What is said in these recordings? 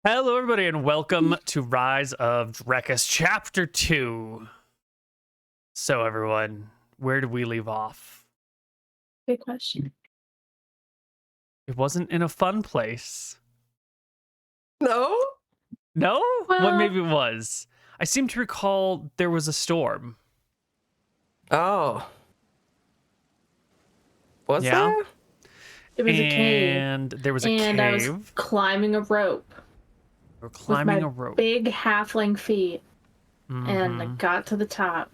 Hello, everybody, and welcome to Rise of Drekis, Chapter 2. So, everyone, where did we leave off? Good question. It wasn't in a fun place. No? No? Well, What maybe it was? I seem to recall there was a storm. Oh. Was Yeah? there? it was a cave. And there was a And cave. I was climbing a rope We're with climbing my a rope. big halfling feet. And I Mhm. got to the top.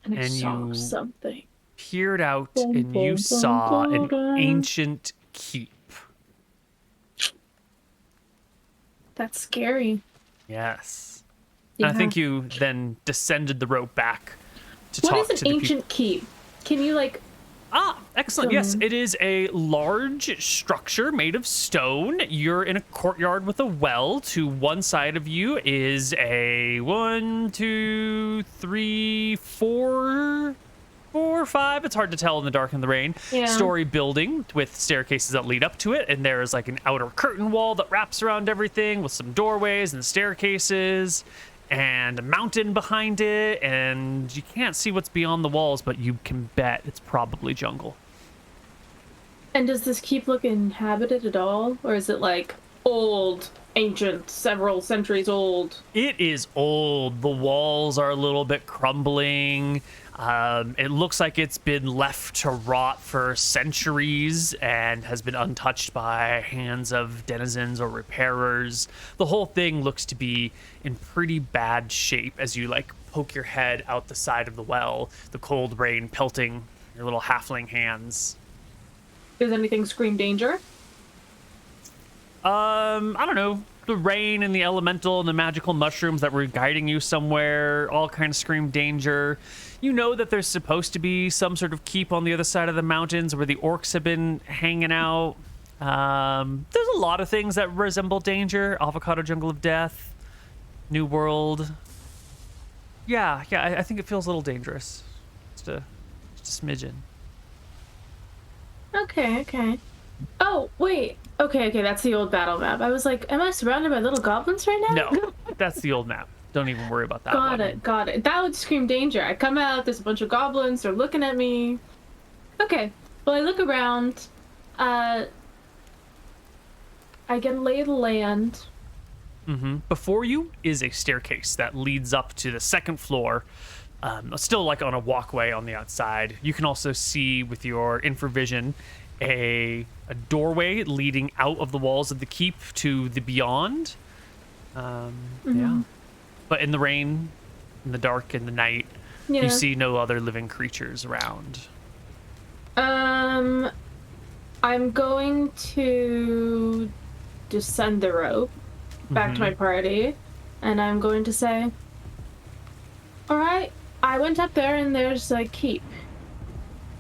And I And saw you- something. Peered out, Bum, and you bum, saw bum, an bum. ancient keep. That's scary. Yes. Yeah. And I think you then descended the rope back to What talk is an to the people. ancient keep? Can you, like... Ah, excellent. Yes, Some- it is a large structure made of stone. You're in a courtyard with a well. To one side of you is a 1, 2, 3, 4, 5. It's hard to tell in the dark and the rain. Yeah. Story building with staircases that lead up to it. And there's like an outer curtain wall that wraps around everything with some doorways and staircases. And a mountain behind it, and you can't see what's beyond the walls, but you can bet it's probably jungle. And does this keep look inhabited at all? Or is it, like, old, ancient, several centuries old? It is old. The walls are a little bit crumbling. It looks like it's been left to rot for centuries and has been untouched by hands of denizens or repairers. The whole thing looks to be in pretty bad shape as you like poke your head out the side of the well, the cold rain pelting your little halfling hands. Does anything scream danger? I don't know. The rain and the elemental and the magical mushrooms that were guiding you somewhere all kind of scream danger. You know that there's supposed to be some sort of keep on the other side of the mountains where the orcs have been hanging out. There's a lot of things that resemble danger. Avocado Jungle of Death, New World. Yeah, I think it feels a little dangerous. Just a smidgen. Okay. Oh, wait. Okay, that's the old battle map. I was like, am I surrounded by little goblins right now? No, that's the old map. Don't even worry about that one. Got it. That would scream danger. I come out, there's a bunch of goblins, they're looking at me. Okay, well, I look around. I get a lay of the land. Before you is a staircase that leads up to the second floor, still like on a walkway on the outside. You can also see with your infravision a doorway leading out of the walls of the keep to the beyond. Yeah. But in the rain, in the dark, in the night, Yeah. you see no other living creatures around. I'm going to descend the rope back to my party, and I'm going to say, all right, I went up there and there's a keep.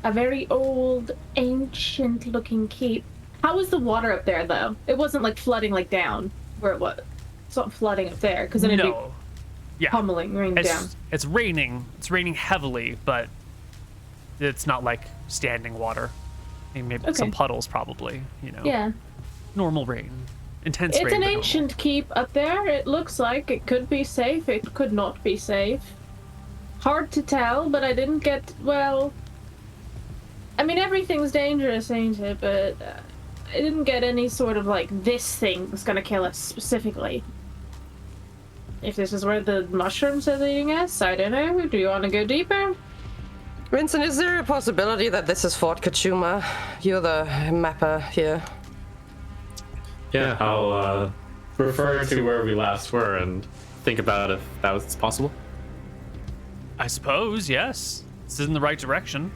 A very old, ancient-looking keep. How was the water up there, though? It wasn't, like, flooding, like, down where it was. It's not flooding up there, because then it'd No. be Yeah. pummeling rain down. It's raining. It's raining heavily, but it's not like standing water. I mean, maybe Okay. some puddles, probably. You know. Yeah. Normal rain. Intense rain. It's an but normal. ancient keep up there. It looks like it could be safe. It could not be safe. Hard to tell, but I didn't get, well... I mean, everything's dangerous, ain't it? But I didn't get any sort of, like, this thing was gonna kill us specifically. If this is where the mushrooms are leading us, I don't know. Do you want to go deeper? Vincent, is there a possibility that this is Fort Kachuma? You're the mapper here. Yeah, I'll refer to where we last were and think about if that was possible. I suppose, yes. This is in the right direction.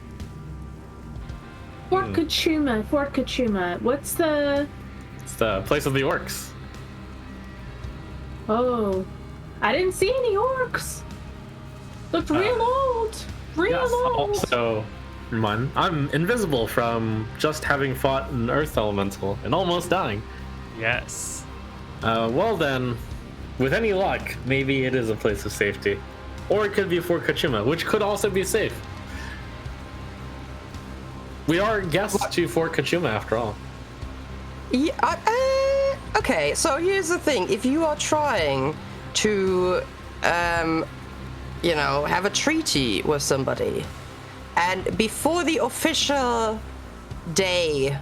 Fort Kachuma. What's the... It's the place of the orcs. Oh. I didn't see any orcs. Looked real old. Real old. Also, I'm invisible from just having fought an earth elemental and almost dying. Yes. Well then, with any luck, maybe it is a place of safety. Or it could be Fort Kachuma, which could also be safe. We are guests to Fort Kachuma after all. Yeah, Okay, so here's the thing. If you are trying to, have a treaty with somebody, and before the official day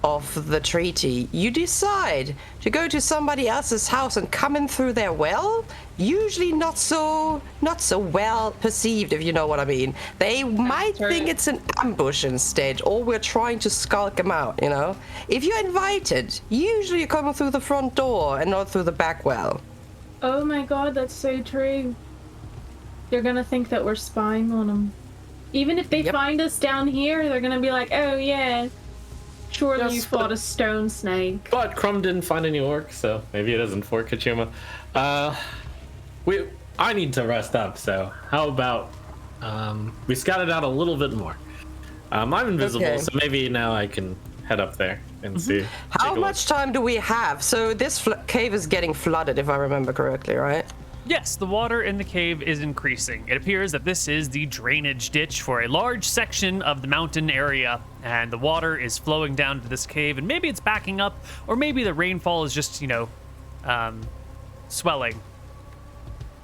of the treaty, you decide to go to somebody else's house and come in through their well, usually not so well perceived, if you know what I mean. They might think it's an ambush instead, or we're trying to skulk them out, If you're invited, usually you're coming through the front door and not through the back well. Oh my god, that's so true. They're gonna think that we're spying on them. Even if they find us down here, they're gonna be like, oh yeah, surely Yes, you fought a stone snake. But Krob didn't find any orcs, so maybe it isn't Fort Kachuma. I need to rest up, so how about we scout it out a little bit more? I'm invisible, Okay. so maybe now I can head up there and see. How much time do we have? So this cave is getting flooded, if I remember correctly, right? Yes, the water in the cave is increasing. It appears that this is the drainage ditch for a large section of the mountain area, and the water is flowing down to this cave, and maybe it's backing up, or maybe the rainfall is just, swelling.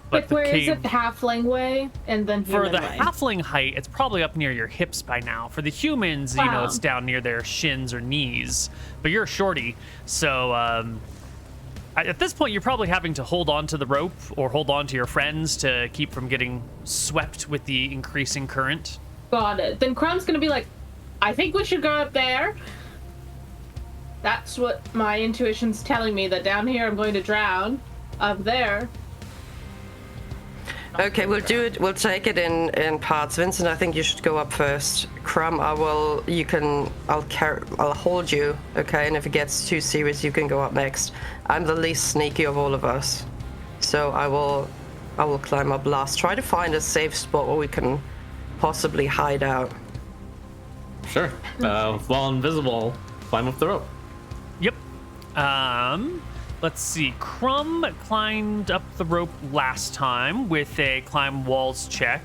But where is it? The halfling way, and then For human the way. halfling height, it's probably up near your hips by now. For the humans, Wow. it's down near their shins or knees. But you're a shorty, so at this point, you're probably having to hold on to the rope or hold on to your friends to keep from getting swept with the increasing current. Got it. Then Crumb's gonna be like, I think we should go up there. That's what my intuition's telling me, that down here I'm going to drown. Up there. Okay, we'll do it. We'll take it in parts. Vincent, I think you should go up first. Krob, I'll hold you. Okay, and if it gets too serious, you can go up next. I'm the least sneaky of all of us, so I will climb up last. Try to find a safe spot where we can possibly hide out. Sure. While invisible, climb up the rope. Yep. Let's see. Krob climbed up the rope last time with a climb walls check.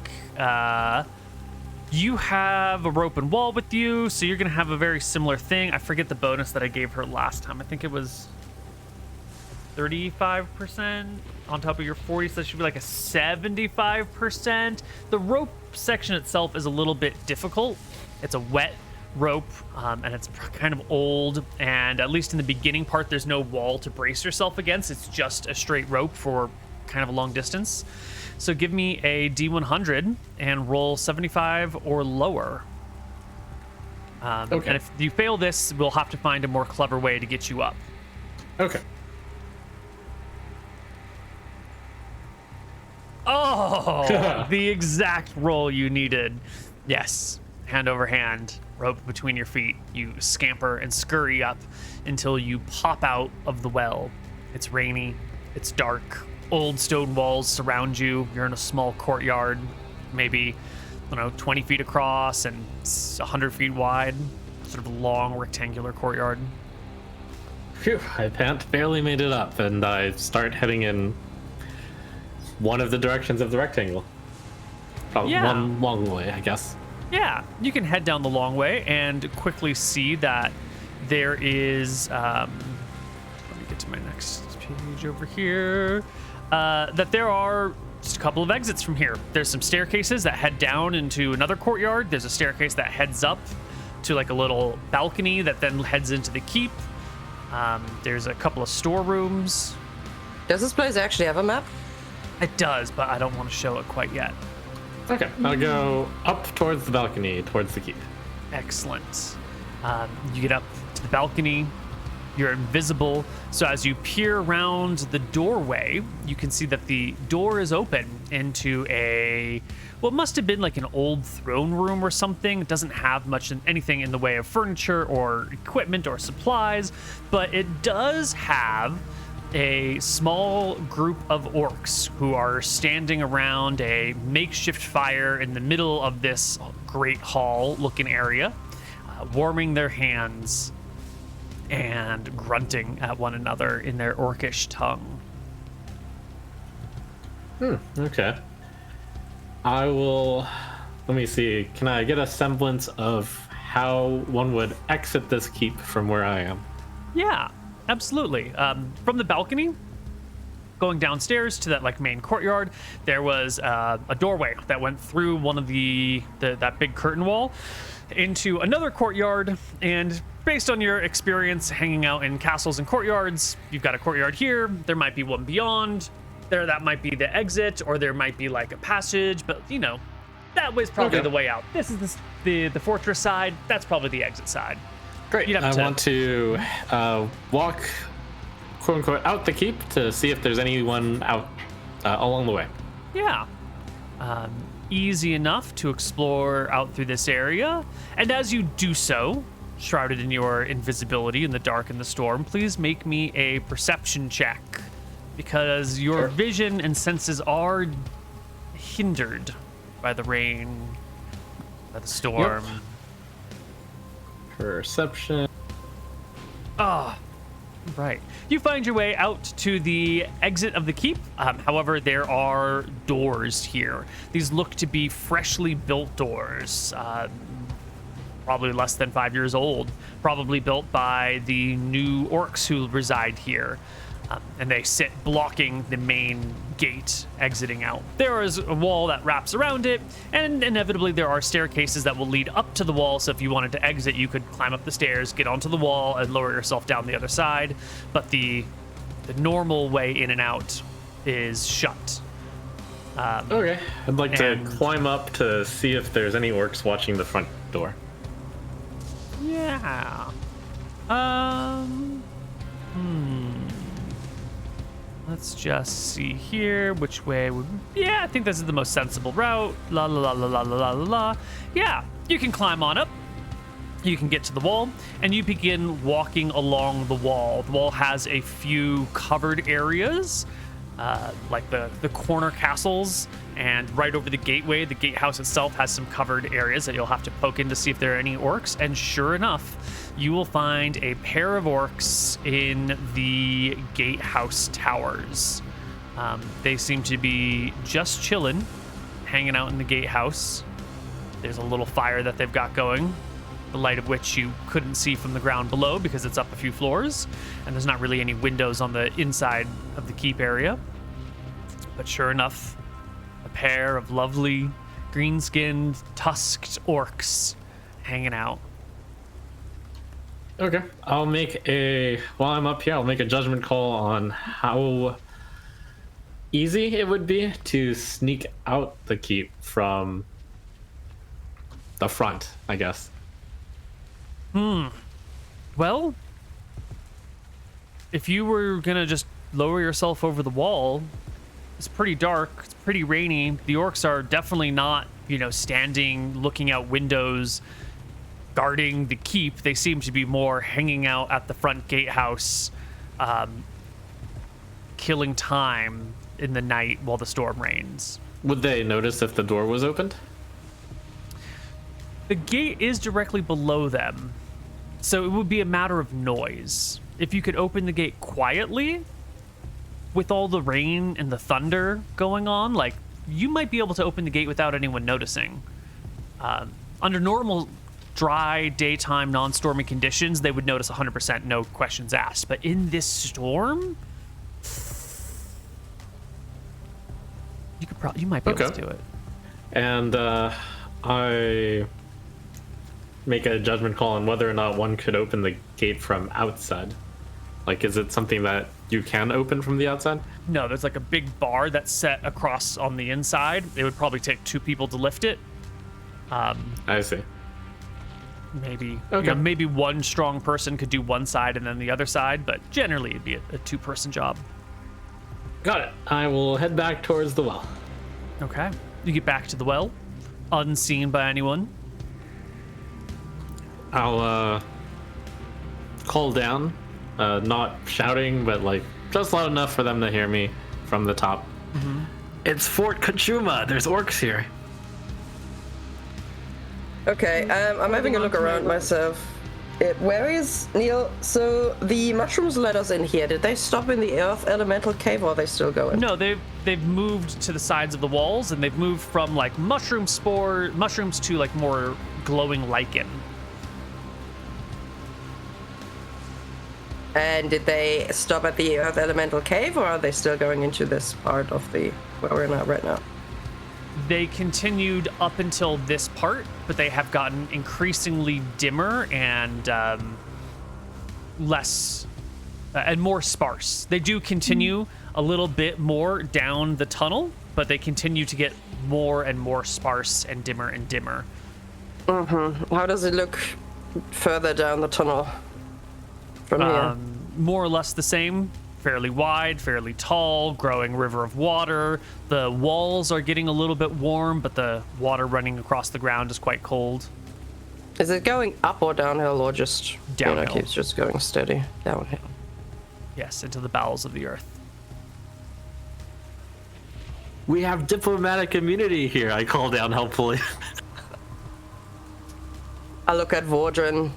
You have a rope and wall with you, so you're going to have a very similar thing. I forget the bonus that I gave her last time. I think it was 35% on top of your 40, so that should be like a 75%. The rope section itself is a little bit difficult. It's a wet rope, and it's kind of old, and at least in the beginning part, there's no wall to brace yourself against. It's just a straight rope for kind of a long distance. So give me a D100 and roll 75 or lower. Okay. And if you fail this, we'll have to find a more clever way to get you up. Okay. Oh, the exact roll you needed. Yes, hand over hand, rope between your feet. You scamper and scurry up until you pop out of the well. It's rainy, it's dark, old stone walls surround you. You're in a small courtyard, maybe, 20 feet across and 100 feet wide. Sort of a long rectangular courtyard. Phew, I barely made it up, and I start heading in one of the directions of the rectangle. Probably Yeah. one long way, I guess. Yeah, you can head down the long way and quickly see that there is, let me get to my next page over here, that there are just a couple of exits from here. There's some staircases that head down into another courtyard. There's a staircase that heads up to like a little balcony that then heads into the keep. There's a couple of storerooms. Does this place actually have a map? It does, but I don't want to show it quite yet. Okay, I'll go up towards the balcony, towards the keep. Excellent. You get up to the balcony. You're invisible. So as you peer around the doorway, you can see that the door is open into what must have been like an old throne room or something. It doesn't have anything in the way of furniture or equipment or supplies, but it does have a small group of orcs who are standing around a makeshift fire in the middle of this great hall looking area, warming their hands and grunting at one another in their orcish tongue. Okay. I will... Let me see. Can I get a semblance of how one would exit this keep from where I am? Yeah. absolutely. From the balcony, going downstairs to that like main courtyard, there was a doorway that went through one of that big curtain wall into another courtyard. And based on your experience hanging out in castles and courtyards, you've got a courtyard here. There might be one beyond. That might be the exit, or there might be like a passage. But you know, that was probably the way out. This is the fortress side. That's probably the exit side. Great. I want to walk, quote unquote, out the keep to see if there's anyone out along the way. Yeah. Easy enough to explore out through this area. And as you do so, shrouded in your invisibility in the dark and the storm, please make me a perception check, because your vision and senses are hindered by the rain, by the storm. Yep. Perception. Right. You find your way out to the exit of the keep. However, there are doors here. These look to be freshly built doors, probably less than 5 years old, probably built by the new orcs who reside here. And they sit blocking the main gate exiting out. There is a wall that wraps around it, and inevitably there are staircases that will lead up to the wall, so if you wanted to exit, you could climb up the stairs, get onto the wall, and lower yourself down the other side. But the normal way in and out is shut. Okay. I'd like to climb up to see if there's any orcs watching the front door. Yeah. Let's just see here which way would... Yeah, I think this is the most sensible route. La la la la la la la la. Yeah, you can climb on up. You can get to the wall, and you begin walking along the wall. The wall has a few covered areas, like the corner castles, and right over the gateway, the gatehouse itself has some covered areas that you'll have to poke in to see if there are any orcs. And sure enough, you will find a pair of orcs in the gatehouse towers. They seem to be just chilling, hanging out in the gatehouse. There's a little fire that they've got going, the light of which you couldn't see from the ground below because it's up a few floors, and there's not really any windows on the inside of the keep area. But sure enough, a pair of lovely green-skinned, tusked orcs hanging out. Okay. While I'm up here, I'll make a judgment call on how easy it would be to sneak out the keep from the front, I guess. Well, if you were gonna just lower yourself over the wall, it's pretty dark, it's pretty rainy. The orcs are definitely not, standing, looking out windows, guarding the keep. They seem to be more hanging out at the front gatehouse, killing time in the night while the storm rains. Would they notice if the door was opened? The gate is directly below them, so it would be a matter of noise. If you could open the gate quietly, with all the rain and the thunder going on, like, you might be able to open the gate without anyone noticing. Under normal dry daytime non-stormy conditions, they would notice 100%, no questions asked. But in this storm, you might be able to do it. And I make a judgment call on whether or not one could open the gate from outside. Like, is it something that you can open from the outside? No, there's like a big bar that's set across on the inside. It would probably take 2 people to lift it. I see. Maybe Okay. Maybe one strong person could do one side and then the other side, but generally it'd be a 2-person job. Got it. I will head back towards the well. Okay. You get back to the well, unseen by anyone. I'll call down, not shouting, but like just loud enough for them to hear me from the top. Mm-hmm. It's Fort Kachuma. There's orcs here. Okay, I'm having a look around myself. Where is Neal? So the mushrooms let us in here. Did they stop in the earth elemental cave, or are they still going? No, they've moved to the sides of the walls, and they've moved from like mushrooms to like more glowing lichen. And did they stop at the Earth Elemental Cave, or are they still going into this part of the where we're at right now? They continued up until this part, but they have gotten increasingly dimmer and less and more sparse. They do continue a little bit more down the tunnel, but they continue to get more and more sparse and dimmer and dimmer. How does it look further down the tunnel from here? More or less the same. Fairly wide, fairly tall, growing river of water. The walls are getting a little bit warm, but the water running across the ground is quite cold. Is it going up or downhill, or just Downhill. keeps just going steady downhill? Yes, into the bowels of the earth. We have diplomatic immunity here, I call down helpfully. I look at Vordren.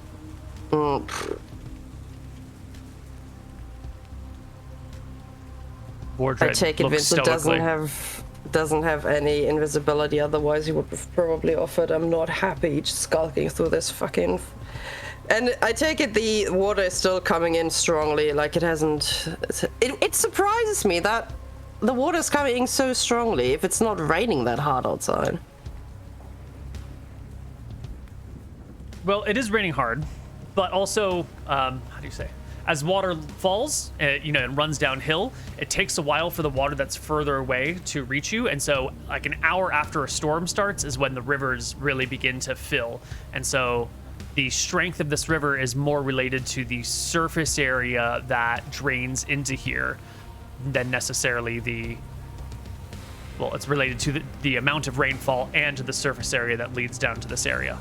Vordred I take it looks Vincent stoically. doesn't have any invisibility, otherwise he would have probably offered. I'm not happy just skulking through this fucking... And I take it the water is still coming in strongly, like it hasn't... It surprises me that the water is coming in so strongly if it's not raining that hard outside. Well, it is raining hard, but also, how do you say? As water falls, it runs downhill. It takes a while for the water that's further away to reach you, and so like an hour after a storm starts is when the rivers really begin to fill. And so the strength of this river is more related to the surface area that drains into here than necessarily it's related to the amount of rainfall and to the surface area that leads down to this area.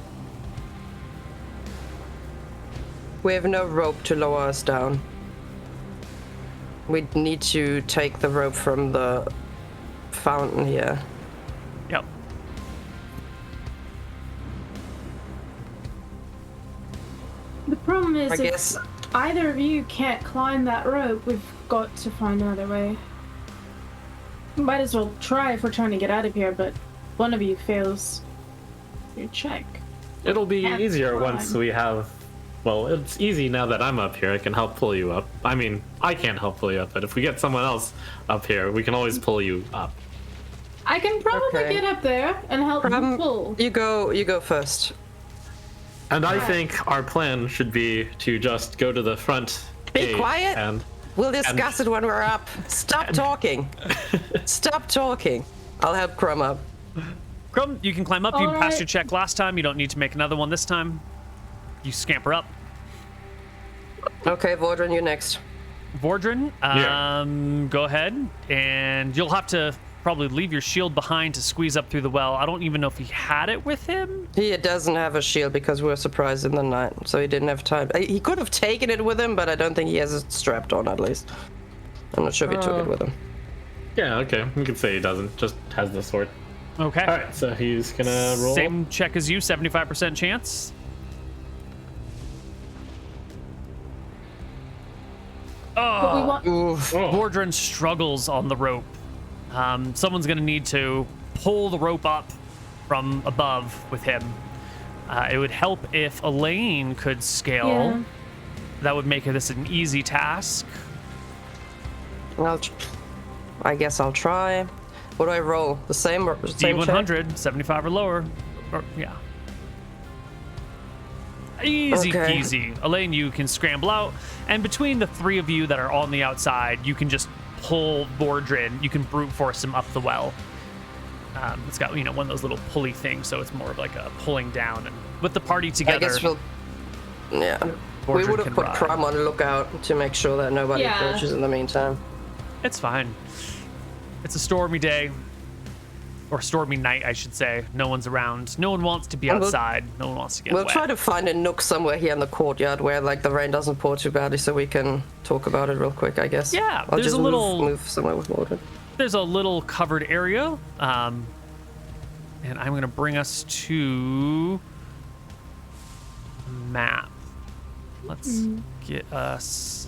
We have no rope to lower us down. We need to take the rope from the fountain here. Yep. The problem is, I if guess- either of you can't climb that rope, we've got to find another way. Might as well try if we're trying to get out of here, but one of you fails your check. It'll be That's easier fine. once we have... Well, it's easy now that I'm up here. I can help pull you up. I mean, I can't help pull you up, but if we get someone else up here, we can always pull you up. I can probably Okay. get up there and help you pull. You go first. And I think our plan should be to just go to the front Be gate quiet. and... We'll discuss it when we're up. Stop talking. Stop talking. I'll help Crumb up. Krob, you can climb up. You All passed right. your check last time. You don't need to make another one this time. You scamper up. Okay, Vordren, you next. Vordren, Yeah. go ahead, and you'll have to probably leave your shield behind to squeeze up through the well. I don't even know if he had it with him. He doesn't have a shield because we were surprised in the night, so he didn't have time. He could have taken it with him, but I don't think he has it strapped on, at least. I'm not sure if he took it with him. Yeah, okay. We could say he doesn't. Just has the sword. Okay. All right, so he's gonna roll. Same check as you, 75% chance. But we want. Oof. Oh. Vordren struggles on the rope. Someone's going to need to pull the rope up from above with him. It would help if Elaine could scale. Yeah. That would make this an easy task. I guess I'll try. What do I roll? The same check? D100, 75 or lower. Or, yeah. Easy Okay. peasy. Elaine, you can scramble out, and between the three of you that are on the outside, you can just pull Vordren. You can brute force him up the well. It's got one of those little pulley things, so it's more of like a pulling down. And with the party I together, guess we'll. Yeah. We Vordren would can have put ride. Crumb on lookout to make sure that nobody Yeah. approaches in the meantime. It's fine. It's a stormy day. Or stormy night, I should say. No one's around. No one wants to be And we'll- outside. No one wants to get We'll wet. try to find a nook somewhere here in the courtyard where the rain doesn't pour too badly, so we can talk about it real quick, I guess. Yeah, I'll there's just a little- move somewhere with water. There's a little covered area. And I'm going to bring us to map. Let's get us...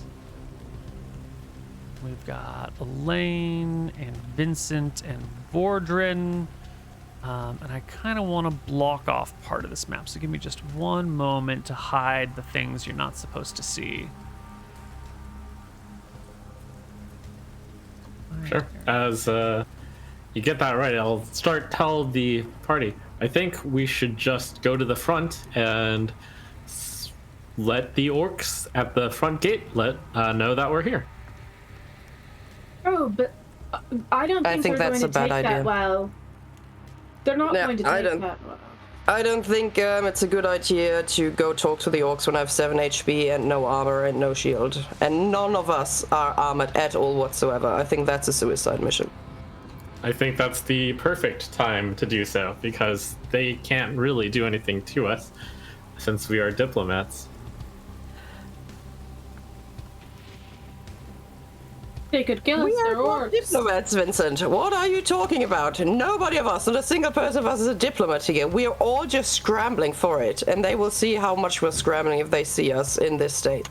We've got Elaine and Vincent and Vordren. And I kind of want to block off part of this map. So give me just one moment to hide the things you're not supposed to see. Sure. As you get that right, I'll tell the party. I think we should just go to the front and let the orcs at the front gate know that we're here. Oh, but I don't think they're that's going to a bad take idea. that well. They're not Yeah, going to I take don't- that well. I don't think it's a good idea to go talk to the orcs when I have 7 HP and no armor and no shield. And none of us are armored at all whatsoever. I think that's a suicide mission. I think that's the perfect time to do so, because they can't really do anything to us since we are diplomats. They could kill us, We are they're not orcs. diplomats, Vincent. What are you talking about? Nobody of us, not a single person of us is a diplomat here. We are all just scrambling for it, and they will see how much we're scrambling if they see us in this state.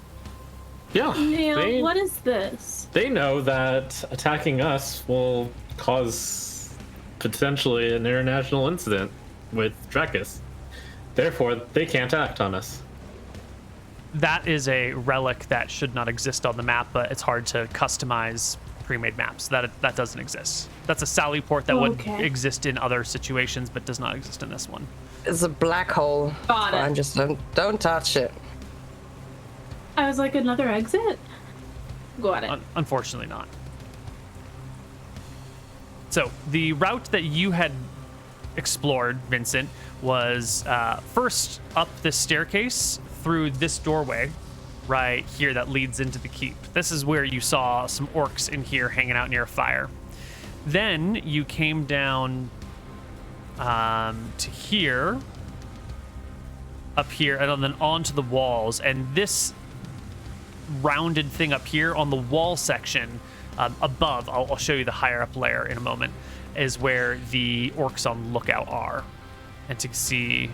Yeah, Neal, what is this? they know that attacking us will cause potentially an international incident with Drekis. Therefore, they can't act on us. That is a relic that should not exist on the map, but it's hard to customize pre-made maps. That doesn't exist. That's a Sally port that would Okay. exist in other situations, but does not exist in this one. It's a black hole. Got it. Fine, just don't touch it. I was like, another exit? Got it. Unfortunately not. So the route that you had explored, Vincent, was first up this staircase through this doorway right here that leads into the keep. This is where you saw some orcs in here hanging out near a fire. Then you came down to here, up here, and then onto the walls. And this rounded thing up here on the wall section above, I'll show you the higher up layer in a moment, is where the orcs on lookout are. And to see,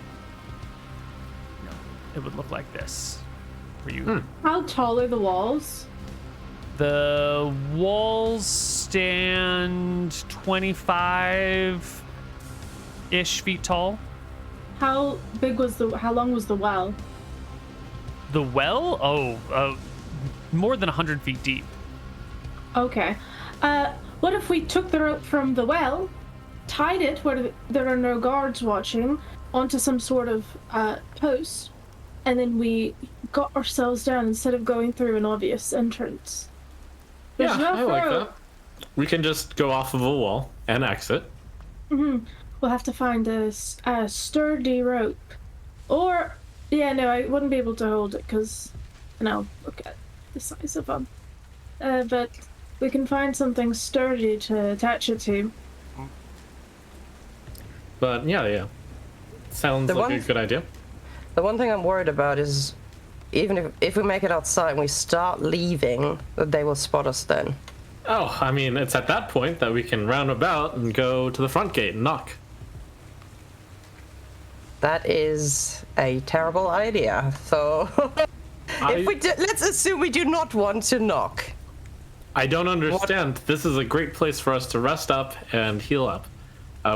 it would look like this for you. How tall are the walls? The walls stand 25-ish feet tall. How long was the well? The well? More than 100 feet deep. Okay. What if we took the rope from the well, tied it where there are no guards watching, onto some sort of post, and then we got ourselves down instead of going through an obvious entrance? There's Yeah, no I like rope. that. We can just go off of a wall and exit. We'll have to find a sturdy rope. Or, yeah, no, I wouldn't be able to hold it because, look at the size of them. But we can find something sturdy to attach it to. But yeah. Sounds The like one- a good idea. The one thing I'm worried about is even if we make it outside and we start leaving, that they will spot us then. Oh, I mean, it's at that point that we can round about and go to the front gate and knock. That is a terrible idea. So let's assume we do not want to knock. I don't understand. This is a great place for us to rest up and heal up.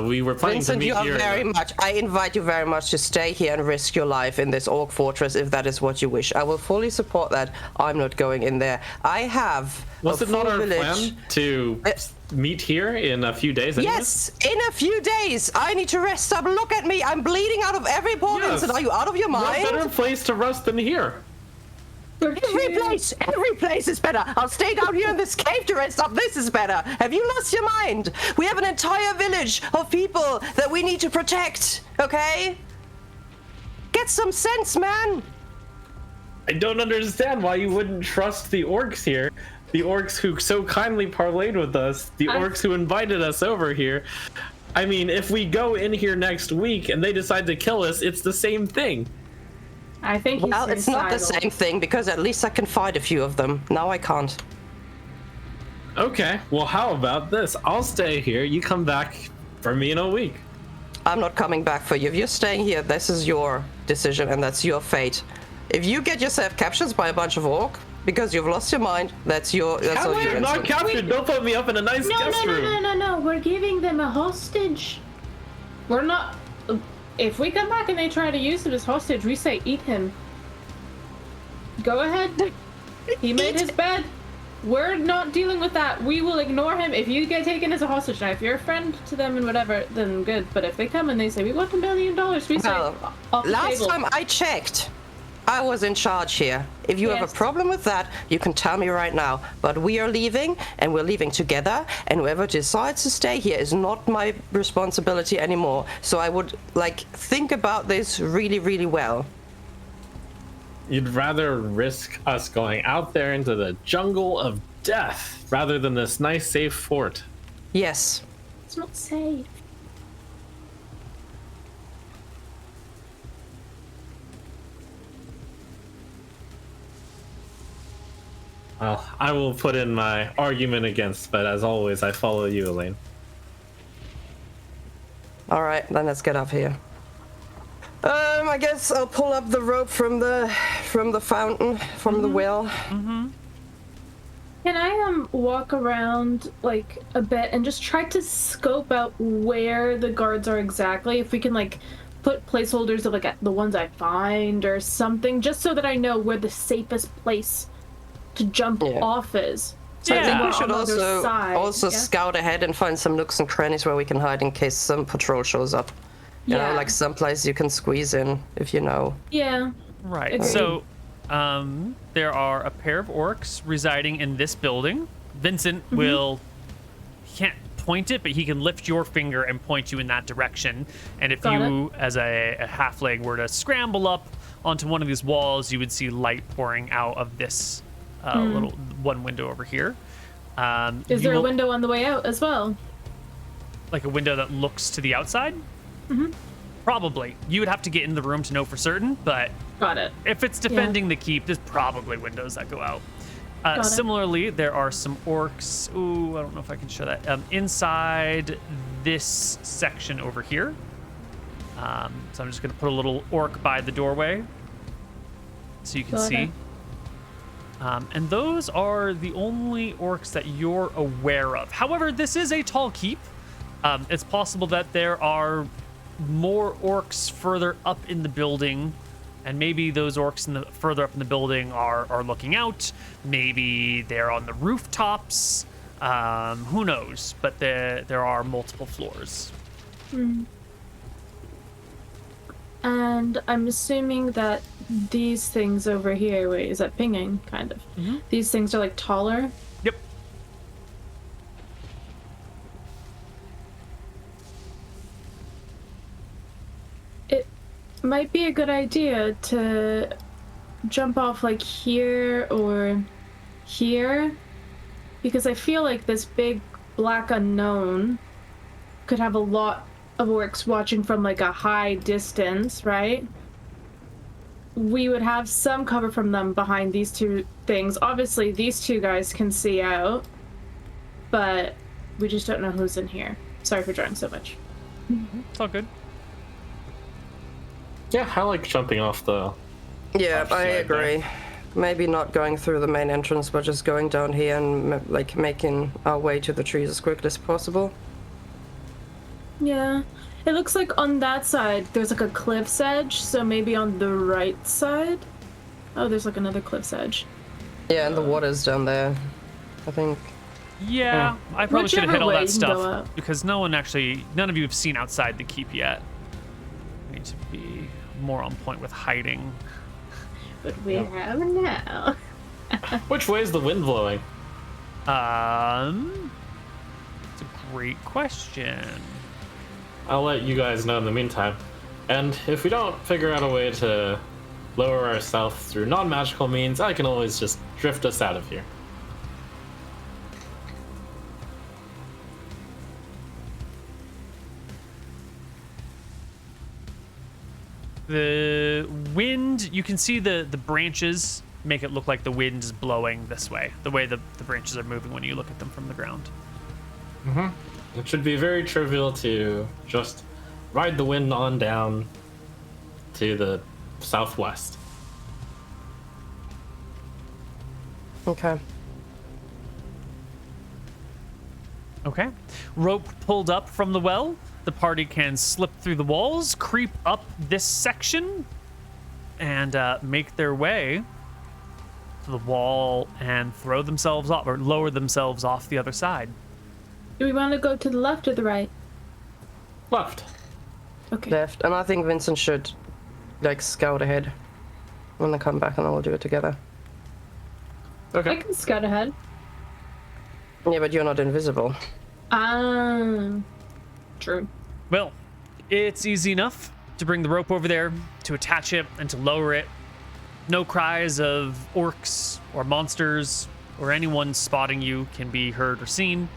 We were planning Vincent, to meet you are here. I invite you very much to stay here and risk your life in this orc fortress if that is what you wish. I will fully support that. I'm not going in there. I have Was a it not full our village. plan to meet here in a few days? anyways? Yes, in a few days. I need to rest up. Look at me. I'm bleeding out of every pore. Yes. Vincent, are you out of your What mind? better place to rest than here? Every place is better. I'll stay down here in this cave to rest up. This is better. Have you lost your mind? We have an entire village of people that we need to protect, okay? Get some sense, man. I don't understand why you wouldn't trust the orcs here. The orcs who so kindly parlayed with us. The orcs who invited us over here. I mean, if we go in here next week and they decide to kill us, it's the same thing. I think he's Well, it's not the suicidal. same thing because at least I can fight a few of them. Now I can't. Okay, well, how about this? I'll stay here. You come back for me in a week. I'm not coming back for you. If you're staying here, this is your decision and that's your fate. If you get yourself captured by a bunch of orc because you've lost your mind, that's How all am I your not answer. captured? Don't put me up in a nice guest room. No. We're giving them a hostage. We're not. If we come back and they try to use him as hostage, we say eat him. Go ahead. He made his bed. we're not dealing with that. We will ignore him if you get taken as a hostage. Now, if you're a friend to them and whatever, then good. But if they come and they say, we want $1 million, we say, Well, off the last table. time I checked, I was in charge here. If you have Yes. a problem with that, you can tell me right now. But we are leaving, and we're leaving together, and whoever decides to stay here is not my responsibility anymore. So I would, like, think about this really, really well. You'd rather risk us going out there into the jungle of death rather than this nice, safe fort. Yes. It's not safe. Well, I will put in my argument against, but as always, I follow you, Elaine. All right, then let's get up here. I guess I'll pull up the rope from the fountain, from the well. Can I walk around like a bit and just try to scope out where the guards are exactly? If we can like put placeholders of like the ones I find or something, just so that I know where the safest place to jump off is. So I think Yeah. we should On the other side, also yeah? scout ahead and find some nooks and crannies where we can hide in case some patrol shows up. You know, like some place you can squeeze in if you know. Yeah. Right. Agreed. So, there are a pair of orcs residing in this building. Vincent will. He can't point it, but he can lift your finger and point you in that direction. And if Got you, as a halfling, were to scramble up onto one of these walls, you would see light pouring out of this little one window over here. Is there a window on the way out as well? Like a window that looks to the outside? Probably. You would have to get in the room to know for certain, but Got it. if it's defending the keep, there's probably windows that go out. it. Similarly, there are some orcs. Ooh, I don't know if I can show that. Inside this section over here. So I'm just going to put a little orc by the doorway so you can Got see. it. And those are the only orcs that you're aware of. However, this is a tall keep. It's possible that there are more orcs further up in the building, and maybe those orcs further up in the building are looking out. Maybe they're on the rooftops. Who knows? But there are multiple floors. And I'm assuming that these things over here, wait, is that pinging? Kind of. These things are like taller. Yep. It might be a good idea to jump off like here or here, because I feel like this big black unknown could have a lot of orcs watching from like a high distance, right? We would have some cover from them behind these two things. Obviously, these two guys can see out, but we just don't know who's in here. Sorry for drawing so much. It's all good. Yeah, I like jumping off the. Yeah, Off I side there. agree. Maybe not going through the main entrance, but just going down here and like making our way to the trees as quickly as possible. Yeah. It looks like on that side, there's like a cliff's edge, so maybe on the right side? Oh, there's like another cliff's edge. Yeah, and the water's down there, I think. Yeah, I probably should have hit Whichever all way that you can go stuff up. because none of you have seen outside the keep yet. I need to be more on point with hiding. But we have now. Which way is the wind blowing? It's a great question. I'll let you guys know in the meantime. And if we don't figure out a way to lower ourselves through non-magical means, I can always just drift us out of here. The wind, you can see the branches make it look like the wind is blowing this way, the way the branches are moving when you look at them from the ground. It should be very trivial to just ride the wind on down to the southwest. Okay. Okay. Rope pulled up from the well. The party can slip through the walls, creep up this section, and make their way to the wall and throw themselves off or lower themselves off the other side. Do we want to go to the left or the right? Left. Okay. Left. And I think Vincent should, like, scout ahead when they come back, and then we'll do it together. I Okay. can scout ahead. Yeah, but you're not invisible. True. Well, it's easy enough to bring the rope over there, to attach it, and to lower it. No cries of orcs or monsters or anyone spotting you can be heard or seen.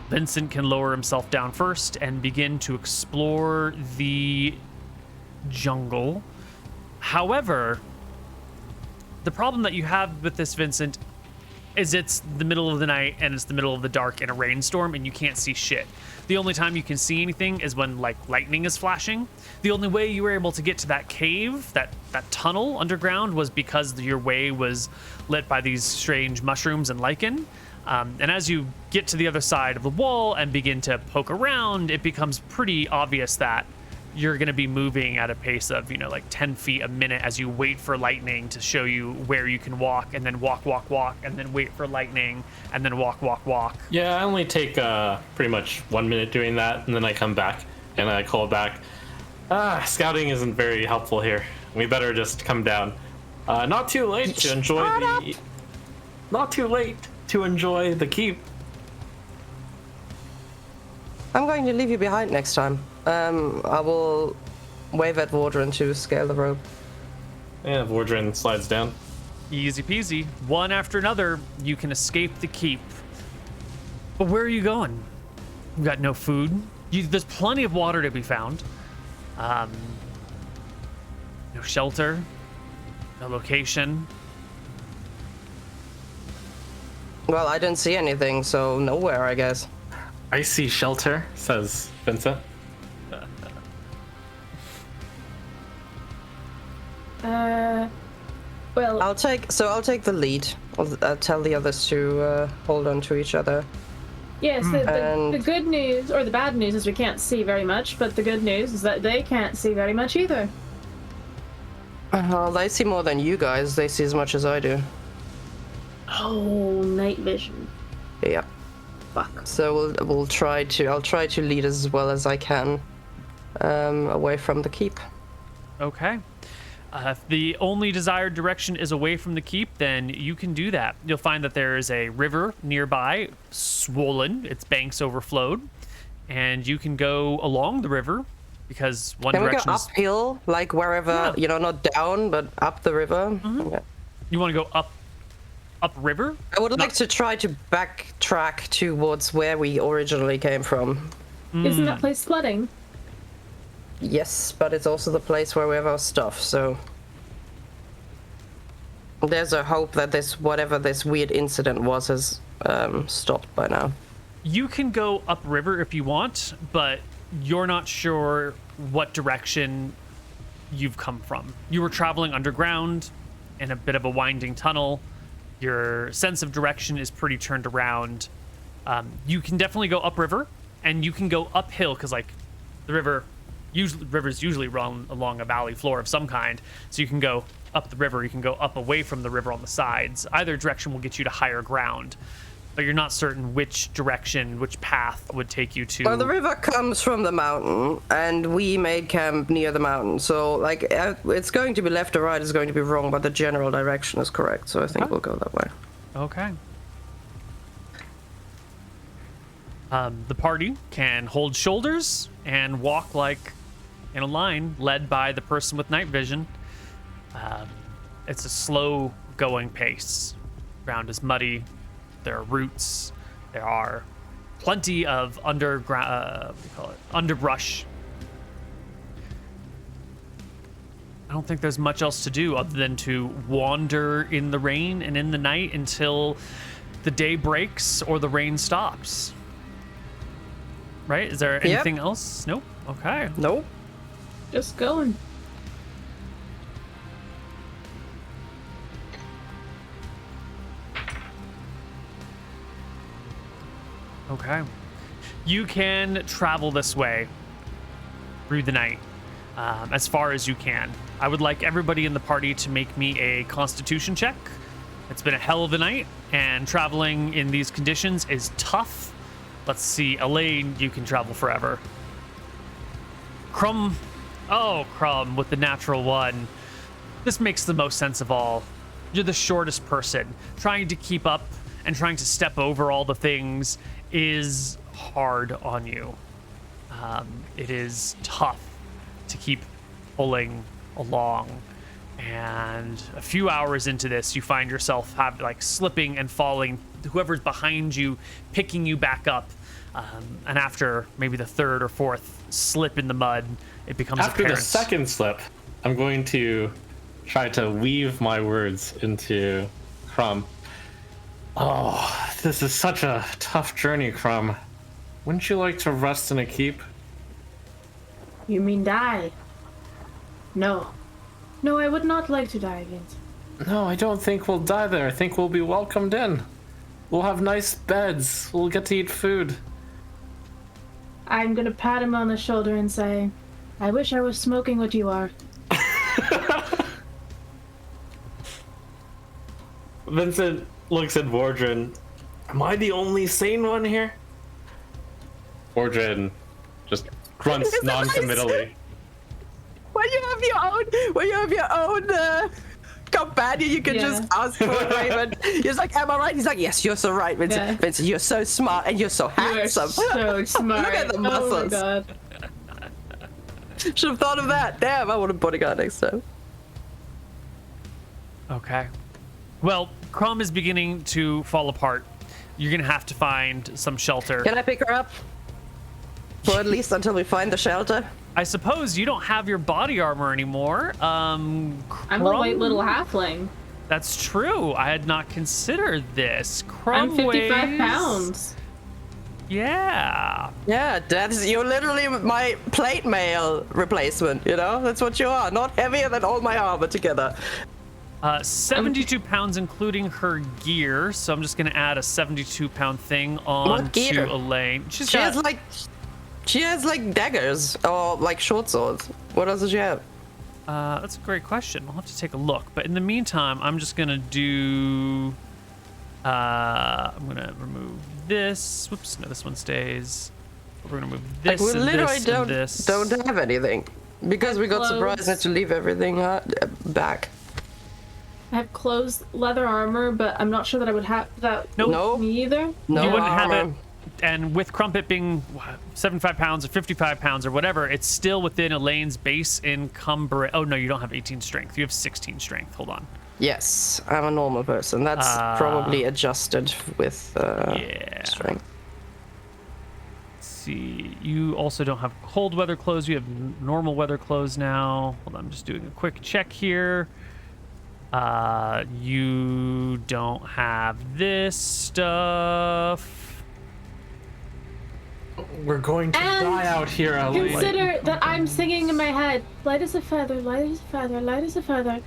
Vincent can lower himself down first and begin to explore the jungle. However, the problem that you have with this, Vincent, is it's the middle of the night and it's the middle of the dark in a rainstorm and you can't see shit. The only time you can see anything is when, like, lightning is flashing. The only way you were able to get to that cave, that tunnel underground, was because your way was lit by these strange mushrooms and lichen. And as you get to the other side of the wall and begin to poke around, it becomes pretty obvious that you're going to be moving at a pace of, like 10 feet a minute as you wait for lightning to show you where you can walk, and then walk, and then wait for lightning, and then walk. Yeah, I only take pretty much 1 minute doing that, and then I come back and I call back. Scouting isn't very helpful here. We better just come down. Not too late to enjoy Not too late to enjoy the keep. I'm going to leave you behind next time. I will wave at Vordran to scale the rope. Yeah, Vordran slides down. Easy peasy. One after another, you can escape the keep. But where are you going? You've got no food. There's plenty of water to be found. No shelter. No location. Well, I didn't see anything, so nowhere, I guess. I see shelter, says Vincent. Well, I'll take the lead. I'll tell the others to hold on to each other. yes, And- the good news, or the bad news, is we can't see very much, but the good news is that they can't see very much either. Well, they see more than you guys. They see as much as I do. Oh, night vision. Yeah. Fuck. So I'll try to lead as well as I can away from the keep. Okay. If the only desired direction is away from the keep, then you can do that. You'll find that there is a river nearby, swollen, its banks overflowed, and you can go along the river because one Can we go direction is... uphill, like wherever, Yeah. not down, but up the river? Okay. You want to go upriver? I would like to try to backtrack towards where we originally came from. Isn't that place flooding? Yes, but it's also the place where we have our stuff, so... There's a hope that whatever this weird incident was has stopped by now. You can go upriver if you want, but you're not sure what direction you've come from. You were traveling underground in a bit of a winding tunnel. Your sense of direction is pretty turned around. You can definitely go upriver, and you can go uphill because, like, the rivers usually run along a valley floor of some kind. So you can go up the river. You can go up away from the river on the sides. Either direction will get you to higher ground, but you're not certain which direction, which path would take you to. Well, the river comes from the mountain, and we made camp near the mountain. So, like, it's going to be left or right is going to be wrong, but the general direction is correct. So I think we'll go that way. Okay. The party can hold shoulders and walk like in a line, led by the person with night vision. It's a slow going pace. Ground is muddy. There are roots. There are plenty of underbrush. I don't think there's much else to do other than to wander in the rain and in the night until the day breaks or the rain stops. Right? Is there anything else? Nope. Okay. Nope. Just going. Okay. You can travel this way through the night. as far as you can. I would like everybody in the party to make me a constitution check. It's been a hell of a night, and traveling in these conditions is tough. Let's see, Elaine, you can travel forever. Crumb with the natural one. This makes the most sense of all. You're the shortest person. Trying to keep up and trying to step over all the things is hard on you. It is tough to keep pulling along. And a few hours into this, you find yourself slipping and falling. Whoever's behind you picking you back up. And after maybe the third or fourth slip in the mud, it becomes apparent. After the second slip, I'm going to try to weave my words into Crumb. Oh, this is such a tough journey, Crumb. Wouldn't you like to rest in a keep? You mean die? No. No, I would not like to die again. No, I don't think we'll die there. I think we'll be welcomed in. We'll have nice beds. We'll get to eat food. I'm gonna pat him on the shoulder and say, I wish I was smoking what you are. Vincent looks at Vordrin. Am I the only sane one here? Vordrin just grunts non-committally. When you have your own companion, you can just ask for it, Raven. He's like, am I right? He's like, yes, you're so right, Vincent. Yeah. Vincent, you're so smart and you're so handsome. You're so smart. Look at the muscles. Oh my god. Should have thought of that. Damn, I want a bodyguard next time. Okay. Well, Crumb is beginning to fall apart. You're going to have to find some shelter. Can I pick her up? For at least until we find the shelter? I suppose you don't have your body armor anymore. I'm a white little halfling. That's true. I had not considered this. Crumb I'm 55 weighs... pounds. Yeah, you're literally my plate mail replacement, you know? That's what you are. Not heavier than all my armor together. 72 pounds, including her gear. So I'm just going to add a 72-pound thing on to Elaine. She has like daggers or like short swords. What else does she have? That's a great question. I'll have to take a look. But in the meantime, I'm just going to do... I'm going to remove this. Whoops, no, this one stays. We're going to move this we and literally this don't have anything. Because we got surprised not to leave everything back. I have closed leather armor, but I'm not sure that I would have that. Nope. Me either. No, you wouldn't armor. have it. And with Crumpet being 75 pounds or 55 pounds or whatever, it's still within Elaine's base encumbrance. Oh, no, you don't have 18 strength. You have 16 strength. Hold on. Yes, I'm a normal person. That's probably adjusted with strength. Let's see. You also don't have cold weather clothes. You have normal weather clothes now. Hold on, I'm just doing a quick check here. You don't have this stuff. We're going to die out here, Elaine. Consider that I'm singing in my head. Light as a feather, light as a feather, light as a feather.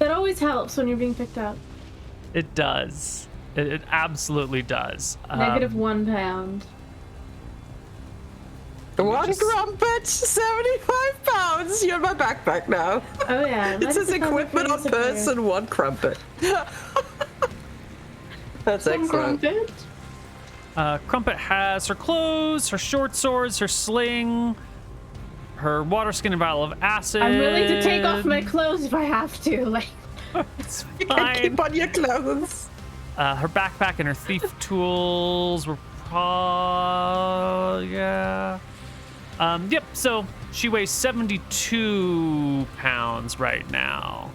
That always helps when you're being picked up. It does. It absolutely does. -1 pound. One Crumpet, 75 pounds. You're in my backpack now. Oh yeah. It says equipment on person, 1 Crumpet. That's excellent. Crumpet? Crumpet has her clothes, her short swords, her sling, her water skin and vial of acid. I'm willing to take off my clothes if I have to. Like, it's You fine. can keep on your clothes. Her backpack and her thief tools were yeah. Yep, so she weighs 72 pounds right now.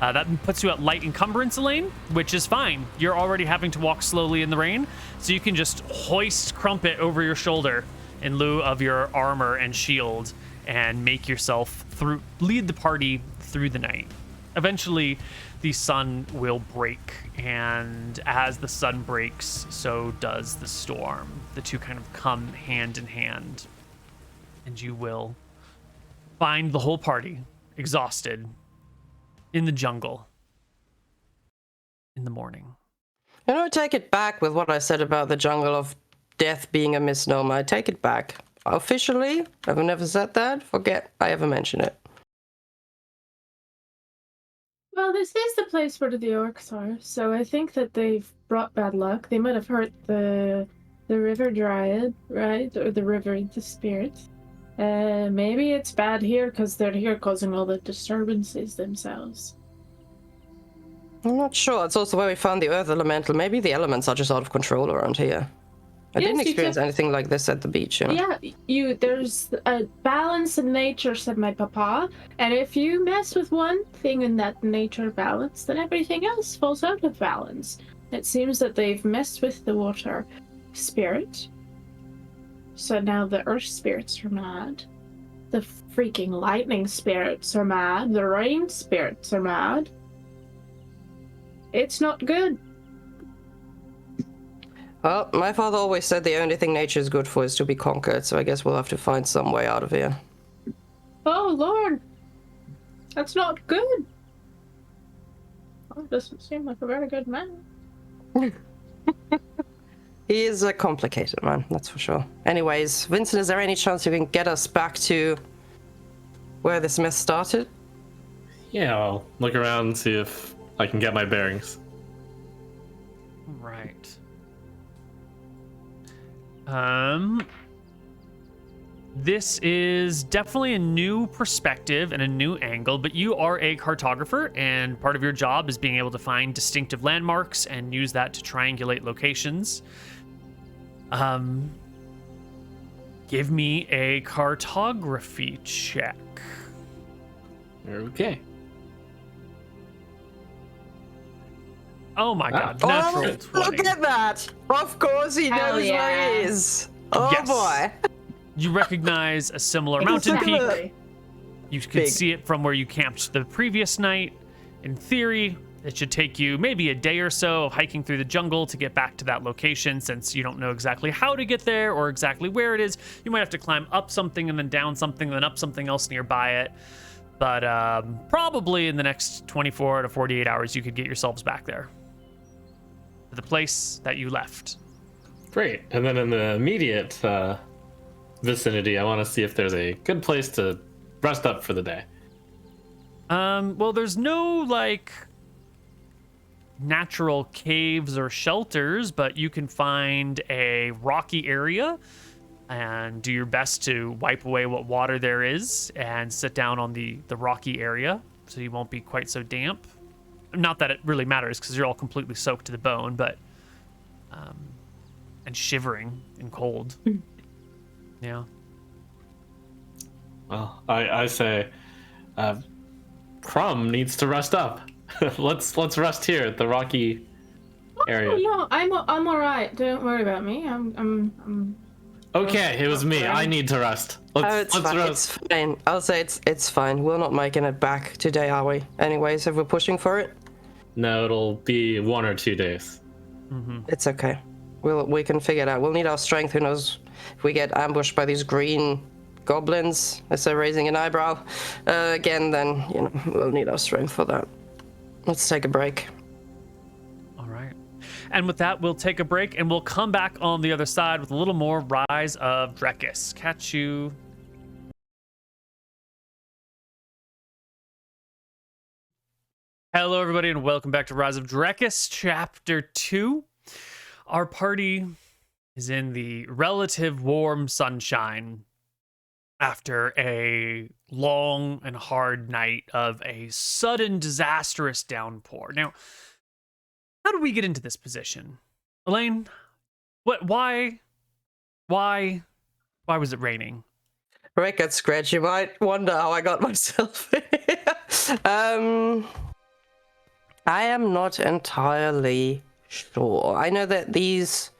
That puts you at light encumbrance, Elaine, which is fine. You're already having to walk slowly in the rain, so you can just hoist Crumpet over your shoulder in lieu of your armor and shield and make yourself lead the party through the night. Eventually, the sun will break, and as the sun breaks, so does the storm. The two kind of come hand in hand, and you will find the whole party exhausted in the jungle in the morning. You know, I take it back with what I said about the jungle of death being a misnomer. I take it back. Officially, I've never said that. Forget I ever mentioned it. Well, this is the place where the orcs are, so I think that they've brought bad luck. They might have hurt the river dryad, right? Or the spirit. Maybe it's bad here because they're here causing all the disturbances themselves. I'm not sure. It's also where we found the earth elemental. Maybe the elements are just out of control around here. I didn't experience anything like this at the beach, you know? Yeah, there's a balance in nature, said my papa, and if you mess with one thing in that nature balance, then everything else falls out of balance. It seems that they've messed with the water spirit, so now the earth spirits are mad. The freaking lightning spirits are mad. The rain spirits are mad. It's not good. Well, my father always said the only thing nature is good for is to be conquered, so I guess we'll have to find some way out of here. Oh, Lord. That's not good. Oh, doesn't seem like a very good man. He is a complicated man, that's for sure. Anyways, Vincent, is there any chance you can get us back to where this mess started? Yeah, I'll look around and see if I can get my bearings. Right. This is definitely a new perspective and a new angle, but you are a cartographer, and part of your job is being able to find distinctive landmarks and use that to triangulate locations. Give me a cartography check. Okay. Oh my god, natural 20. Look at that! Of course he Hell knows yeah. where he is! Oh Yes. boy! You recognize a similar mountain peak. Exactly. You can Big. see it from where you camped the previous night. In theory, it should take you maybe a day or so of hiking through the jungle to get back to that location, since you don't know exactly how to get there or exactly where it is. You might have to climb up something and then down something and then up something else nearby it. But probably in the next 24 to 48 hours, you could get yourselves back there. To the place that you left. Great. And then in the immediate vicinity, I want to see if there's a good place to rest up for the day. Well, there's no, like, natural caves or shelters, but you can find a rocky area and do your best to wipe away what water there is and sit down on the rocky area so you won't be quite so damp. Not that it really matters because you're all completely soaked to the bone, but and shivering and cold. Yeah. Well, I say Crumb needs to rest up. let's rest here at the rocky area. Oh, no, I'm all right. Don't worry about me. I'm Okay, it was me. I need to rest. It's fine. Rest. It's fine. I'll say it's fine. We're not making it back today, are we? Anyways, if we're pushing for it, No, it'll be 1 or 2 days. it's okay. We can figure it out. We'll need our strength. Who knows if we get ambushed by these green goblins as they're raising an eyebrow again? Then we'll need our strength for that. Let's take a break. All right. And with that, we'll take a break and we'll come back on the other side with a little more Rise of Drekis. Catch you. Hello, everybody, and welcome back to Rise of Drekis, Chapter 2. Our party is in the relative warm sunshine after a long and hard night of a sudden disastrous downpour. Now, how did we get into this position? Elaine, why was it raining? Record scratch. You might wonder how I got myself here. I am not entirely sure. I know that these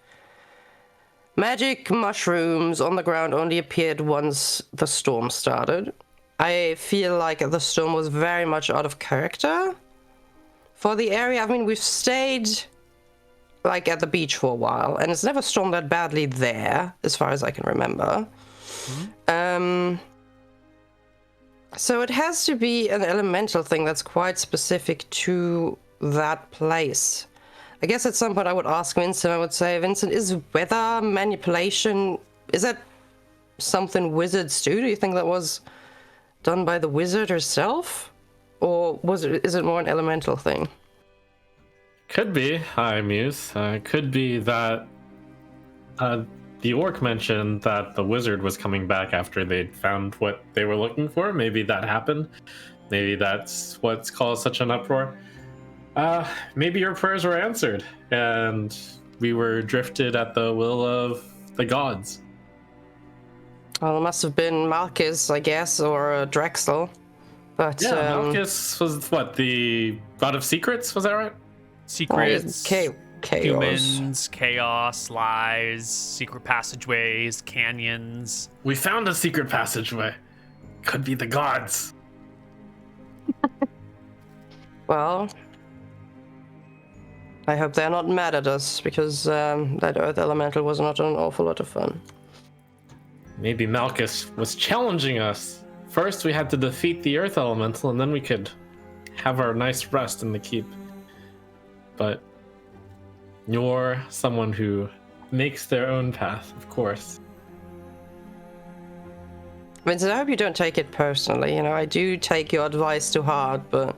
magic mushrooms on the ground only appeared once the storm started. I feel like the storm was very much out of character for the area. I mean, we've stayed like at the beach for a while, and it's never stormed that badly there, as far as I can remember. So it has to be an elemental thing that's quite specific to that place. I guess at some point I would ask Vincent, I would say, Vincent, is weather manipulation, is that something wizards do? Do you think that was done by the wizard herself? Or Or is it more an elemental thing? Could be, I muse. Could be that the orc mentioned that the wizard was coming back after they'd found what they were looking for. Maybe that happened. Maybe that's what's caused such an uproar. Maybe your prayers were answered, and we were drifted at the will of the gods. Well, it must have been Malchus, I guess, or Drexel. But Yeah, Malchus was what, the god of secrets? Was that right? Secrets, chaos. humans, chaos, lies, secret passageways, canyons. We found a secret passageway. Could be the gods. Well, I hope they're not mad at us, because that earth elemental was not an awful lot of fun. Maybe Malchus was challenging us. First, we had to defeat the earth elemental, and then we could have our nice rest in the keep. But you're someone who makes their own path, of course. Vincent, I hope you don't take it personally. You know, I do take your advice to heart, but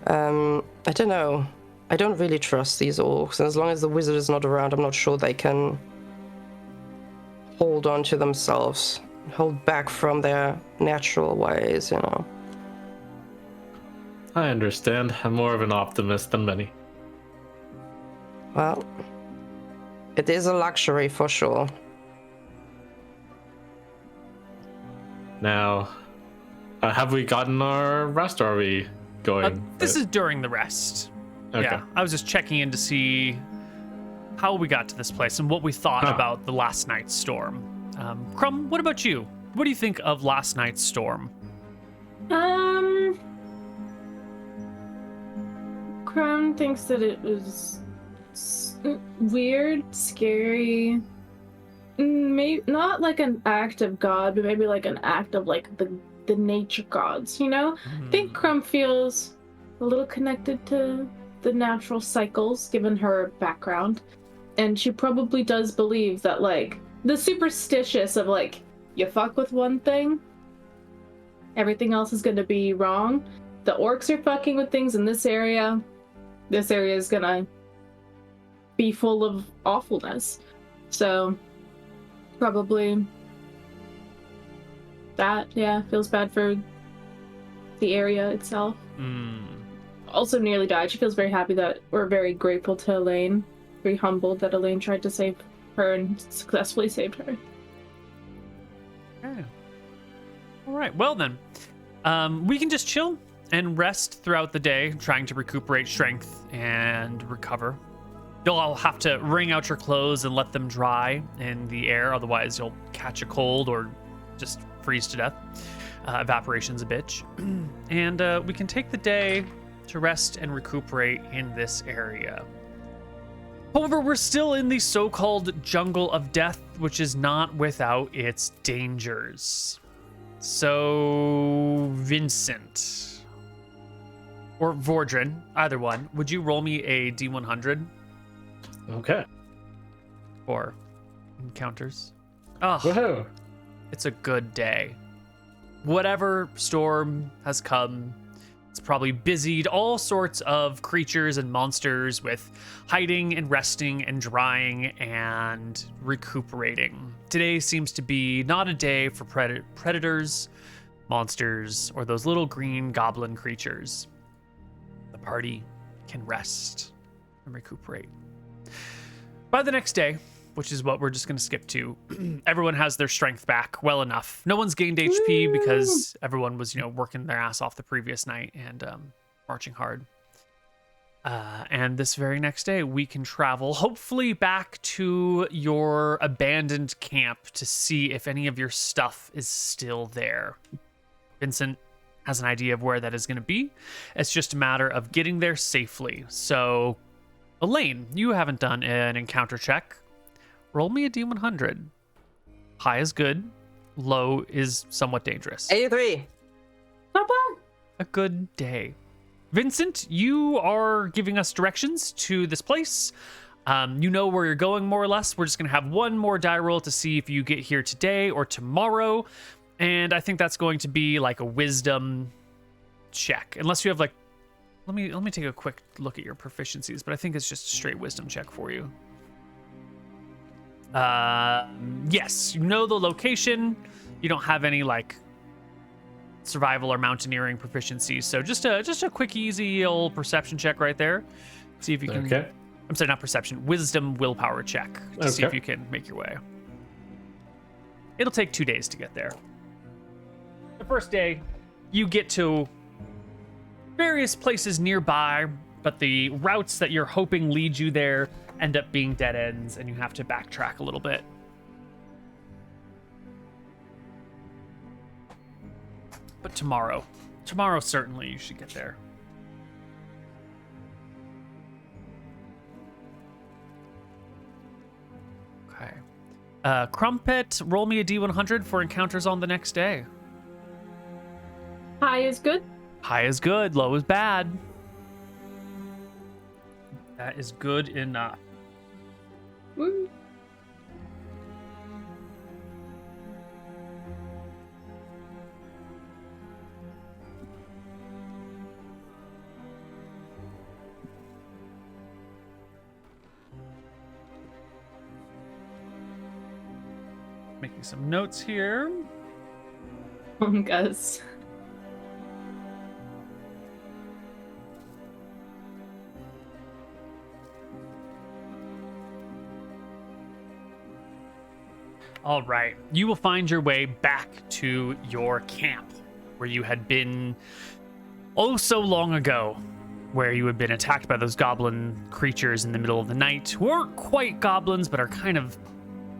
I don't know. I don't really trust these orcs, and as long as the wizard is not around, I'm not sure they can hold on to themselves, hold back from their natural ways, you know. I understand. I'm more of an optimist than many. Well, it is a luxury for sure. Now, have we gotten our rest, or are we going? This is during the rest. Okay. Yeah, I was just checking in to see how we got to this place and what we thought about the last night's storm. Crumb, what about you? What do you think of last night's storm? Crumb thinks that it was weird, scary. Maybe not like an act of God, but maybe like an act of like the nature gods, you know? I think Crumb feels a little connected to the natural cycles, given her background. And she probably does believe that, like, the superstitious of, like, you fuck with one thing, everything else is gonna be wrong. The orcs are fucking with things in this area is gonna be full of awfulness. So, probably that, yeah, feels bad for the area itself. Also nearly died. She feels very happy that we're very grateful to Elaine. Very humbled that Elaine tried to save her and successfully saved her. Okay. All right. Well then, we can just chill and rest throughout the day, trying to recuperate strength and recover. You'll all have to wring out your clothes and let them dry in the air, otherwise you'll catch a cold or just freeze to death. Evaporation's a bitch. And we can take the day to rest and recuperate in this area. However, we're still in the so-called jungle of death, which is not without its dangers. So, Vincent, or Vordrin, either one, would you roll me a D100 Okay. for encounters? Oh, Woohoo! it's a good day. Whatever storm has come, it's probably busied all sorts of creatures and monsters with hiding and resting and drying and recuperating. Today seems to be not a day for predators, monsters, or those little green goblin creatures. The party can rest and recuperate. By the next day, which is what we're just going to skip to, everyone has their strength back well enough. No one's gained HP because everyone was, working their ass off the previous night and marching hard. And this very next day, we can travel, hopefully back to your abandoned camp to see if any of your stuff is still there. Vincent has an idea of where that is going to be. It's just a matter of getting there safely. So, Elaine, you haven't done an encounter check. Roll me a D100. High is good. Low is somewhat dangerous. 83. Not bad. A good day. Vincent, you are giving us directions to this place. You know where you're going, more or less. We're just going to have one more die roll to see if you get here today or tomorrow. And I think that's going to be like a wisdom check, unless you have like. Let me take a quick look at your proficiencies, but I think it's just a straight wisdom check for you. Yes, you know the location. You don't have any like survival or mountaineering proficiencies, so just a quick, easy old perception check right there. See if you can. Okay. I'm sorry, not perception. Wisdom willpower check to see if Okay. you can make your way. It'll take 2 days to get there. The first day, you get to various places nearby, but the routes that you're hoping lead you there end up being dead ends, and you have to backtrack a little bit. But tomorrow certainly you should get there. Okay. Crumpet, roll me a D100 for encounters on the next day. High is good. High is good, low is bad. That is good enough. Woo. Making some notes here. Gus. All right. You will find your way back to your camp where you had been oh so long ago, where you had been attacked by those goblin creatures in the middle of the night who aren't quite goblins but are kind of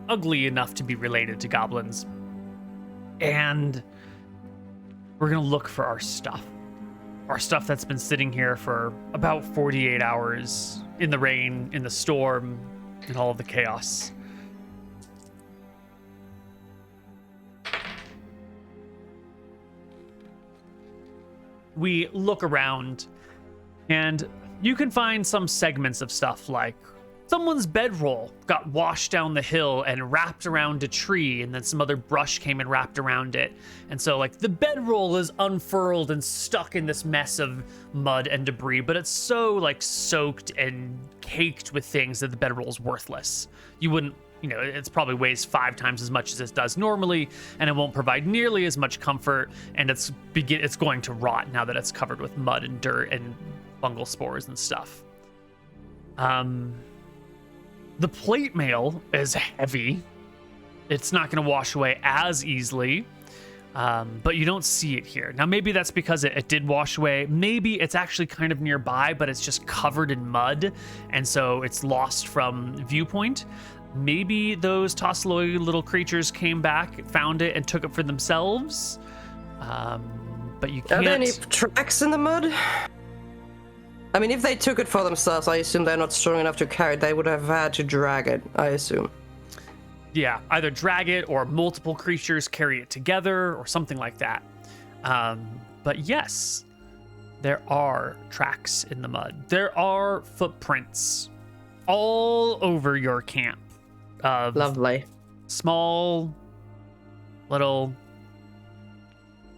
ugly enough to be related to goblins. And we're going to look for our stuff. Our stuff that's been sitting here for about 48 hours in the rain, in the storm, in all of the chaos. We look around, and you can find some segments of stuff like someone's bedroll got washed down the hill and wrapped around a tree, and then some other brush came and wrapped around it. And so, like, the bedroll is unfurled and stuck in this mess of mud and debris, but it's so, like, soaked and caked with things that the bedroll is worthless. You wouldn't, it's probably weighs 5 times as much as it does normally, and it won't provide nearly as much comfort, and it's going to rot now that it's covered with mud and dirt and fungal spores and stuff. The plate mail is heavy. It's not going to wash away as easily, but you don't see it here. Now, maybe that's because it did wash away. Maybe it's actually kind of nearby, but it's just covered in mud, and so it's lost from viewpoint. Maybe those Tossaloi little creatures came back, found it, and took it for themselves. But you can't... Are there any tracks in the mud? I mean, if they took it for themselves, I assume they're not strong enough to carry it. They would have had to drag it, I assume. Yeah, either drag it or multiple creatures carry it together or something like that. But yes, there are tracks in the mud. There are footprints all over your camp. Lovely. Small, little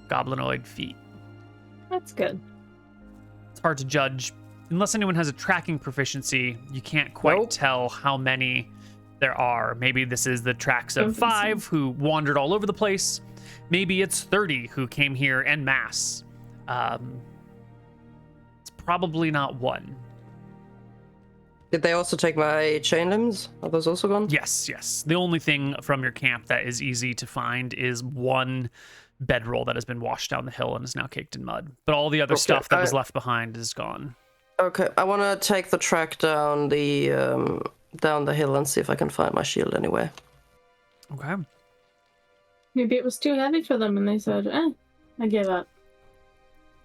goblinoid feet. That's good. It's hard to judge. Unless anyone has a tracking proficiency, you can't quite tell how many there are. Maybe this is the tracks of 5 who wandered all over the place. Maybe it's 30 who came here en masse. It's probably not one. Did they also take my chain limbs? Are those also gone? Yes. The only thing from your camp that is easy to find is one bedroll that has been washed down the hill and is now caked in mud. But all the other stuff that was left behind is gone. Okay, I want to take the track down the hill and see if I can find my shield anywhere. Okay. Maybe it was too heavy for them and they said, I give up.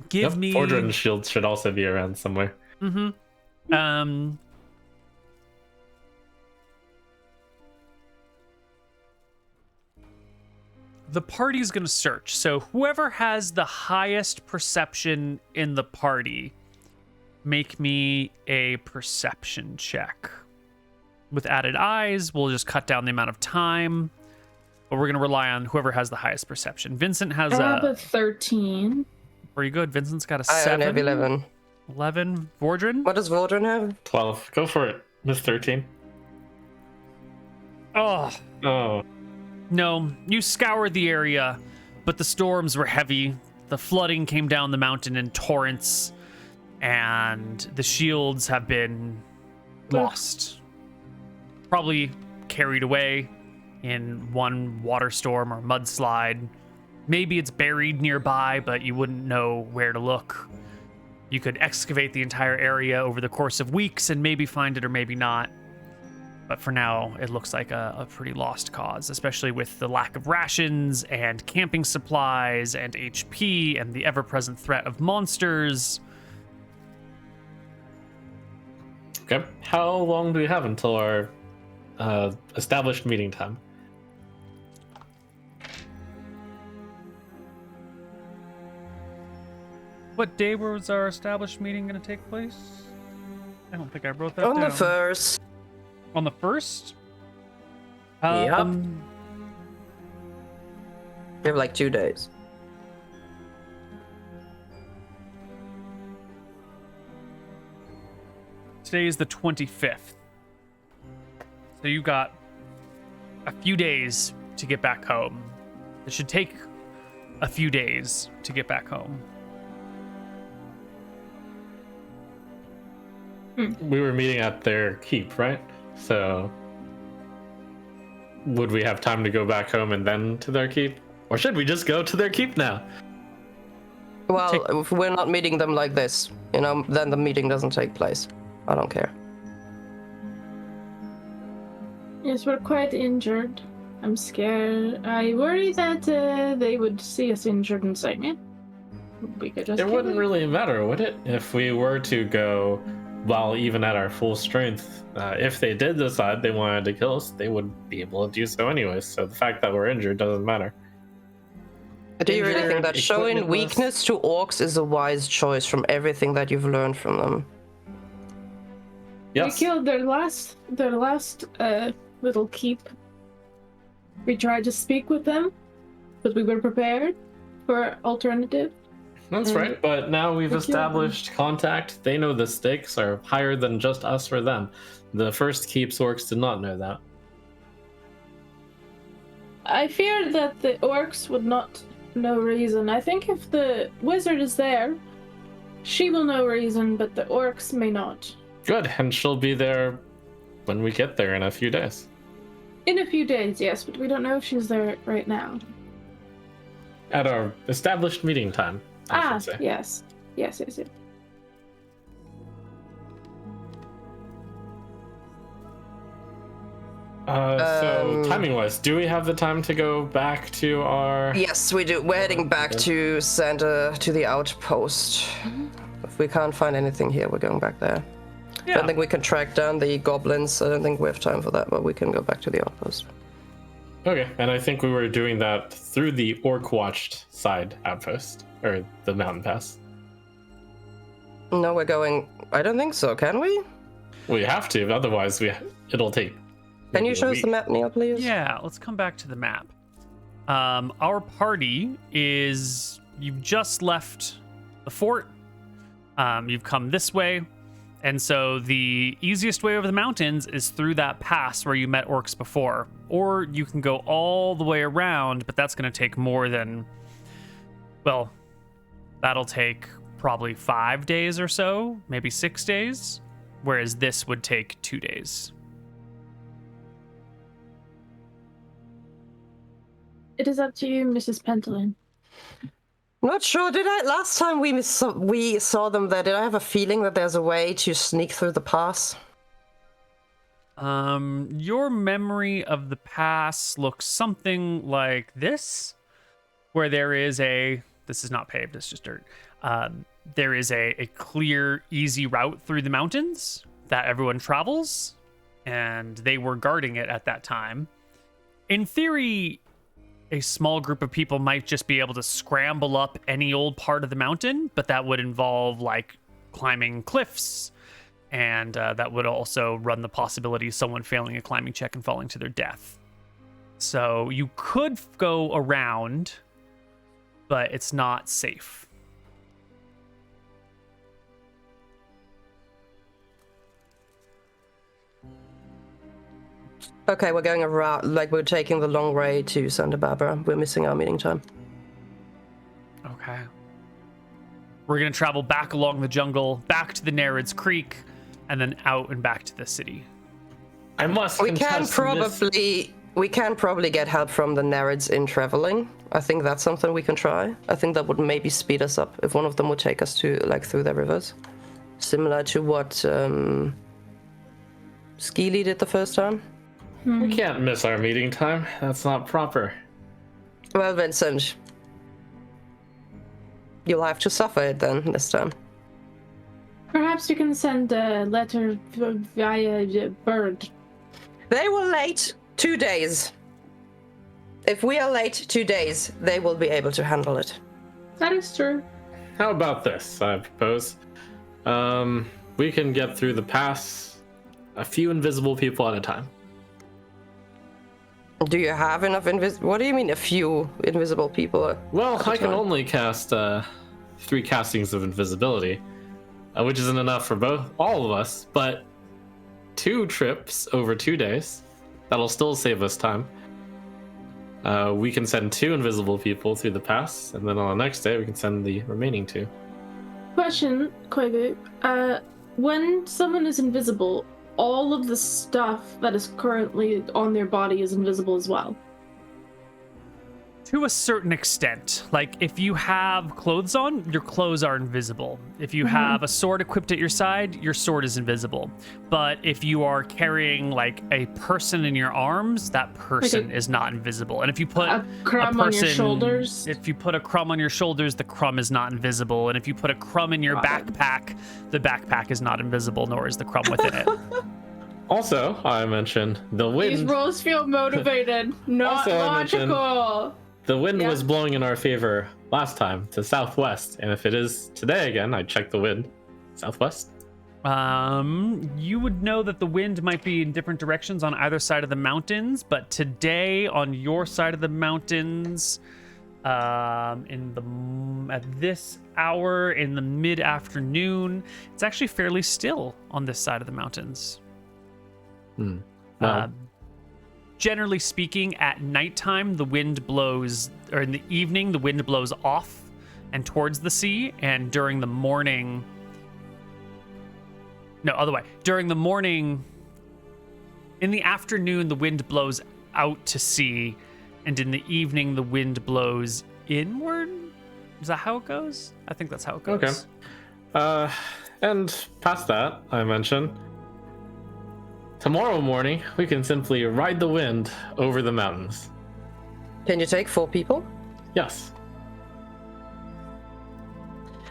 Give me... Fordrin's shield should also be around somewhere. Mm-hmm. The party's gonna search, so whoever has the highest perception in the party, make me a perception check. With added eyes, we'll just cut down the amount of time, but we're gonna rely on whoever has the highest perception. Vincent has I have a 13. Pretty good. Vincent's got a I 7. only have 11. 11. Vordrin? What does Vordrin have? 12. Go for it, Miss 13. Oh, Oh, no. You scoured the area, but the storms were heavy. The flooding came down the mountain in torrents, and the shields have been lost. Probably carried away in one water storm or mudslide. Maybe it's buried nearby, but you wouldn't know where to look. You could excavate the entire area over the course of weeks and maybe find it or maybe not. But for now, it looks like a pretty lost cause, especially with the lack of rations and camping supplies and HP and the ever-present threat of monsters. okay. How long do we have until our established meeting time? What day was our established meeting going to take place? I don't think I wrote that On down. the first. On the 1st? Yep. We have like 2 days. Today is the 25th. So you got a few days to get back home. It should take a few days to get back home. We were meeting at their keep, right? So would we have time to go back home and then to their keep? Or should we just go to their keep now? Well, if we're not meeting them like this, then the meeting doesn't take place. I don't care. Yes, we're quite injured. I'm scared. I worry that they would see us injured and say, "Man, we could just." It wouldn't really matter, would it? If we were to go while even at our full strength, if they did decide they wanted to kill us, they would be able to do so anyways. So the fact that we're injured doesn't matter. Do you really think that Injured, showing equipmentless. weakness to orcs is a wise choice from everything that you've learned from them? Yes. We killed their last little keep. We tried to speak with them, but we were prepared for alternative. That's right, but now we've Thank you. established contact. They know the stakes are higher than just us or them. The first keep's orcs did not know that. I fear that the orcs would not know reason. I think if the wizard is there, she will know reason, but the orcs may not. Good, and she'll be there when we get there in a few days. In a few days, yes, but we don't know if she's there right now. At our established meeting time, I should say. Yes. Yes. So timing-wise, do we have the time to go back to our... Yes, we do. We're heading back to Santa, to the outpost. If we can't find anything here, we're going back there. I don't think we can track down the goblins. I don't think we have time for that, but we can go back to the outpost. Okay, and I think we were doing that through the orc-watched side outpost, or the mountain pass. No, we're going... I don't think so, can we? We have to, otherwise it'll take... Can you maybe a show us the week. map, Neal, please? Yeah, let's come back to the map. Our party is... You've just left the fort. You've come this way. And so the easiest way over the mountains is through that pass where you met orcs before. Or you can go all the way around, but that's going to take more than... Well, that'll take probably 5 days or so, maybe 6 days. Whereas this would take 2 days. It is up to you, Mrs. Pentolin. Not sure. Last time we saw them there, did I have a feeling that there's a way to sneak through the pass? Your memory of the pass looks something like this, where there is this is not paved, it's just dirt. There is a clear, easy route through the mountains that everyone travels, and they were guarding it at that time. In theory, a small group of people might just be able to scramble up any old part of the mountain, but that would involve like climbing cliffs, and that would also run the possibility of someone failing a climbing check and falling to their death. So you could go around, but it's not safe. Okay, we're going around, like we're taking the long way to Santa Barbara. We're missing our meeting time. Okay. We're going to travel back along the jungle, back to the Nereid's Creek, and then out and back to the city. I must. We can contest this. probably get help from the Nereids in traveling. I think that's something we can try. I think that would maybe speed us up if one of them would take us to like through the rivers, similar to what Skeely did the first time. We can't miss our meeting time. That's not proper. Well, Vincent, you'll have to suffer it then this time. Perhaps you can send a letter via bird. They were late 2 days. If we are late 2 days, they will be able to handle it. That is true. How about this? I propose. We can get through the pass a few invisible people at a time. Do you have enough What do you mean a few invisible people? Well, I can only cast 3 castings of invisibility, which isn't enough for all of us, but 2 trips over 2 days. That'll still save us time. We can send 2 invisible people through the pass, and then on the next day we can send the remaining 2. Question, Koibu. When someone is invisible, all of the stuff that is currently on their body is invisible as well. To a certain extent. Like, if you have clothes on, your clothes are invisible. If you have a sword equipped at your side, your sword is invisible. But if you are carrying, like, a person in your arms, that person is not invisible. And if you put a crumb on your shoulders? If you put a crumb on your shoulders, the crumb is not invisible. And if you put a crumb in your backpack, the backpack is not invisible, nor is the crumb within it. Also, I mentioned the wind. These rules feel motivated, not logical. The wind was blowing in our favor last time to southwest, and if it is today again, I checked the wind. Southwest? You would know that the wind might be in different directions on either side of the mountains, but today on your side of the mountains, at this hour in the mid-afternoon, it's actually fairly still on this side of the mountains. Well, Generally speaking, at nighttime, the wind blows, or in the evening, the wind blows off and towards the sea, and during the morning, no, other way. During the morning, in the afternoon, the wind blows out to sea, and in the evening, the wind blows inward? Is that how it goes? I think that's how it goes. Okay. And past that, I mentioned, tomorrow morning, we can simply ride the wind over the mountains. Can you take 4 people? Yes.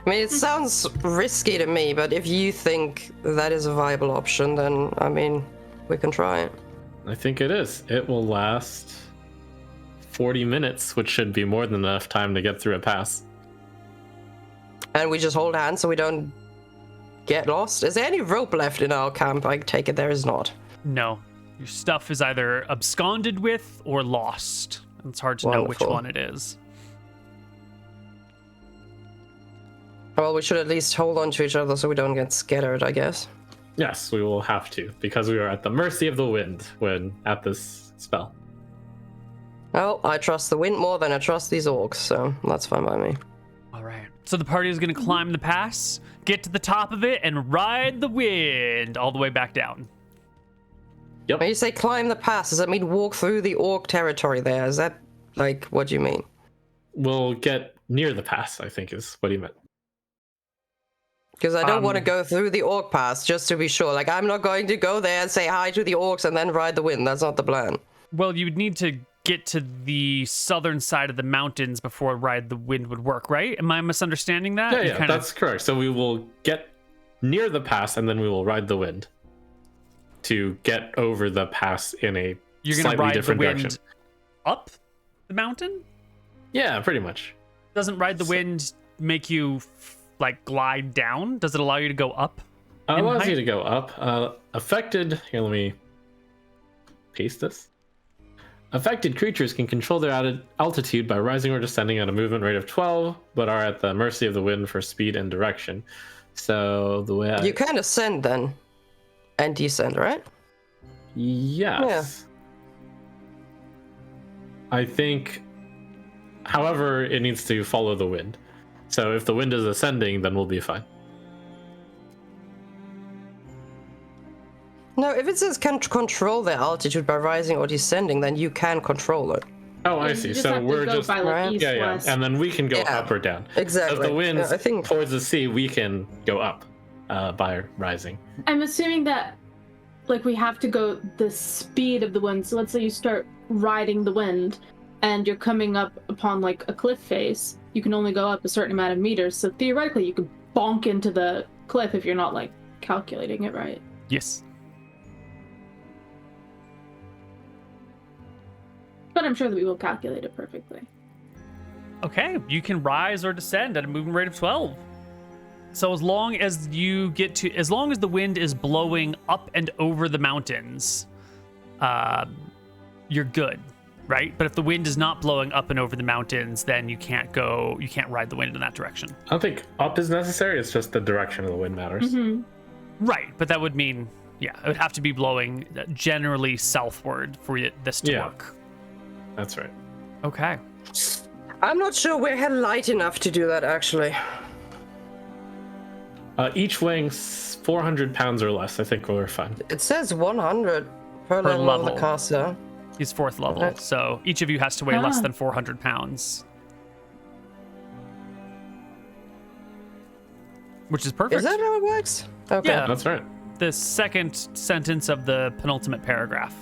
I mean, it sounds risky to me, but if you think that is a viable option, then, I mean, we can try it. I think it is. It will last 40 minutes, which should be more than enough time to get through a pass. And we just hold hands so we don't get lost? Is there any rope left in our camp? I take it there is not. No. Your stuff is either absconded with or lost. It's hard to know which one it is. Well, we should at least hold on to each other so we don't get scattered, I guess. Yes, we will have to, because we are at the mercy of the wind when at this spell. Well, I trust the wind more than I trust these orcs, so that's fine by me. All right. So the party is going to climb the pass, get to the top of it, and ride the wind all the way back down. Yep. When you say climb the pass, does that mean walk through the orc territory there? Is that, like, what do you mean? We'll get near the pass, I think is what he meant. Because I don't want to go through the orc pass, just to be sure. Like, I'm not going to go there and say hi to the orcs and then ride the wind. That's not the plan. Well, you would need to get to the southern side of the mountains before ride the wind would work, right? Am I misunderstanding that? Yeah, that's correct. So we will get near the pass and then we will ride the wind to get over the pass in a slightly different direction. Up the mountain? Yeah, pretty much. Doesn't ride the wind make you like glide down? Does it allow you to go up? It allows you to go up. Affected, here, let me paste this. Affected creatures can control their altitude by rising or descending at a movement rate of 12, but are at the mercy of the wind for speed and direction. So the way You can ascend then, and descend, right? Yes. I think, however, it needs to follow the wind. So if the wind is ascending, then we'll be fine. No, if it says can control the altitude by rising or descending, then you can control it. Oh, I You see. just So have to we're go just by, like, right? east, yeah, west. and then we can go Yeah, up or down. exactly. If the wind's Yeah, I think- towards the sea, we can go up by rising. I'm assuming that, like, we have to go the speed of the wind. So let's say you start riding the wind, and you're coming up upon, like, a cliff face. You can only go up a certain amount of meters. So theoretically, you could bonk into the cliff if you're not, like, calculating it right. Yes. But I'm sure that we will calculate it perfectly. Okay, you can rise or descend at a movement rate of 12. So as long as the wind is blowing up and over the mountains, you're good, right? But if the wind is not blowing up and over the mountains, then you can't ride the wind in that direction. I don't think up is necessary. It's just the direction of the wind matters. Mm-hmm. Right, but that would mean, it would have to be blowing generally southward for this to work. That's right. Okay. I'm not sure we're light enough to do that, actually. Each weighing 400 pounds or less. I think we're fine. It says 100 per level of the level. caster. He's 4th level, Okay. so each of you has to weigh less than 400 pounds. Which is perfect. Is that how it works? Okay. Yeah. That's right. The second sentence of the penultimate paragraph.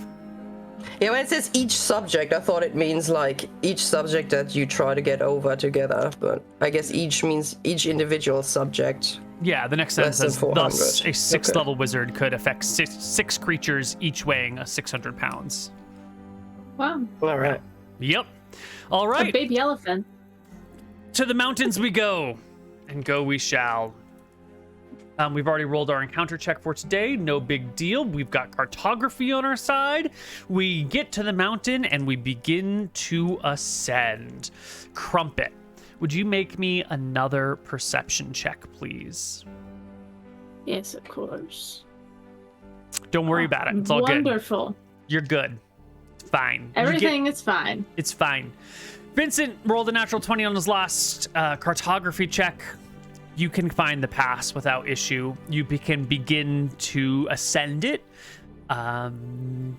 Yeah, when it says each subject, I thought it means like each subject that you try to get over together, but I guess each means each individual subject. Yeah, the next Less sentence than says, thus 400. a 6th Okay. level wizard could affect six creatures, each weighing 600 pounds. Wow. All right. Yep. All A right, baby elephant. to the mountains we go, and go we shall. We've already rolled our encounter check for today. No big deal. We've got cartography on our side. We get to the mountain and we begin to ascend. Crumpet, would you make me another perception check, please? Yes, of course. Don't worry about it. It's all good. Wonderful. You're good. It's fine. Everything is fine. It's fine. Vincent rolled a natural 20 on his last cartography check. You can find the pass without issue. You can begin to ascend it. When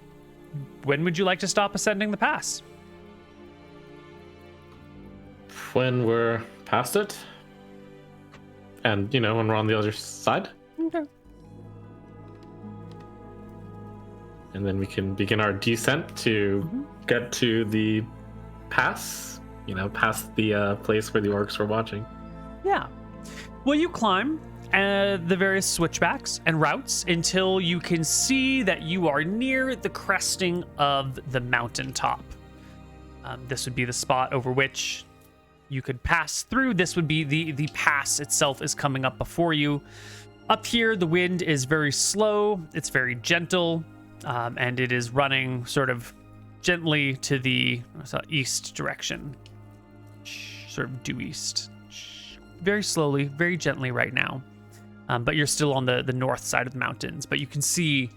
would you like to stop ascending the pass? When we're past it, and when we're on the other side, Okay. and then we can begin our descent to get to the pass. Past the place where the orcs were watching. Yeah. Well, you climb the various switchbacks and routes until you can see that you are near the cresting of the mountaintop. This would be the spot over which you could pass through. This would be the pass itself is coming up before you. Up here, the wind is very slow. It's very gentle, and it is running sort of gently to the east direction, sort of due east. Very slowly, very gently right now. But you're still on the north side of the mountains. But you can see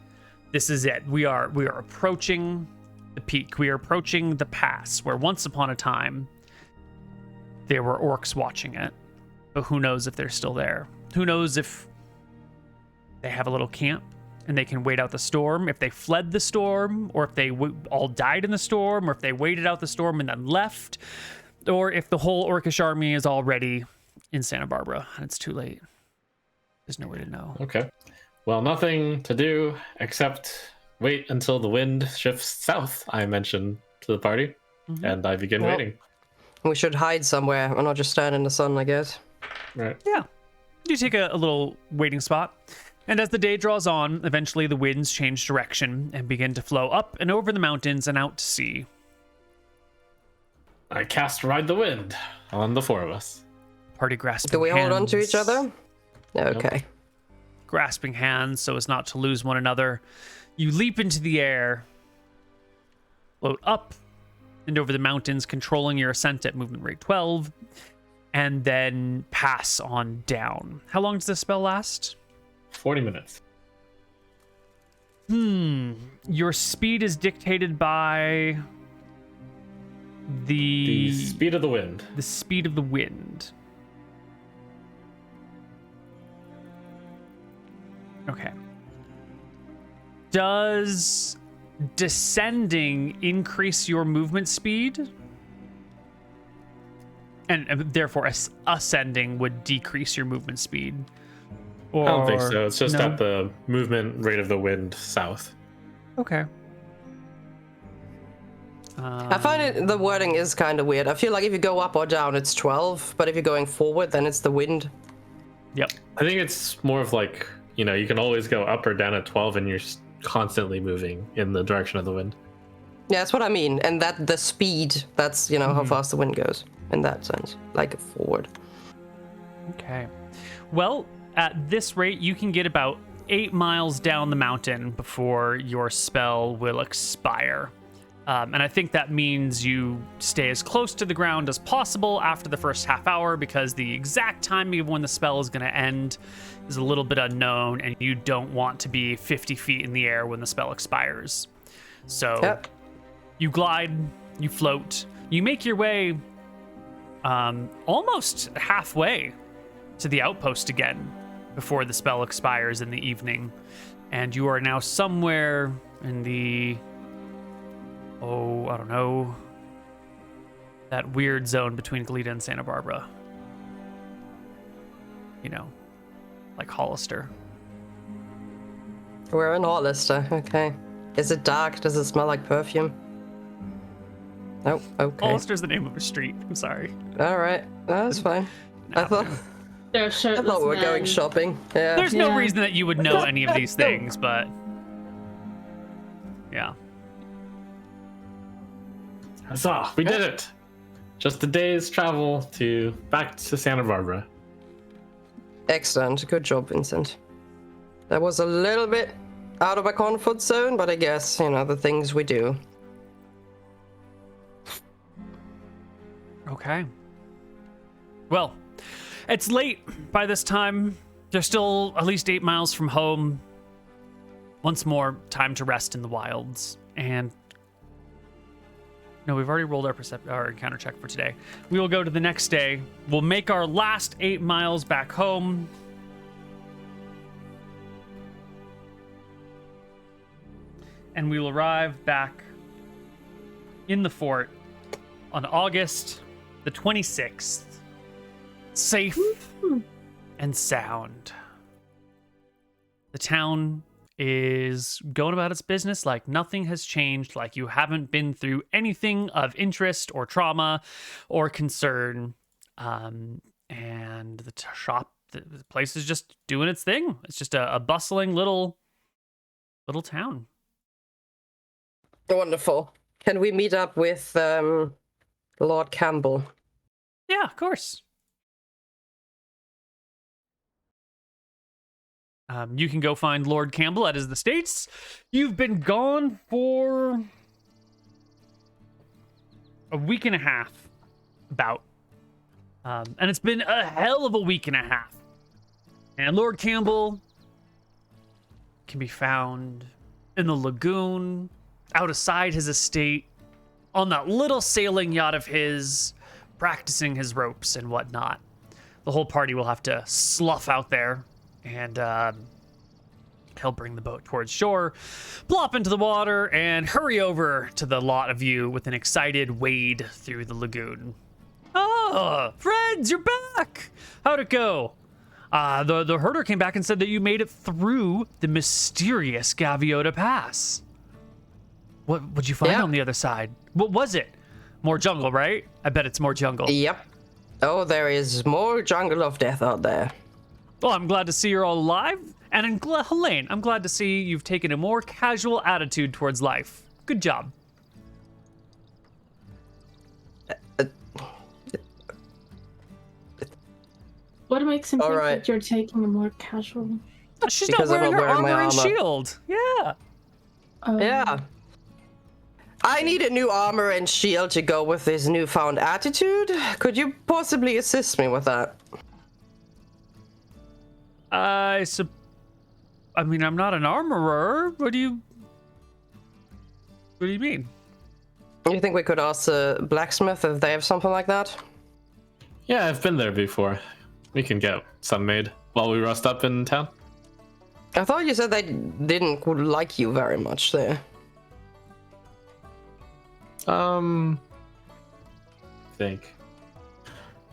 this is it. We are approaching the peak. We are approaching the pass where once upon a time there were orcs watching it. But who knows if they're still there? Who knows if they have a little camp and they can wait out the storm, if they fled the storm, or if they all died in the storm, or if they waited out the storm and then left, or if the whole orcish army is already in Santa Barbara and it's too late. There's no way to know. Okay. Well, nothing to do except wait until the wind shifts south, I mentioned to the party, and I begin Well- waiting. We should hide somewhere and not just stand in the sun, I guess. Right. Yeah. You take a little waiting spot. And as the day draws on, eventually the winds change direction and begin to flow up and over the mountains and out to sea. I cast Ride the Wind on the four of us. Party grasping Do we hold on to hands. each other? Okay. Grasping hands so as not to lose one another. You leap into the air, float up and over the mountains, controlling your ascent at movement rate 12, and then pass on down. How long does this spell last? 40 minutes. Your speed is dictated by The speed of the wind. the speed of the wind. Okay. Does descending increase your movement speed? And therefore ascending would decrease your movement speed? Or... I don't think so. It's just no? at the movement rate of the wind south. Okay. I find the wording is kind of weird. I feel like if you go up or down, it's 12, but if you're going forward, then it's the wind. Yep. I think it's more of like, you know, you can always go up or down at 12 and you're constantly moving in the direction of the wind. Yeah, that's what I mean. And that the speed, that's, you know, how fast the wind goes in that sense, like forward. Okay. Well, at this rate, you can get about 8 miles down the mountain before your spell will expire. And I think that means you stay as close to the ground as possible after the first half hour, because the exact timing of when the spell is going to end is a little bit unknown, and you don't want to be 50 feet in the air when the spell expires. So you glide, you float, you make your way almost halfway to the outpost again before the spell expires in the evening. And you are now somewhere in the... I don't know, that weird zone between Goleta and Santa Barbara. You know, like Hollister. We're in Hollister, okay. Is it dark? Does it smell like perfume? Oh, okay. Hollister's the name of a street. I'm sorry. All right, that's fine. I thought They're we shirtless were men. going shopping. Yeah. There's no Yeah. reason that you would know any of these things, but... Yeah. Huzzah, we did it! Just a day's travel back to Santa Barbara. Excellent. Good job, Vincent. That was a little bit out of my comfort zone, but I guess, you know, the things we do. Okay. Well, it's late by this time. They're still at least 8 miles from home. Once more, time to rest in the wilds. And no, we've already rolled our encounter check for today. We will go to the next day. We'll make our last 8 miles back home. And we will arrive back in the fort on August the 26th. Safe and sound. The town is going about its business like nothing has changed, like you haven't been through anything of interest or trauma or concern. And the shop, the place is just doing its thing. It's just a bustling little town. Wonderful. Can we meet up with Lord Campbell? Yeah, of course. You can go find Lord Campbell at his estates. You've been gone for a week and a half, about. And it's been a hell of a week and a half. And Lord Campbell can be found in the lagoon, outside his estate, on that little sailing yacht of his, practicing his ropes and whatnot. The whole party will have to slough out there, and he'll bring the boat towards shore, plop into the water, and hurry over to the lot of you with an excited wade through the lagoon. Oh, friends, you're back! How'd it go? The herder came back and said that you made it through the mysterious Gaviota Pass. What'd you find on the other side? What was it? More jungle, right? I bet it's more jungle. Yep. Oh, there is more jungle of death out there. Well, I'm glad to see you're all alive. And Helene, I'm glad to see you've taken a more casual attitude towards life. Good job. What makes him All think right. that you're taking a more casual? She's Because not I'm wearing not her wearing my armor and armor. shield. Yeah. Yeah. I need a new armor and shield to go with this newfound attitude. Could you possibly assist me with that? I mean, I'm not an armorer. What do you mean? You think we could ask the blacksmith if they have something like that? Yeah, I've been there before. We can get some made while we rest up in town. I thought you said they didn't like you very much there. I think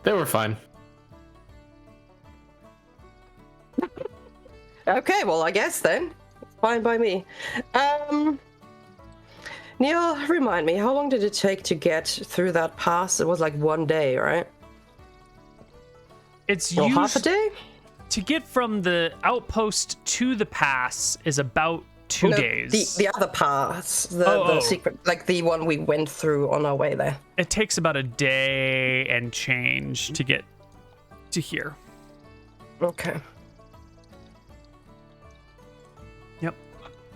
they were fine. Okay, well, I guess then. Fine by me. Neal, remind me, how long did it take to get through that pass? It was like 1 day, right? It's Or half a day? to get from the outpost to the pass is about 2 No, days. The other pass, the secret, like the one we went through on our way there. It takes about a day and change to get to here. Okay. Yep.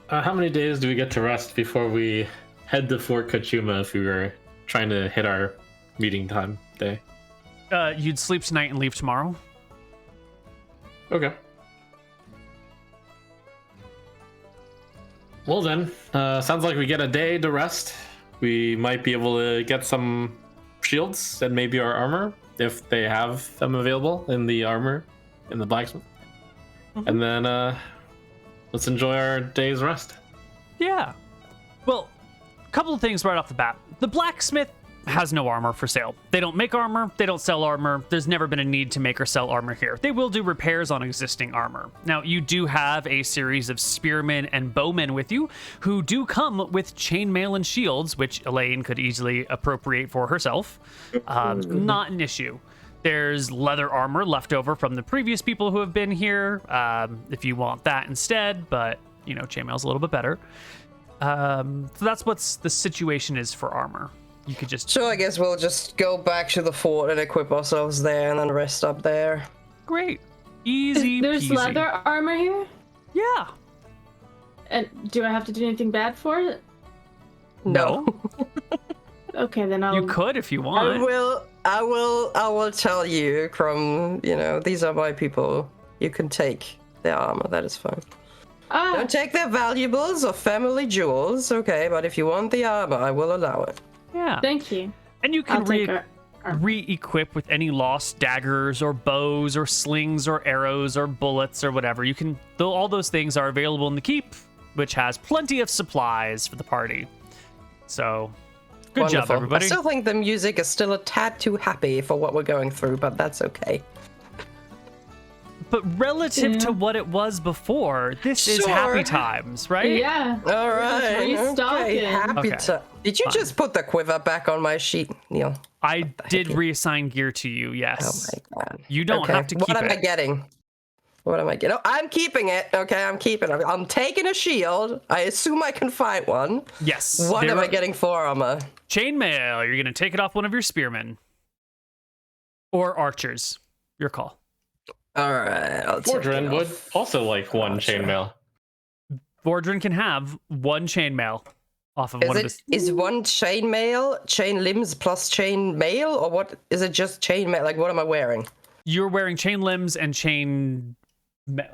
How many days do we get to rest before we head to Fort Kachuma if we were trying to hit our meeting time day? You'd sleep tonight and leave tomorrow. Okay. Well then, sounds like we get a day to rest. We might be able to get some shields and maybe our armor, if they have them available in the armor, in the blacksmith. And then, let's enjoy our day's rest. Yeah. Well, a couple of things right off the bat. The blacksmith has no armor for sale. They don't make armor, they don't sell armor. There's never been a need to make or sell armor here. They will do repairs on existing armor. Now, you do have a series of spearmen and bowmen with you who do come with chainmail and shields, which Elaine could easily appropriate for herself. Not an issue. There's leather armor left over from the previous people who have been here, if you want that instead, but, you know, chainmail's a little bit better. So that's what the situation is for armor. You could just... So I guess we'll just go back to the fort and equip ourselves there and then rest up there. Great. Easy There's peasy. leather armor here? Yeah. And do I have to do anything bad for it? No. Okay, then I'll... You could if you want. I will tell you, Krob, you know, these are my people. You can take their armor, that is fine. Ah, Don't take their valuables or family jewels, okay, but if you want the armor, I will allow it. Yeah. thank you. And you can I'll take her. re-equip with any lost daggers or bows or slings or arrows or bullets or whatever. You can, all those things are available in the keep, which has plenty of supplies for the party. So, good job, Wonderful. everybody. I still think the music is still a tad too happy for what we're going through, but that's okay. But relative to what it was before, this is happy times, right? Yeah. All right. restocking. Okay. Happy Okay. to. Did you just put the quiver back on my sheet, Neal? I did reassign gear to you, Oh yes. my god. You don't have to keep What am I it. getting? What am I getting? Oh, I'm keeping it. Okay, I'm keeping it. I'm taking a shield. I assume I can fight one. Yes. What there am I are- getting for armor? Chainmail. You're going to take it off one of your spearmen. Or archers. Your call. All right. I'll take Fordrin it would off. also like one chainmail. Vordrin can have one chainmail off of one of his... Is one chainmail chain limbs plus chain mail, or what? Is it just chainmail? Like, what am I wearing? You're wearing chain limbs and chain...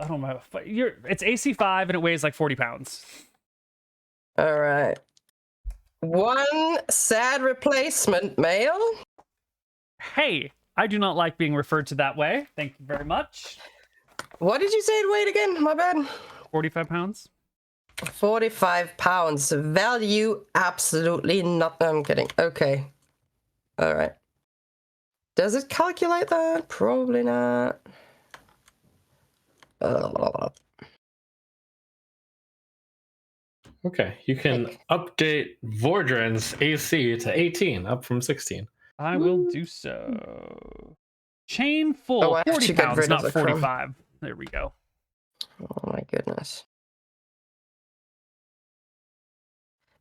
I don't know. It's AC 5 and it weighs like 40 pounds. All right. One sad replacement mail. Hey, I do not like being referred to that way. Thank you very much. What did you say it weighed again? My bad. 45 pounds. 45 pounds. Value absolutely nothing. I'm kidding. Okay. All right. Does it calculate that? Probably not. Okay, you can update Vordrin's AC to 18, up from 16. I will do so. Chain full, Oh, I have 40 to get pounds, rid of not the crumb. 45. There we go. Oh my goodness.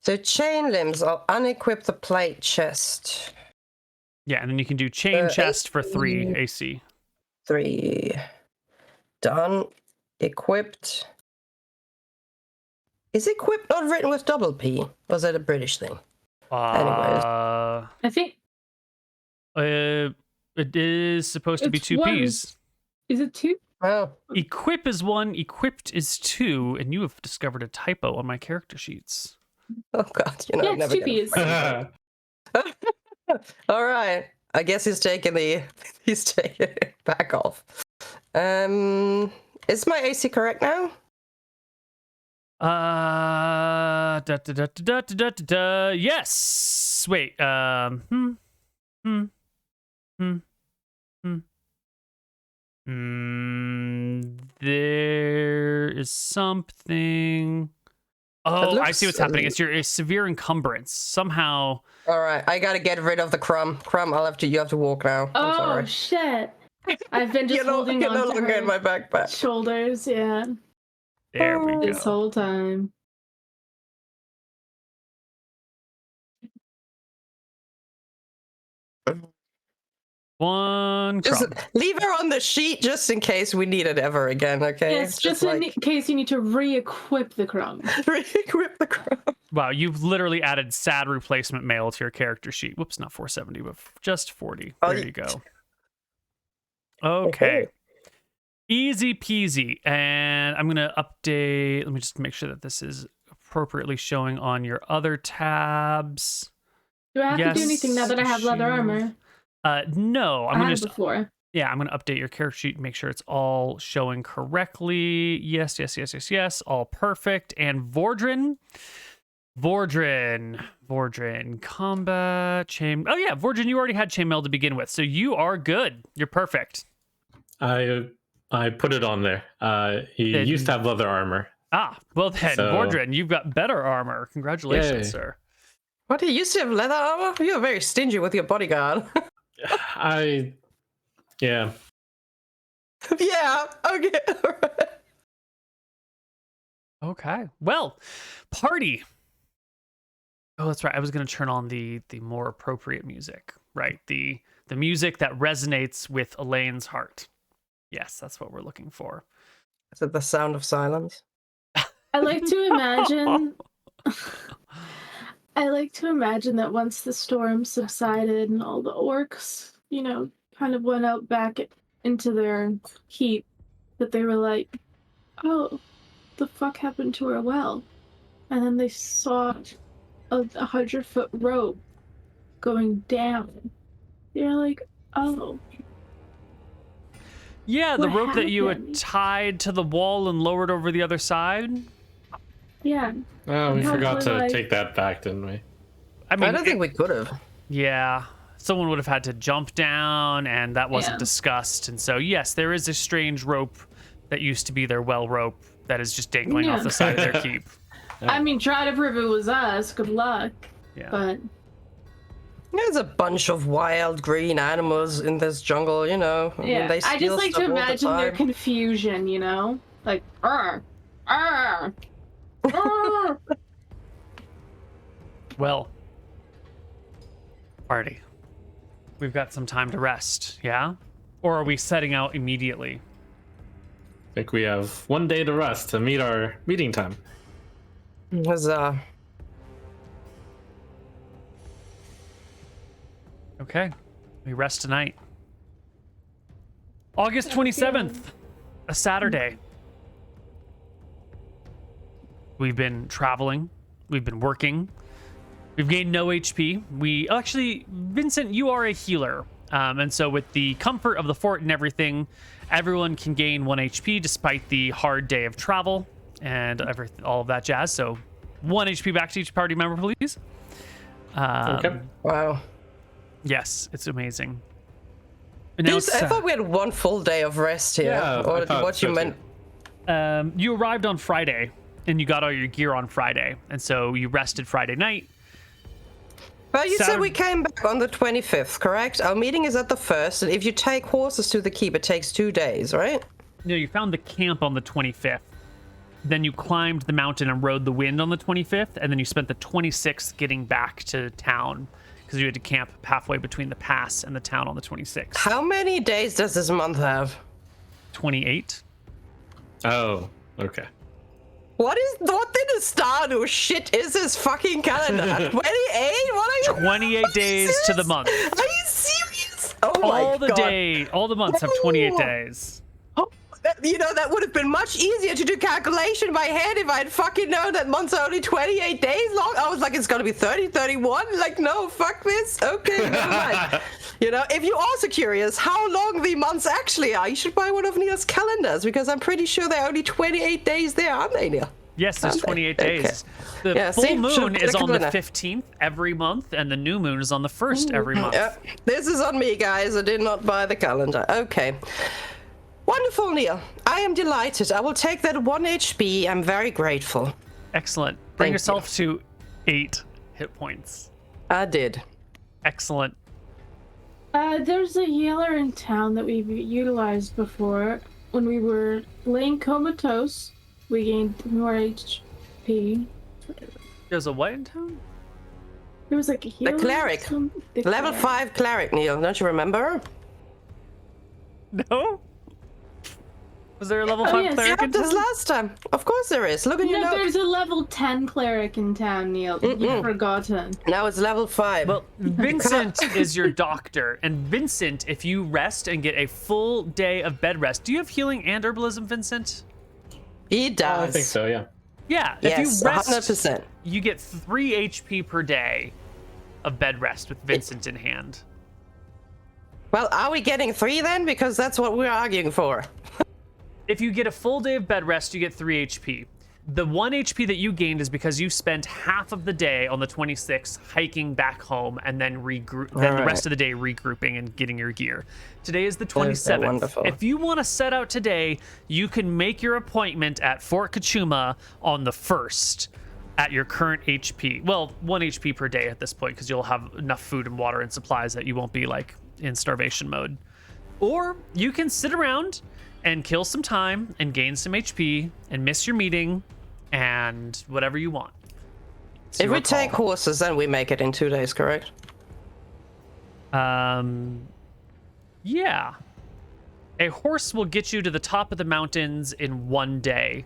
So chain limbs, I'll unequip the plate chest. Yeah, and then you can do chain chest for 3 AC. 3. Done. Equipped. Is equipped not written with double P? Or is that a British thing? I think it is supposed to be It's 2 one. Ps. is it 2? Oh. Equip is 1, equipped is 2, and you have discovered a typo on my character sheets. Oh god, you know, Yeah, I'm it's never 2 Ps. All right. I guess he's taking it back off. Is my AC correct now? Yes. Wait. There is something. Oh, I see what's happening. It's your severe encumbrance. Somehow. All right, I gotta get rid of the crumb. Crumb, you have to walk now. I'm Oh sorry. shit! I've been just holding You're on no to longer her in my backpack. shoulders, yeah, There we this go. whole time. One Just crumb. leave her on the sheet just in case we need it ever again, okay? Yes, just in case you need to re-equip the crumb. re-equip the crumb. Wow, you've literally added sad replacement mail to your character sheet. Whoops, not 470, but just 40. There you go. Okay. Easy peasy. And I'm going to update. Let me just make sure that this is appropriately showing on your other tabs. Do I have to do anything now that I have leather armor? No. I'm I going had to before. Yeah, I'm going to update your character sheet and make sure it's all showing correctly. Yes. All perfect. And Vordrin, combat, chain. Oh, yeah, Vordrin, you already had chainmail to begin with, so you are good. You're perfect. I put it on there. He used to have leather armor. Ah, well then, So- Vordrin, you've got better armor. Congratulations, Yay. sir. What, you used to have leather armor? You're very stingy with your bodyguard. Yeah. Yeah, okay. Okay. Well, party. Oh, that's right. I was going to turn on the more appropriate music, right? The music that resonates with Elaine's heart. Yes, that's what we're looking for. Is it the sound of silence? I like to imagine. I like to imagine that once the storm subsided and all the orcs, kind of went out back into their keep, that they were like, "Oh, the fuck happened to our well?" And then they saw a 100-foot rope going down. They're like, "Oh." Yeah, the What rope that you had happened? tied to the wall and lowered over the other side. Yeah. Oh, we forgot to Hopefully, take that back, didn't we? I mean, I don't think we could have. yeah, someone would have had to jump down, and that wasn't Yeah. discussed. And so, yes, there is a strange rope that used to be their well rope that is just dangling off Yeah. the side of their keep. I mean, try to prove it was us. Good luck. Yeah. But There's a bunch of wild green animals in this jungle, I mean, yeah, they I steal just like stuff to all the imagine their time. confusion, like, arr, arr, arr. Well, party. We've got some time to rest, yeah? Or are we setting out immediately? I think we have 1 day to rest to meet our meeting time. Huzzah. Okay, we rest tonight. August 27th, a Saturday. We've been traveling, we've been working, we've gained no HP. We actually, Vincent, you are a healer. And so with the comfort of the fort and everything, everyone can gain 1 HP despite the hard day of travel and all of that jazz. So 1 HP back to each party member, please. Okay. Wow. Yes, it's amazing. And now I it's, thought we had 1 full day of rest here. Yeah, I or thought what so you too. meant. you arrived on Friday and you got all your gear on Friday. And so you rested Friday night. Well, you said Saturday- we came back on the 25th, correct? Our meeting is at the 1st, and if you take horses to the keep, it takes 2 days, right? No, you found the camp on the 25th. Then you climbed the mountain and rode the wind on the 25th. And then you spent the 26th getting back to town because you had to camp halfway between the pass and the town on the 26th. How many days does this month have? 28. Oh, okay. What did the Stardew shit is this fucking calendar? 28? What are you? 28 days to the serious? month. Are you serious? Oh my All the god. all the months have 28 days. Oh, that would have been much easier to do calculation in my head if I'd fucking known that months are only 28 days long. I was like, it's gonna be 30, 31. Like, no, fuck this. Okay, never mind. If you're also curious how long the months actually are, you should buy one of Neal's calendars, because I'm pretty sure there are only 28 days there, aren't they, Neal? Yes, there's 28 days. Okay. The full moon is on the 15th every month, and the new moon is on the 1st every month. This is on me, guys. I did not buy the calendar. Okay. Wonderful, Neal. I am delighted. I will take that 1 HP. I'm very grateful. Excellent. Bring Thank yourself to 8 hit points. I did. Excellent. There's a healer in town that we've utilized before. When we were laying comatose, we gained more HP. There's a what in town? There was like a healer. The cleric. Level 5 cleric, Neal. Don't you remember? No? Was there a level 5 yes. cleric in This town? last time. Of course there is. Look at your No, notes. there's a level 10 cleric in town, Neal. You've forgotten. Now it's level 5. Well, Vincent is your doctor, and Vincent, if you rest and get a full day of bed rest, do you have healing and herbalism, Vincent? He does. I think so, yeah. Yeah, Yes, if you rest, 100%. you get 3 HP per day of bed rest with Vincent in hand. Well, are we getting 3 then? Because that's what we're arguing for. If you get a full day of bed rest, you get 3 HP. The 1 HP that you gained is because you spent half of the day on the 26th hiking back home and then the rest of the day regrouping and getting your gear. Today is the 27th. wonderful. If you want to set out today, you can make your appointment at Fort Kachuma on the 1st at your current HP. Well, 1 HP per day at this point, because you'll have enough food and water and supplies that you won't be like in starvation mode. Or you can sit around and kill some time and gain some HP and miss your meeting and whatever you want. It's If your we take call. horses, then we make it in 2 days, correct? Yeah. A horse will get you to the top of the mountains in 1 day.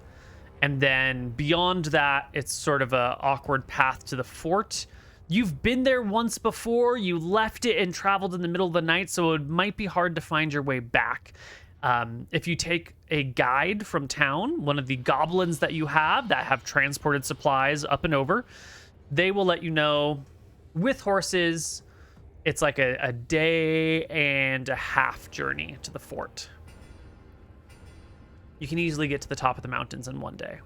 And then beyond that, it's sort of a awkward path to the fort. You've been there once before. You left it and traveled in the middle of the night, so it might be hard to find your way back. If you take a guide from town, one of the goblins that you have that have transported supplies up and over, they will let you know with horses, it's like a day and a half journey to the fort. You can easily get to the top of the mountains in 1 day.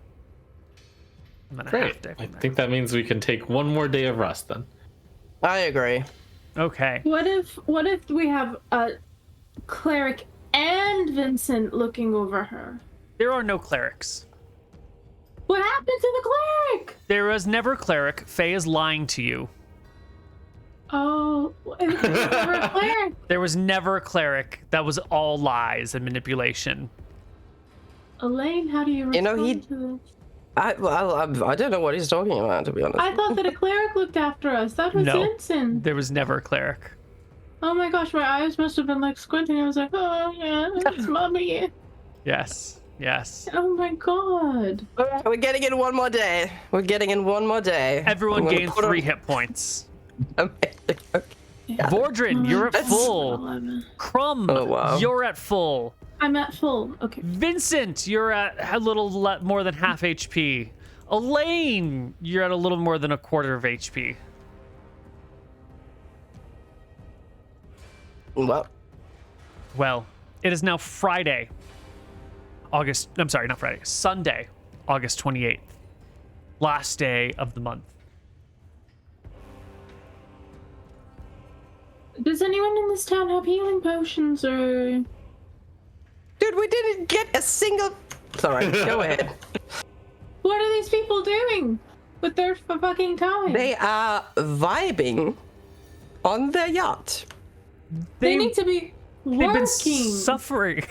And then a half Great. day I from there. think that means we can take 1 more day of rest then. I agree. Okay. What if we have a cleric and Vincent looking over her? There are no clerics. What happened to the cleric? There was never a cleric. Faye is lying to you. Oh, it was never a cleric. There was never a cleric. That was all lies and manipulation. Elaine, how do you respond You know, he- to this? I don't know what he's talking about, to be honest. I thought that a cleric looked after us. That was No. Vincent. There was never a cleric. Oh my gosh, my eyes must have been like squinting. I was like, oh yeah, it's mommy. Yes. Yes. Oh my god. We're getting in 1 more day. We're getting in 1 more day. Everyone I'm gonna gained put 3 hit points. Okay. Vordrin, you're at full. 11. Crumb, Oh, wow. you're at full. I'm at full. Okay. Vincent, you're at a little more than half HP. Elaine, you're at a little more than a quarter of HP. Well, Well, it is now Friday, Sunday, August 28th. Last day of the month. Does anyone in this town have healing potions or? dude, we didn't get a single. Sorry, go ahead. What are these people doing with their fucking time? They are vibing on their yacht. They need to be They've working. been suffering.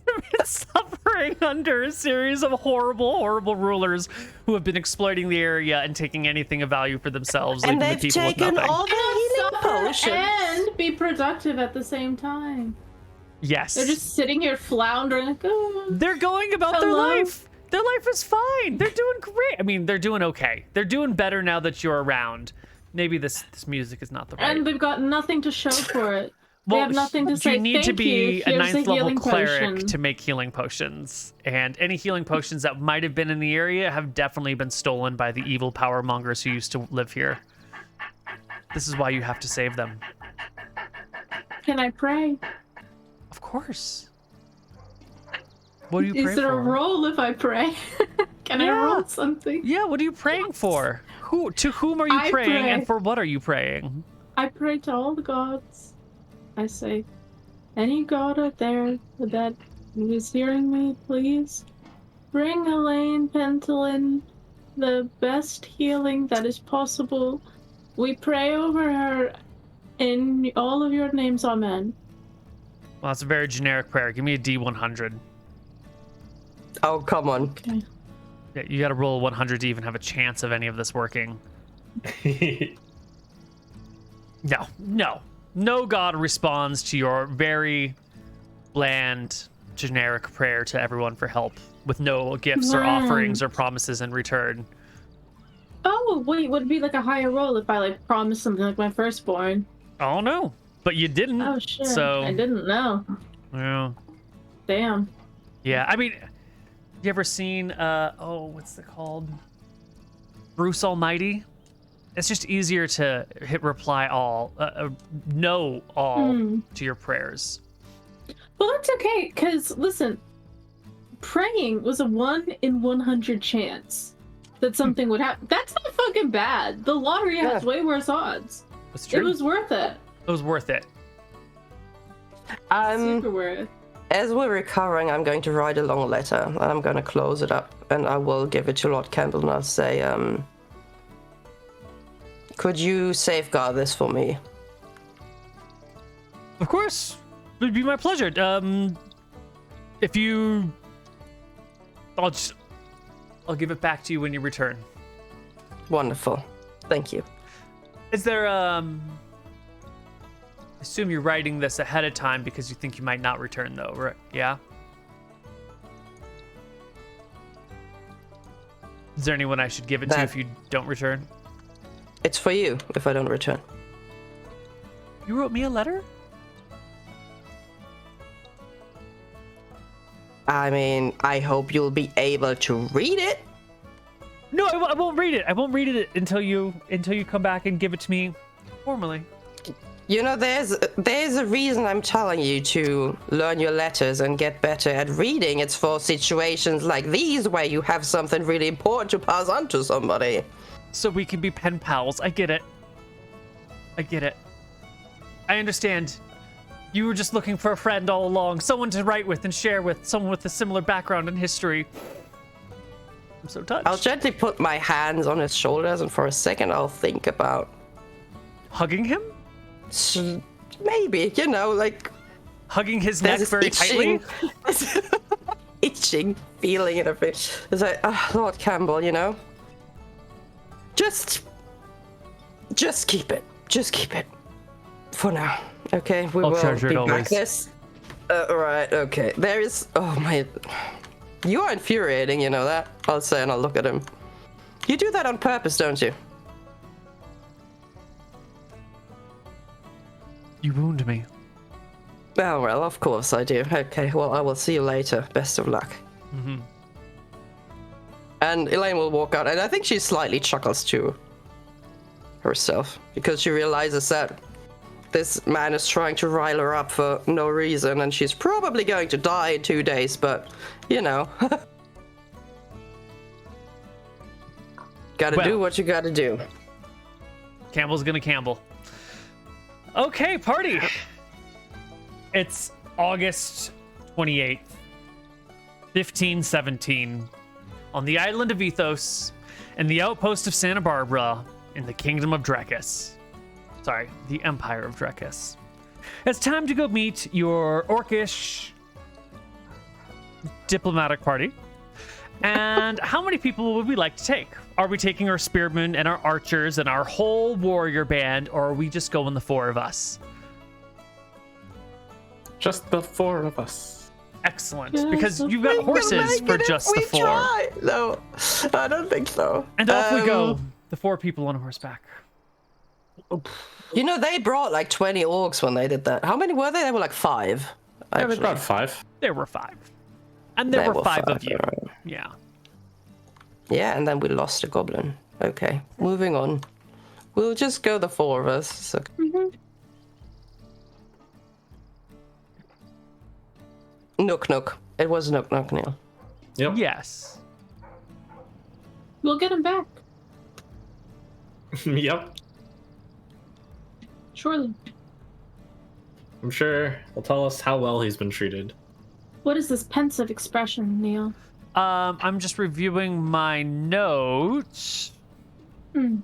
They've been suffering under a series of horrible rulers who have been exploiting the area and taking anything of value for themselves, And leaving the they've people with taken nothing. all the healing Suffer potions. and be productive at the same time. Yes. They're just sitting here floundering like, oh. They're going about their Hello? life. Their life is fine. They're doing great. I mean, they're doing okay. They're doing better now that you're around. Maybe this music is not the right. And they've got nothing to show for it. They have nothing to say. You need to Thank be you. a Here's ninth level healing cleric potion. to make healing potions. And any healing potions that might have been in the area have definitely been stolen by the evil power mongers who used to live here. This is why you have to save them. Can I pray? Of course. What do you pray Is there for? a roll if I pray? Can I roll something? Yeah, what are you praying for? To whom are you I praying, pray. and for what are you praying? I pray to all the gods. I say, any god out there that is hearing me, please bring Elaine Pentolin the best healing that is possible. We pray over her in all of your names, amen. Well, that's a very generic prayer. Give me a D100. Oh, come on. Okay. Yeah, you gotta roll a 100 to even have a chance of any of this working. No god responds to your very bland, generic prayer to everyone for help with no gifts or Bland. offerings or promises in return. Oh, wait, would it be like a higher roll if I like promised something like my firstborn? Oh no, but you didn't. Oh shit. So I didn't know. yeah, Damn. yeah. I mean, you ever seen what's it called? Bruce Almighty. It's just easier to hit reply all, no all to your prayers. Well, that's okay, because, listen, praying was a 1 in 100 chance that something would happen. That's not fucking bad. The lottery has way worse odds. That's true. It was worth it. It was worth it. Super worth. As we're recovering, I'm going to write a long letter, and I'm going to close it up, and I will give it to Lord Campbell, and I'll say, could you safeguard this for me? Of course, it would be my pleasure. If you, I'll give it back to you when you return. Wonderful. Thank you. Is there assume you're writing this ahead of time because you think you might not return, though, right? Yeah. Is there anyone I should give it to if you don't return? It's for you if I don't return. You wrote me a letter? I mean, I hope you'll be able to read it. No, I won't read it. I won't read it until you come back and give it to me formally. You know, there's a reason I'm telling you to learn your letters and get better at reading. It's for situations like these where you have something really important to pass on to somebody. So we can be pen pals. I get it. I understand. You were just looking for a friend all along, someone to write with and share with, someone with a similar background and history. I'm so touched. I'll gently put my hands on his shoulders, and for a second I'll think about hugging him? Maybe, you know, like hugging his neck very tightly. Itching feeling in a bit. It's like, Lord Campbell, you know, just keep it. Just keep it for now. Okay, we will be back this. Right, okay. There is... Oh, my... You are infuriating, you know that? I'll say, and I'll look at him. You do that on purpose, don't you? You wound me. Oh, well, of course I do. Okay, well, I will see you later. Best of luck. Mm-hmm. And Elaine will walk out, and I think she slightly chuckles to herself, because she realizes that this man is trying to rile her up for no reason, and she's probably going to die in 2 days, but, you know. Gotta do what you gotta do. Campbell's gonna Campbell. Okay, party! It's August 28th, 1517, on the island of Ethos, in the outpost of Santa Barbara, in the kingdom of Drekis. Sorry, the Empire of Drekis. It's time to go meet your orcish diplomatic party. And how many people would we like to take? Are we taking our spearmen and our archers and our whole warrior band, or are we just going the four of us? Just the four of us. Excellent, because you've got horses for just the four. Try. No, I don't think so. And off we go, the four people on horseback. You know, they brought like 20 orcs when they did that. How many were they? They were like 5. Yeah, they Actually. brought 5. There were 5. And there They were were 5 of five, you. alright. Yeah. Yeah, and then we lost a goblin. Okay, moving on. We'll just go the 4 of us. It's okay. Nook Nook. It was Nook Nook, Neal. Yep. Yes. We'll get him back. Yep. Surely. I'm sure he'll tell us how well he's been treated. What is this pensive expression, Neal? I'm just reviewing my notes. Hmm.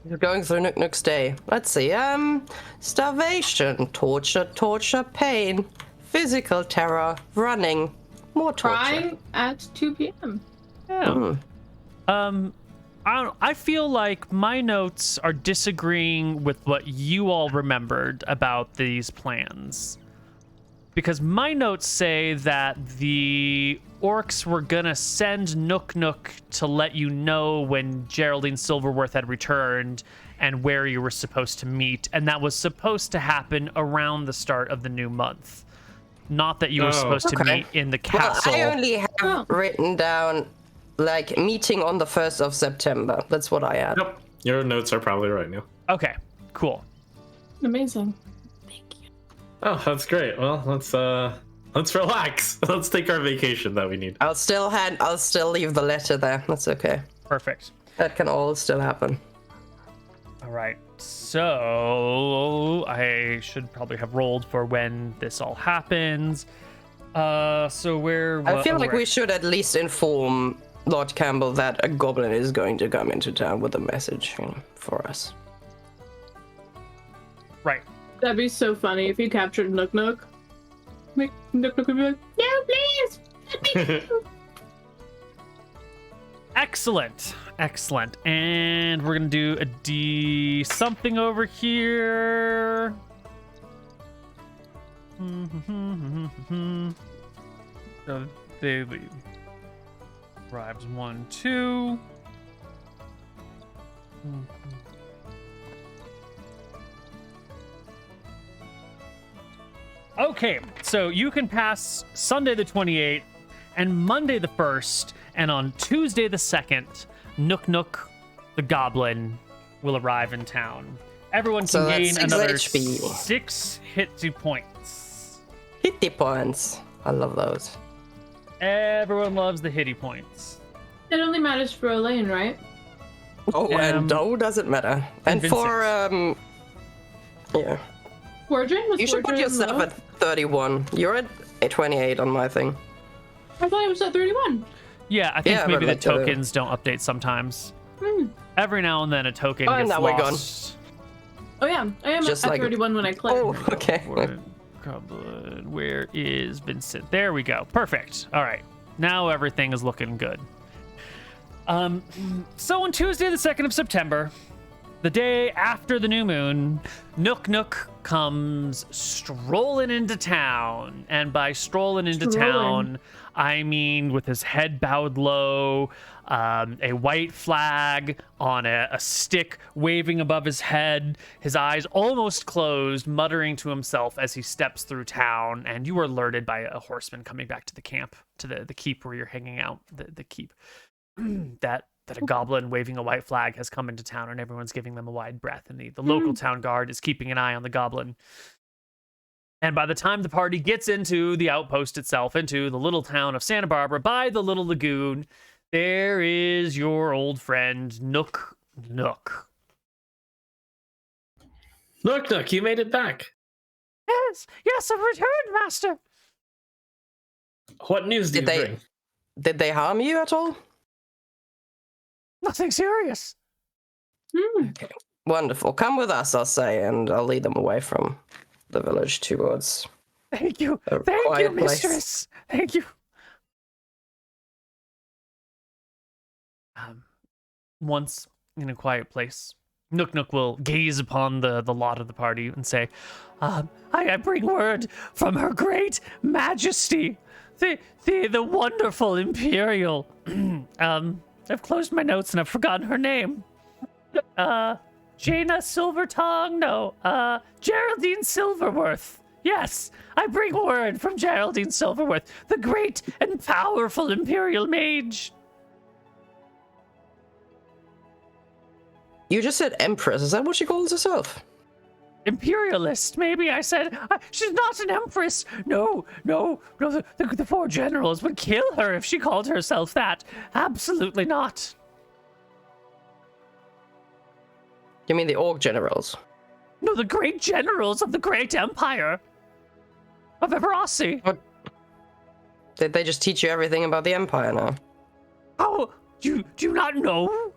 You're going through Nook Nook's day. Let's see. Starvation, torture, pain, physical terror, running, more torture. Crying at 2 p.m. Yeah. I feel like my notes are disagreeing with what you all remembered about these plans. Because my notes say that the orcs were gonna send Nook Nook to let you know when Geraldine Silverworth had returned and where you were supposed to meet, and that was supposed to happen around the start of the new month. Not that you were supposed to okay. meet in the castle. Well, I only have written down, like, meeting on the 1st of September. That's what I had. Yep. Your notes are probably right, Neal. Okay, cool. Amazing. Oh, that's great. Well, let's relax. Let's take our vacation that we need. I'll still leave the letter there. That's okay. Perfect. That can all still happen. All right. So I should probably have rolled for when this all happens. So where? I feel like we should at least inform Lord Campbell that a goblin is going to come into town with a message, you know, for us. Right. That'd be so funny if you captured Nook Nook. Nook Nook would be like, no, please! Let me go." Excellent. Excellent. And we're going to do a D something over here. So they leave. Arrives 1, 2. Okay, so you can pass Sunday the 28th and Monday the 1st, and on Tuesday the 2nd, Nook Nook the Goblin will arrive in town. Everyone can So that's gain 6 another HP. 6 hit points. Hitty points. I love those. Everyone loves the hitty points. It only matters for Elaine, right? Oh, and Doe doesn't matter. And for, yeah. Wardren? Was You should put Wardren yourself low? at 31. You're at 28 on my thing. I thought it was at 31. Yeah, I think Yeah, maybe the but tokens don't update sometimes. Every now and then a token gets now we're gone. lost. Oh yeah, I am Just at like- 31 when I click. Oh, okay. Goblin, where is Vincent? There we go. Perfect. All right. Now everything is looking good. So on Tuesday, the 2nd of September, the day after the new moon, Nook Nook comes strolling into town. And by strolling into town, I mean with his head bowed low, a white flag on a stick waving above his head, his eyes almost closed, muttering to himself as he steps through town. And you are alerted by a horseman coming back to the camp, to the keep where you're hanging out, the keep, that a goblin waving a white flag has come into town, and everyone's giving them a wide breath. And the local town guard is keeping an eye on the goblin. And by the time the party gets into the outpost itself, into the little town of Santa Barbara by the little lagoon, there is your old friend, Nook Nook. Nook Nook, you made it back. Yes, I've returned, master. What news do you bring? Did they harm you at all? Nothing serious. Okay. Wonderful. Come with us, I'll say, and I'll lead them away from the village towards Thank you. a Thank you, quiet place. mistress. Thank you. Once in a quiet place, Nook Nook will gaze upon the lot of the party and say, I bring word from her great majesty, the wonderful Imperial. I've closed my notes and I've forgotten her name. Jaina Silvertongue? No, Geraldine Silverworth. Yes, I bring word from Geraldine Silverworth, the great and powerful Imperial Mage. You just said Empress. Is that what she calls herself? Imperialist, maybe. I said she's not an empress. No. The four generals would kill her if she called herself that. Absolutely not. You mean the Orc generals? No, the great generals of the great empire of Everossi. What? Did they just teach you everything about the Empire now? How do you not know?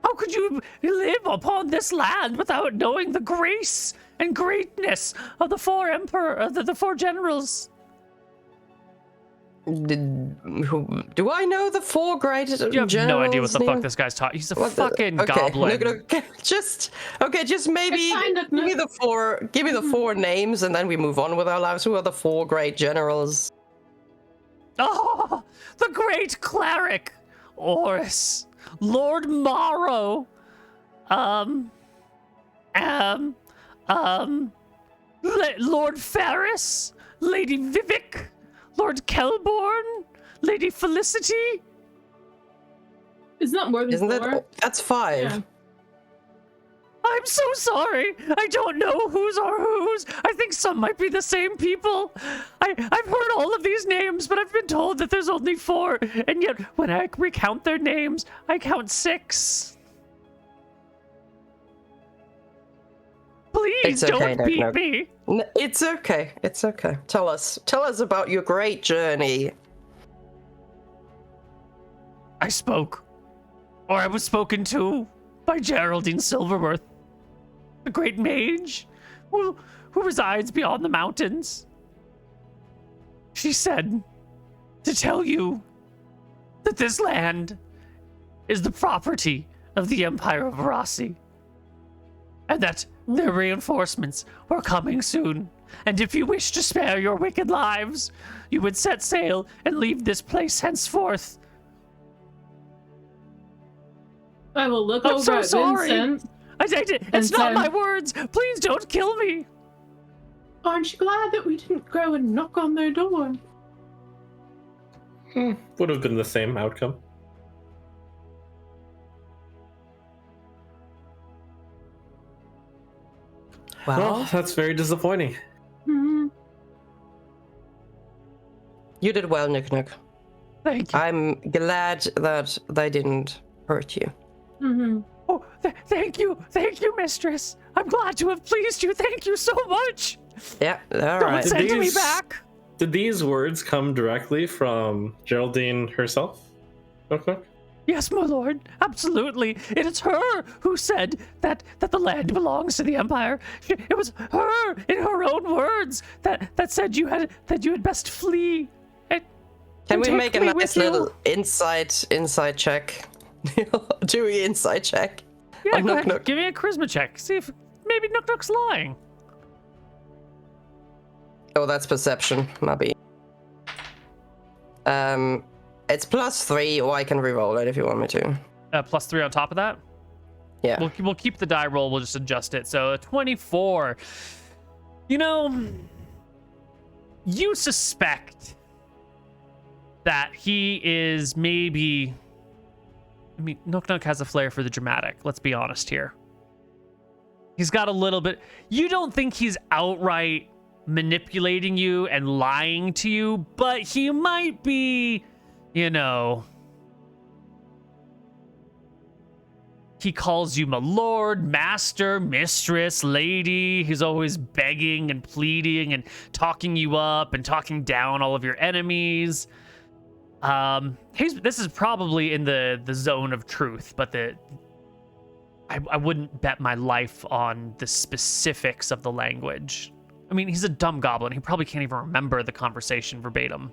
How could you live upon this land without knowing the grace and greatness of the four the four generals? Do I know the four great generals? You have no idea what the fuck this guy's talking. He's a fucking okay. goblin. Just maybe It's fine, give me the four names, and then we move on with our lives. Who are the four great generals? Oh, the great cleric, Oris, Lord Morrow, Lord Ferris, Lady Vivek, Lord Kelborn, Lady Felicity. Isn't that more than Isn't four? that? That's five. Yeah. I'm so sorry. I don't know whose are whose. I think some might be the same people. I've heard all of these names, but I've been told that there's only four. And yet, when I recount their names, I count six. Please It's okay, don't beat Knock. me. It's okay. It's okay. Tell us about your great journey. I spoke, or I was spoken to, by Geraldine Silverworth, the great mage who resides beyond the mountains. She said to tell you that this land is the property of the Empire of Rossi, and that their reinforcements were coming soon. And if you wish to spare your wicked lives, you would set sail and leave this place henceforth. I will look I'm over so at sorry. Vincent. It's not then- my words. Please don't kill me. Aren't you glad that we didn't go and knock on their door? Would have been the same outcome. Well, that's very disappointing. Mm-hmm. You did well, Nick. Thank you. I'm glad that they didn't hurt you. Mm-hmm. Oh, thank you, mistress. I'm glad to have pleased you. Thank you so much. Yeah, all Don't right. send me These- back. Did these words come directly from Geraldine herself? Knock knock. Yes, my lord. Absolutely. It is her who said that the land belongs to the Empire. It was her, in her own words, that said you had best flee. Can we take make a me nice with you? little inside check? Dewey inside check. Yeah, on go Knock ahead. Knock. Give me a charisma check. See if maybe Knock Knock's lying. Oh, that's perception, maybe. It's +3, or I can re-roll it if you want me to. +3 on top of that. Yeah. We'll keep the die roll. We'll just adjust it. So 24. You know, you suspect that he is maybe. I mean, Knock Knock has a flair for the dramatic. Let's be honest here. He's got a little bit. You don't think he's outright manipulating you and lying to you, but he might be, you know. He calls you my lord, master, mistress, lady. He's always begging and pleading and talking you up and talking down all of your enemies. This is probably in the zone of truth, but I wouldn't bet my life on the specifics of the language. I mean, he's a dumb goblin. He probably can't even remember the conversation verbatim.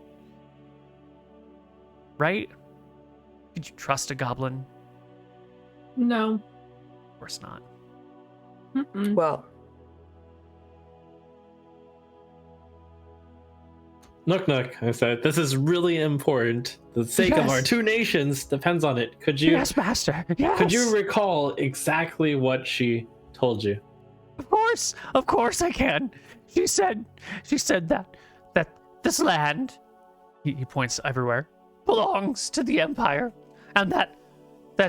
Right? Could you trust a goblin? No. Of course not. Mm-mm. Well, Nook Nook, I said, this is really important. The sake of our two nations depends on it. Could you, Yes, master. Yes. could you recall exactly what she told you? Of course I can. She said that this land, he points everywhere, belongs to the Empire, and that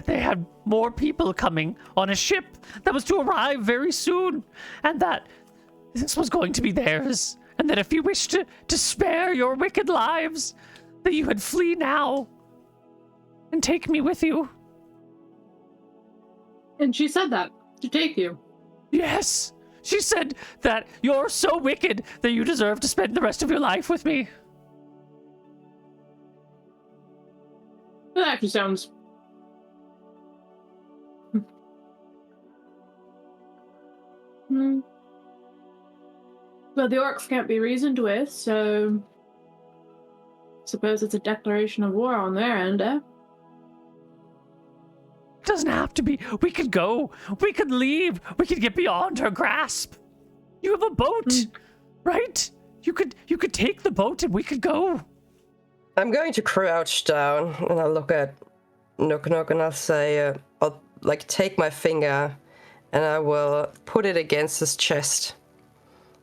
they had more people coming on a ship that was to arrive very soon, and that this was going to be theirs, and that if you wish to spare your wicked lives, that you had flee now and take me with you. And she said that to take you. Yes, she said that you're so wicked that you deserve to spend the rest of your life with me. That actually sounds... Well, the orcs can't be reasoned with, so... Suppose it's a declaration of war on their end, eh? It doesn't have to be. We could go. We could leave. We could get beyond her grasp. You have a boat, right? You could take the boat and we could go. I'm going to crouch down and I'll look at Nook Nook and I'll say, I'll like take my finger and I will put it against his chest.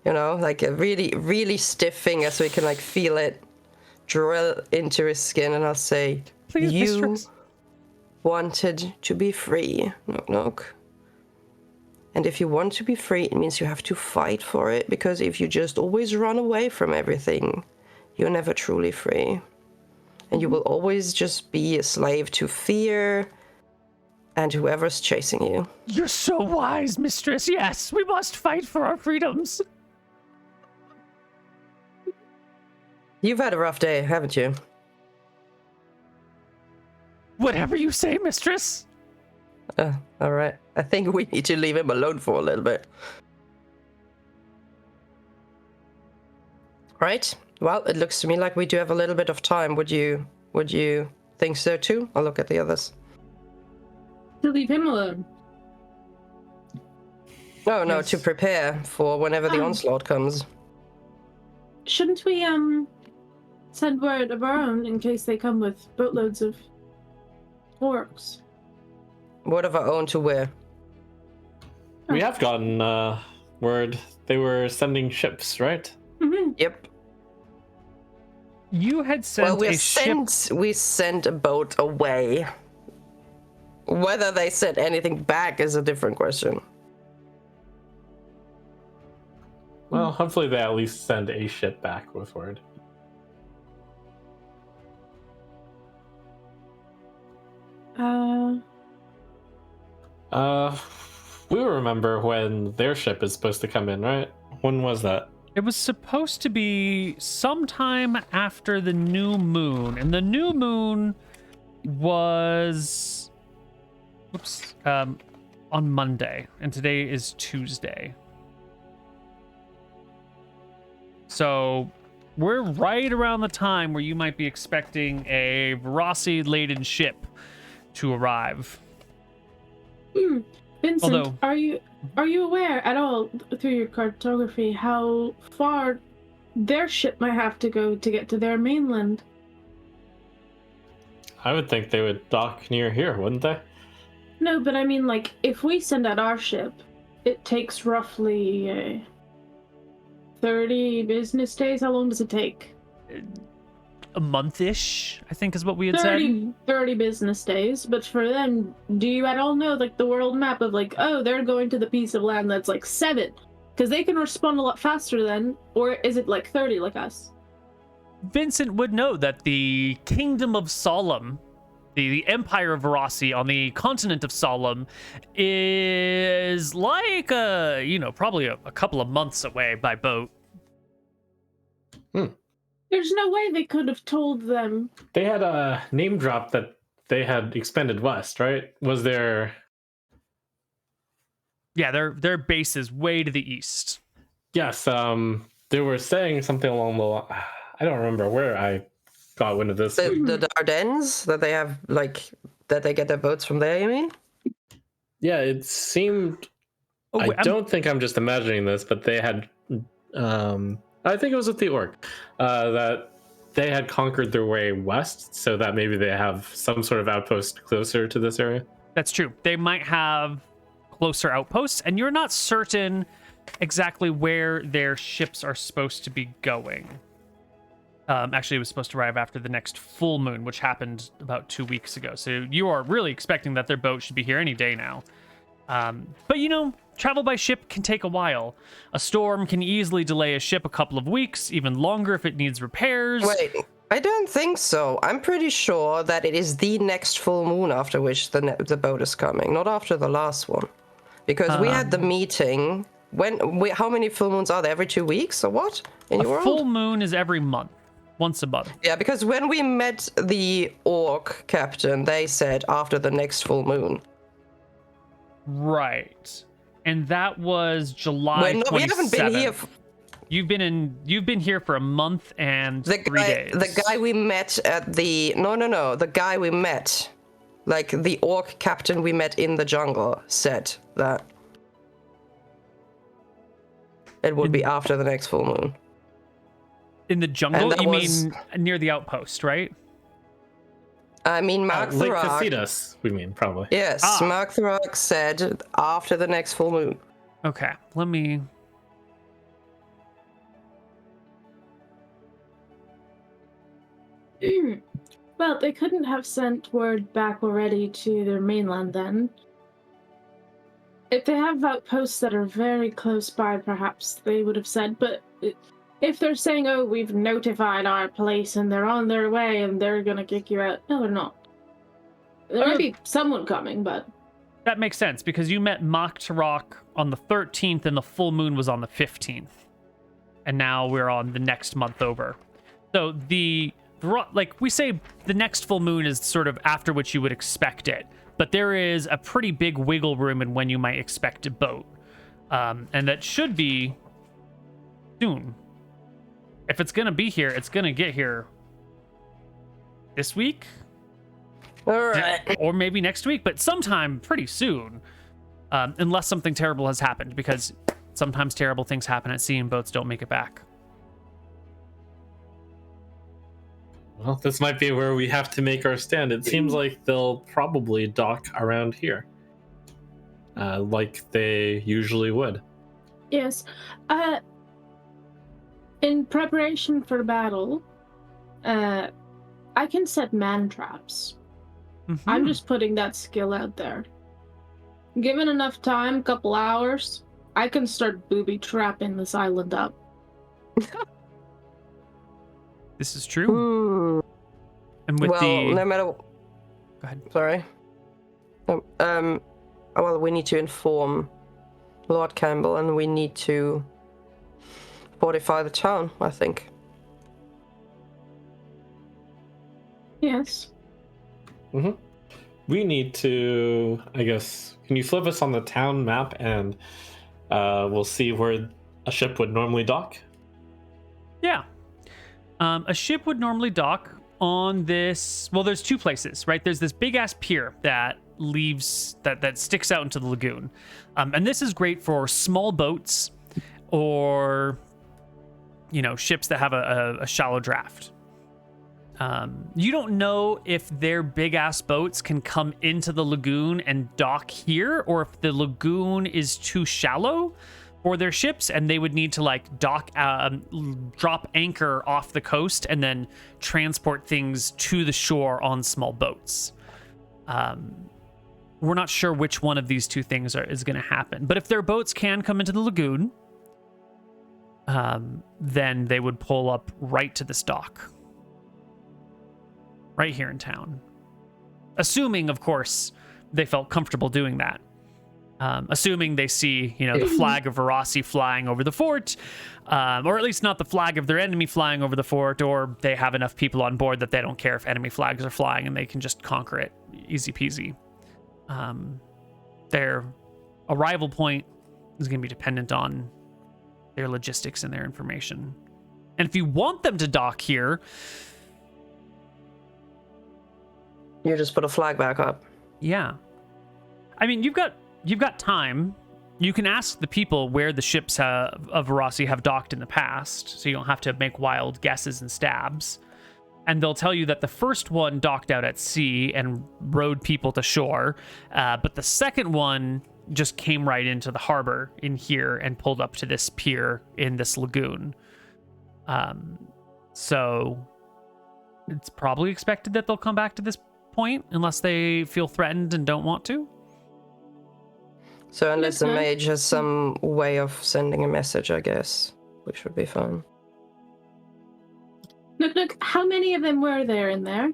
You know, like a really, really stiff finger so he can like feel it drill into his skin, and I'll say, Please, you mistress. wanted to be free, Nook Nook. And if you want to be free, it means you have to fight for it, because if you just always run away from everything, you're never truly free. And you will always just be a slave to fear and whoever's chasing you. You're so wise, mistress. Yes, we must fight for our freedoms. You've had a rough day, haven't you? Whatever you say, mistress. All right. I think we need to leave him alone for a little bit. Right. Well, it looks to me like we do have a little bit of time. Would you think so too? I'll look at the others. To leave him alone. Oh no, Yes. to prepare for whenever the onslaught comes. Shouldn't we, send word of our own in case they come with boatloads of orcs? What of our own to wear? We have gotten word they were sending ships, right? Mm-hmm. Yep. You had sent Well, a ship. we sent a boat away. Whether they sent anything back is a different question. Well, hopefully they at least send a ship back with word. We remember when their ship is supposed to come in, right? When was that? It was supposed to be sometime after the new moon, and the new moon was on Monday, and today is Tuesday. So we're right around the time where you might be expecting a Verasi-laden ship to arrive. Vincent, Although- are you aware at all through your cartography how far their ship might have to go to get to their mainland? I would think they would dock near here, wouldn't they? No, but I mean, like, if we send out our ship, it takes roughly 30 business days. How long does it take? A month-ish, I think is what we had said. 30 business days. But for them, do you at all know, like, the world map of, like, oh, they're going to the piece of land that's, like, 7? Because they can respond a lot faster then. Or is it, like, 30 like us? Vincent would know that the Kingdom of Solemn, the Empire of Verasi on the continent of Solemn, is like probably a couple of months away by boat. There's no way they could have told them. They had a name drop that they had expanded west, right? Was there... Yeah, their base is way to the east. Yes, they were saying something along the... I don't remember where I got wind of this. The Ardennes, that they have, like, that they get their boats from there, you mean? Yeah, it seemed... Oh, I don't think I'm just imagining this, but they had I think it was with the orc that they had conquered their way west, so that maybe they have some sort of outpost closer to this area. That's true. They might have closer outposts, and you're not certain exactly where their ships are supposed to be going. Actually, it was supposed to arrive after the next full moon, which happened about 2 weeks ago. So you are really expecting that their boat should be here any day now. But you know, travel by ship can take a while. A storm can easily delay a ship a couple of weeks, even longer if it needs repairs. Wait, I don't think so. I'm pretty sure that it is the next full moon after which the boat is coming, not after the last one. Because we had the meeting. How many full moons are there? Every 2 weeks or what? In your A world? full moon is every month. Once a month. Yeah, because when we met the orc captain, they said after the next full moon. Right. And that was July 27th. We haven't been here. You've been here for a month and 3 days. The guy we met at the the guy we met, like the orc captain we met in the jungle, said that it would be after the next full moon. In the jungle? And You mean near the outpost, right? I mean, Mark the Lake Rock. Casitas, we mean, probably. Yes, Mark the Rock said after the next full moon. Okay, let me... Well, they couldn't have sent word back already to their mainland then. If they have outposts that are very close by, perhaps they would have said, but if they're saying, oh, we've notified our place and they're on their way and they're gonna kick you out, no, they're not. There might be someone coming, but... That makes sense, because you met Mach Tarok on the 13th and the full moon was on the 15th. And now we're on the next month over. So like we say, the next full moon is sort of after which you would expect it. But there is a pretty big wiggle room in when you might expect a boat. And that should be soon. If it's going to be here, it's going to get here this week. All right. Or maybe next week, but sometime pretty soon. Unless something terrible has happened, because sometimes terrible things happen at sea and boats don't make it back. Well, this might be where we have to make our stand. It seems like they'll probably dock around here. Like they usually would. Yes. In preparation for battle, I can set man traps. Mm-hmm. I'm just putting that skill out there. Given enough time, couple hours, I can start booby trapping this island up. This is true. And with no matter. Go ahead. Sorry. Well, we need to inform Lord Campbell, and we need to fortify the town, I think. Yes. Mm-hmm. We need to, I guess, can you flip us on the town map and we'll see where a ship would normally dock? Yeah. A ship would normally dock on this... Well, there's two places, right? There's this big-ass pier that leaves... that sticks out into the lagoon. And this is great for small boats or, you know, ships that have a shallow draft. You don't know if their big-ass boats can come into the lagoon and dock here, or if the lagoon is too shallow for their ships and they would need to like dock, drop anchor off the coast and then transport things to the shore on small boats. We're not sure which one of these two things is going to happen. But if their boats can come into the lagoon, then they would pull up right to this dock. Right here in town. Assuming, of course, they felt comfortable doing that. Assuming they see, you know, the flag of Verasi flying over the fort, or at least not the flag of their enemy flying over the fort, or they have enough people on board that they don't care if enemy flags are flying and they can just conquer it. Easy peasy. Their arrival point is going to be dependent on their logistics and their information. And if you want them to dock here... You just put a flag back up. Yeah. I mean, you've got time You can ask the people where the ships of Varasi have docked in the past, so you don't have to make wild guesses and stabs. And they'll tell you that the first one docked out at sea and rowed people to shore, but the second one just came right into the harbor in here and pulled up to this pier in this lagoon. So it's probably expected that they'll come back to this point unless they feel threatened and don't want to. So unless the Okay. mage has some way of sending a message, I guess, which would be fun. Look, how many of them were there in there?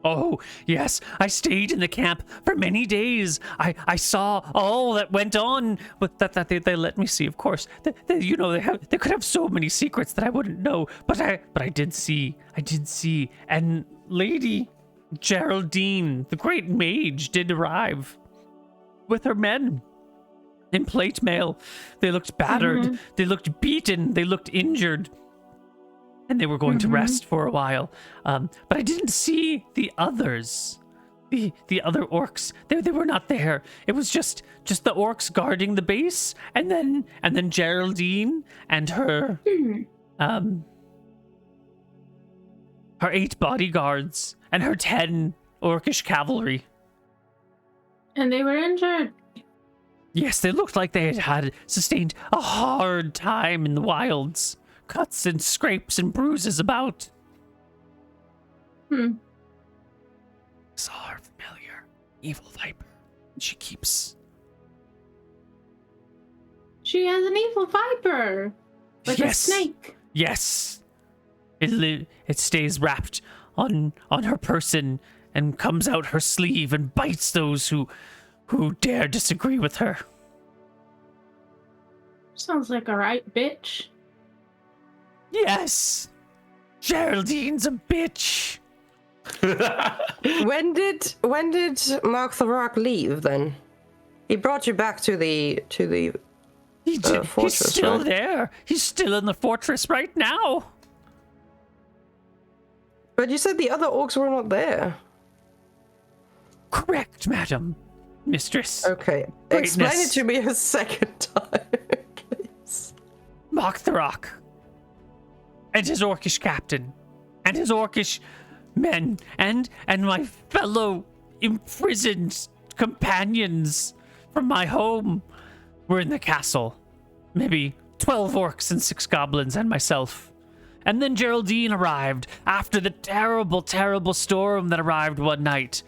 Oh, yes, I stayed in the camp for many days. I saw all that went on, but that they let me see, of course. They could have so many secrets that I wouldn't know, but I did see. And Lady Geraldine, the great mage, did arrive with her men in plate mail. They looked battered, they looked beaten, they looked injured. And they were going to rest for a while. But I didn't see the others. The other orcs. They were not there. It was just the orcs guarding the base, and then Geraldine and her her 8 bodyguards and her 10 orcish cavalry. And they were injured. Yes, they looked like they had sustained a hard time in the wilds. Cuts and scrapes and bruises about. Saw her familiar, evil viper. She keeps. She has an evil viper. Like a snake. Yes. It stays wrapped on her person and comes out her sleeve and bites those who dare disagree with her. Sounds like a right bitch. Yes. Geraldine's a bitch. When did Mark the Rock leave then? He brought you back to the He did. fortress, He's still right? there. He's still in the fortress right now. But you said the other orcs were not there. Correct, madam. Mistress. Okay, Greatness. explain it to me a second time, please. Mark the Rock. And his orcish captain. And his orcish men. And my fellow imprisoned companions from my home were in the castle. Maybe 12 orcs and 6 goblins and myself. And then Geraldine arrived after the terrible, terrible storm that arrived one night.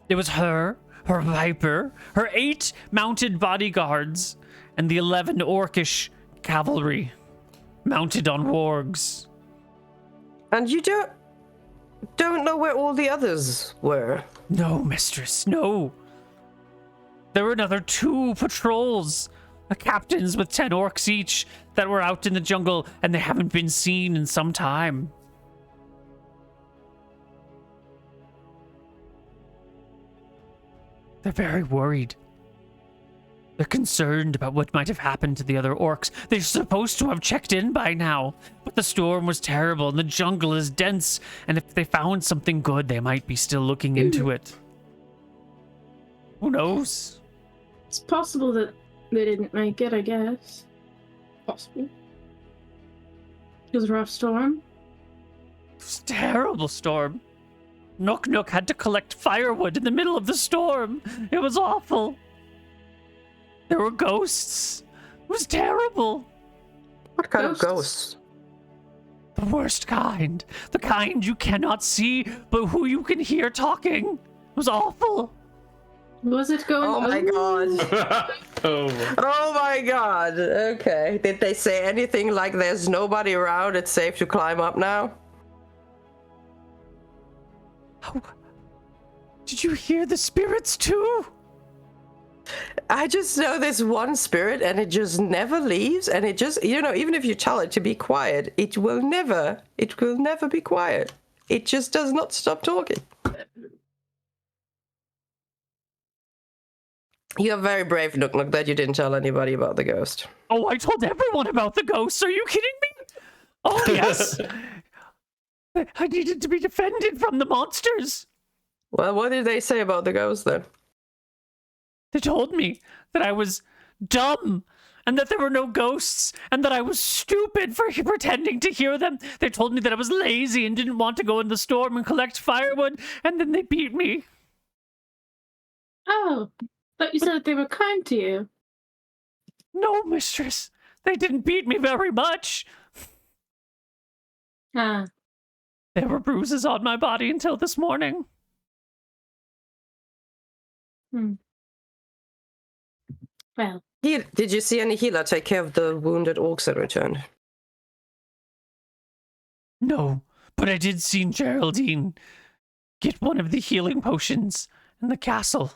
It was her viper, her 8 mounted bodyguards, and the 11 orcish cavalry mounted on wargs. And you don't know where all the others were. No, mistress, no. There were another 2 patrols, captains with 10 orcs each, that were out in the jungle, and they haven't been seen in some time. They're very worried. They're concerned about what might have happened to the other orcs. They're supposed to have checked in by now, but the storm was terrible and the jungle is dense, and if they found something good, they might be still looking into it. Who knows? It's possible that they didn't make it, I guess. Possible. It was a rough storm. It was a terrible storm. Nook had to collect firewood in the middle of the storm. It was awful. There were ghosts. It was terrible. What kind Ghosts? of ghosts? The worst kind. The kind you cannot see, but who you can hear talking. It was awful. Was it going? Oh my god. Oh. Oh my god. Okay. Did they say anything like there's nobody around, it's safe to climb up now? Oh, did you hear the spirits too? I just know this one spirit and it just never leaves, and it just, even if you tell it to be quiet, it will never be quiet. It just does not stop talking. You are very brave, Nook, that you didn't tell anybody about the ghost. Oh, I told everyone about the ghosts. Are you kidding me? Oh, yes. I needed to be defended from the monsters. Well, what did they say about the ghost then? They told me that I was dumb, and that there were no ghosts, and that I was stupid for pretending to hear them. They told me that I was lazy and didn't want to go in the storm and collect firewood, and then they beat me. Oh, but you said that they were kind to you. No, mistress, they didn't beat me very much. Ah. There were bruises on my body until this morning. Well. Did you see any healer take care of the wounded orcs that returned? No, but I did see Geraldine get one of the healing potions in the castle.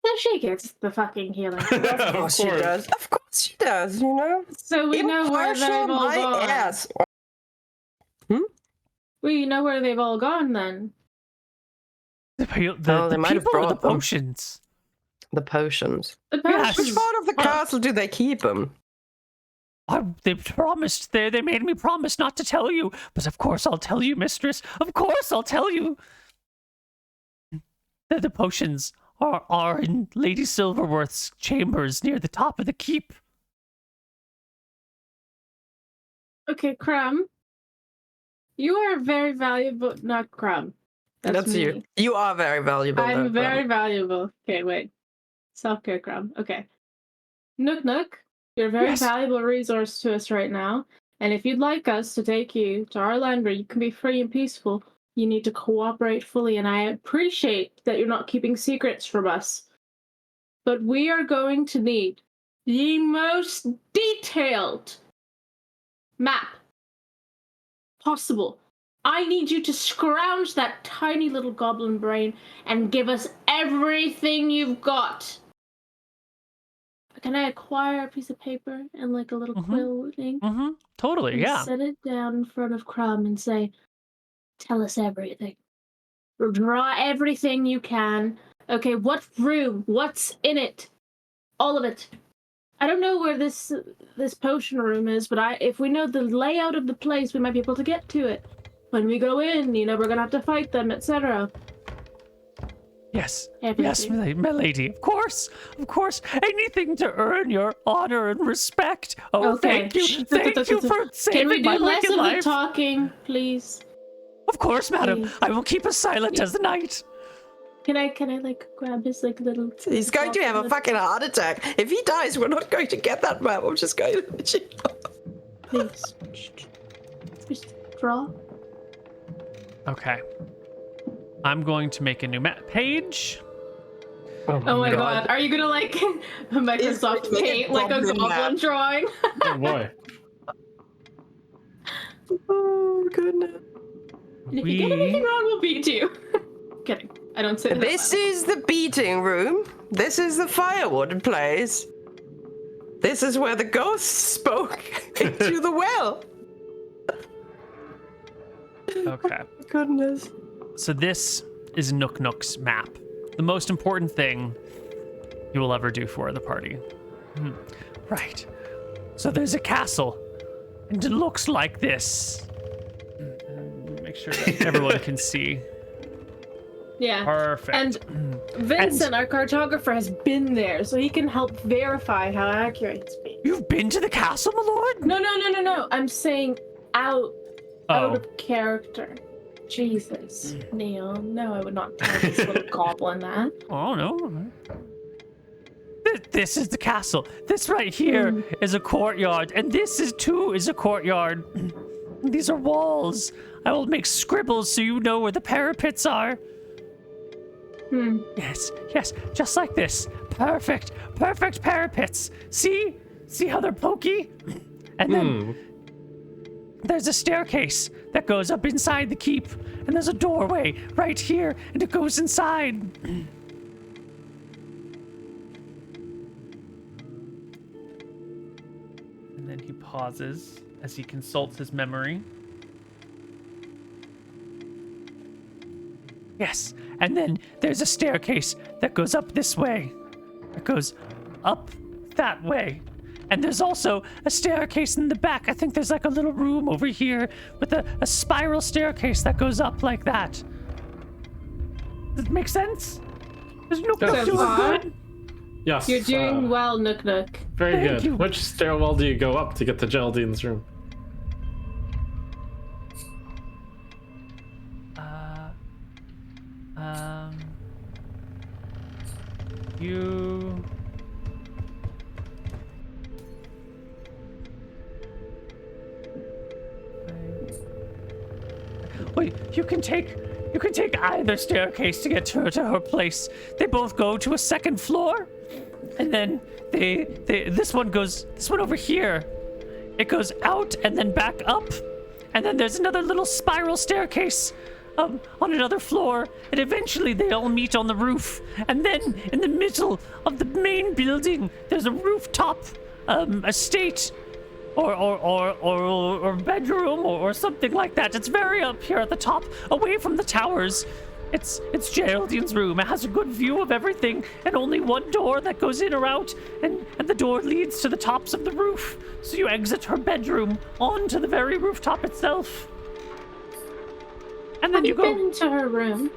So she gets the fucking healing. Of course she does. Of course she does, you know? So we know where they've all gone. Ass. We know where they've all gone then. The they might have people or the brought them. potions? The potions. The Yes. potions. Which part of the castle do they keep them? They promised, they made me promise not to tell you, but of course I'll tell you, mistress. Of course I'll tell you. The potions are in Lady Silverworth's chambers near the top of the keep. Okay, Crumb. You are very valuable. Not Crumb. That's me. you. You are very valuable. I'm though, very Crumb. valuable. Okay, wait. Self-care, Crumb. Okay. Nook, you're a very Yes. valuable resource to us right now. And if you'd like us to take you to our land where you can be free and peaceful, you need to cooperate fully. And I appreciate that you're not keeping secrets from us. But we are going to need the most detailed map possible. I need you to scrounge that tiny little goblin brain and give us everything you've got. Can I acquire a piece of paper and like a little quill with ink? Totally, And yeah. set it down in front of Crumb and say, tell us everything. Draw everything you can. Okay, what room? What's in it? All of it. I don't know where this potion room is, but if we know the layout of the place, we might be able to get to it. When we go in, you know, we're gonna have to fight them, etc. Yes, Everything. yes, my lady, of course, anything to earn your honor and respect. Oh, Okay. thank you for Can we saving do my less wicked of the life. talking, please? Of course, madam, Please. I will keep as silent as the night. Can I like grab his like little? He's going to have a fucking heart attack. If he dies, we're not going to get that map. I'm just going to... Please, just draw. Okay, I'm going to make a new map page. Oh my god. Are you gonna like Microsoft Make it Paint like a goblin goblin map. drawing? Oh boy. Oh, goodness. And if you get anything wrong, we'll beat you. Kidding. I don't say that. This is the beating room. This is the firewood place. This is where the ghosts spoke into the well. Okay. Goodness. So this is Nook Nook's map. The most important thing you will ever do for the party. Right. So there's a castle, and it looks like this. Make sure that everyone can see. Yeah. Perfect. And Vincent, our cartographer, has been there, so he can help verify how accurate it's being. You've been to the castle, my lord? No. I'm saying out Oh. of character. Jesus, Neal. No, I would not tell this little goblin that. Oh, no. This is the castle. This right here is a courtyard, and this is a courtyard. These are walls. I will make scribbles so you know where the parapets are. Yes, just like this. Perfect parapets. See how they're pokey? And then there's a staircase that goes up inside the keep, and there's a doorway right here, and it goes inside. And then he pauses as he consults his memory. Yes, and then there's a staircase that goes up this way. It goes up that way. And there's also a staircase in the back. I think there's like a little room over here with a spiral staircase that goes up like that. Does it make sense? There's no Sounds doing odd. good. Yes. You're doing well, Nook Nook. Very Thank good. you. Which stairwell do you go up to get to Geraldine's room? You. Wait, you can take either staircase to get to her place. They both go to a second floor, and then this one over here. It goes out and then back up, and then there's another little spiral staircase on another floor, and eventually they all meet on the roof. And then in the middle of the main building, there's a rooftop estate or bedroom or something like that. It's very up here at the top, away from the towers. It's Geraldine's room. It has a good view of everything, and only one door that goes in or out, and the door leads to the tops of the roof. So you exit her bedroom onto the very rooftop itself. And then Have you you go. been into her room?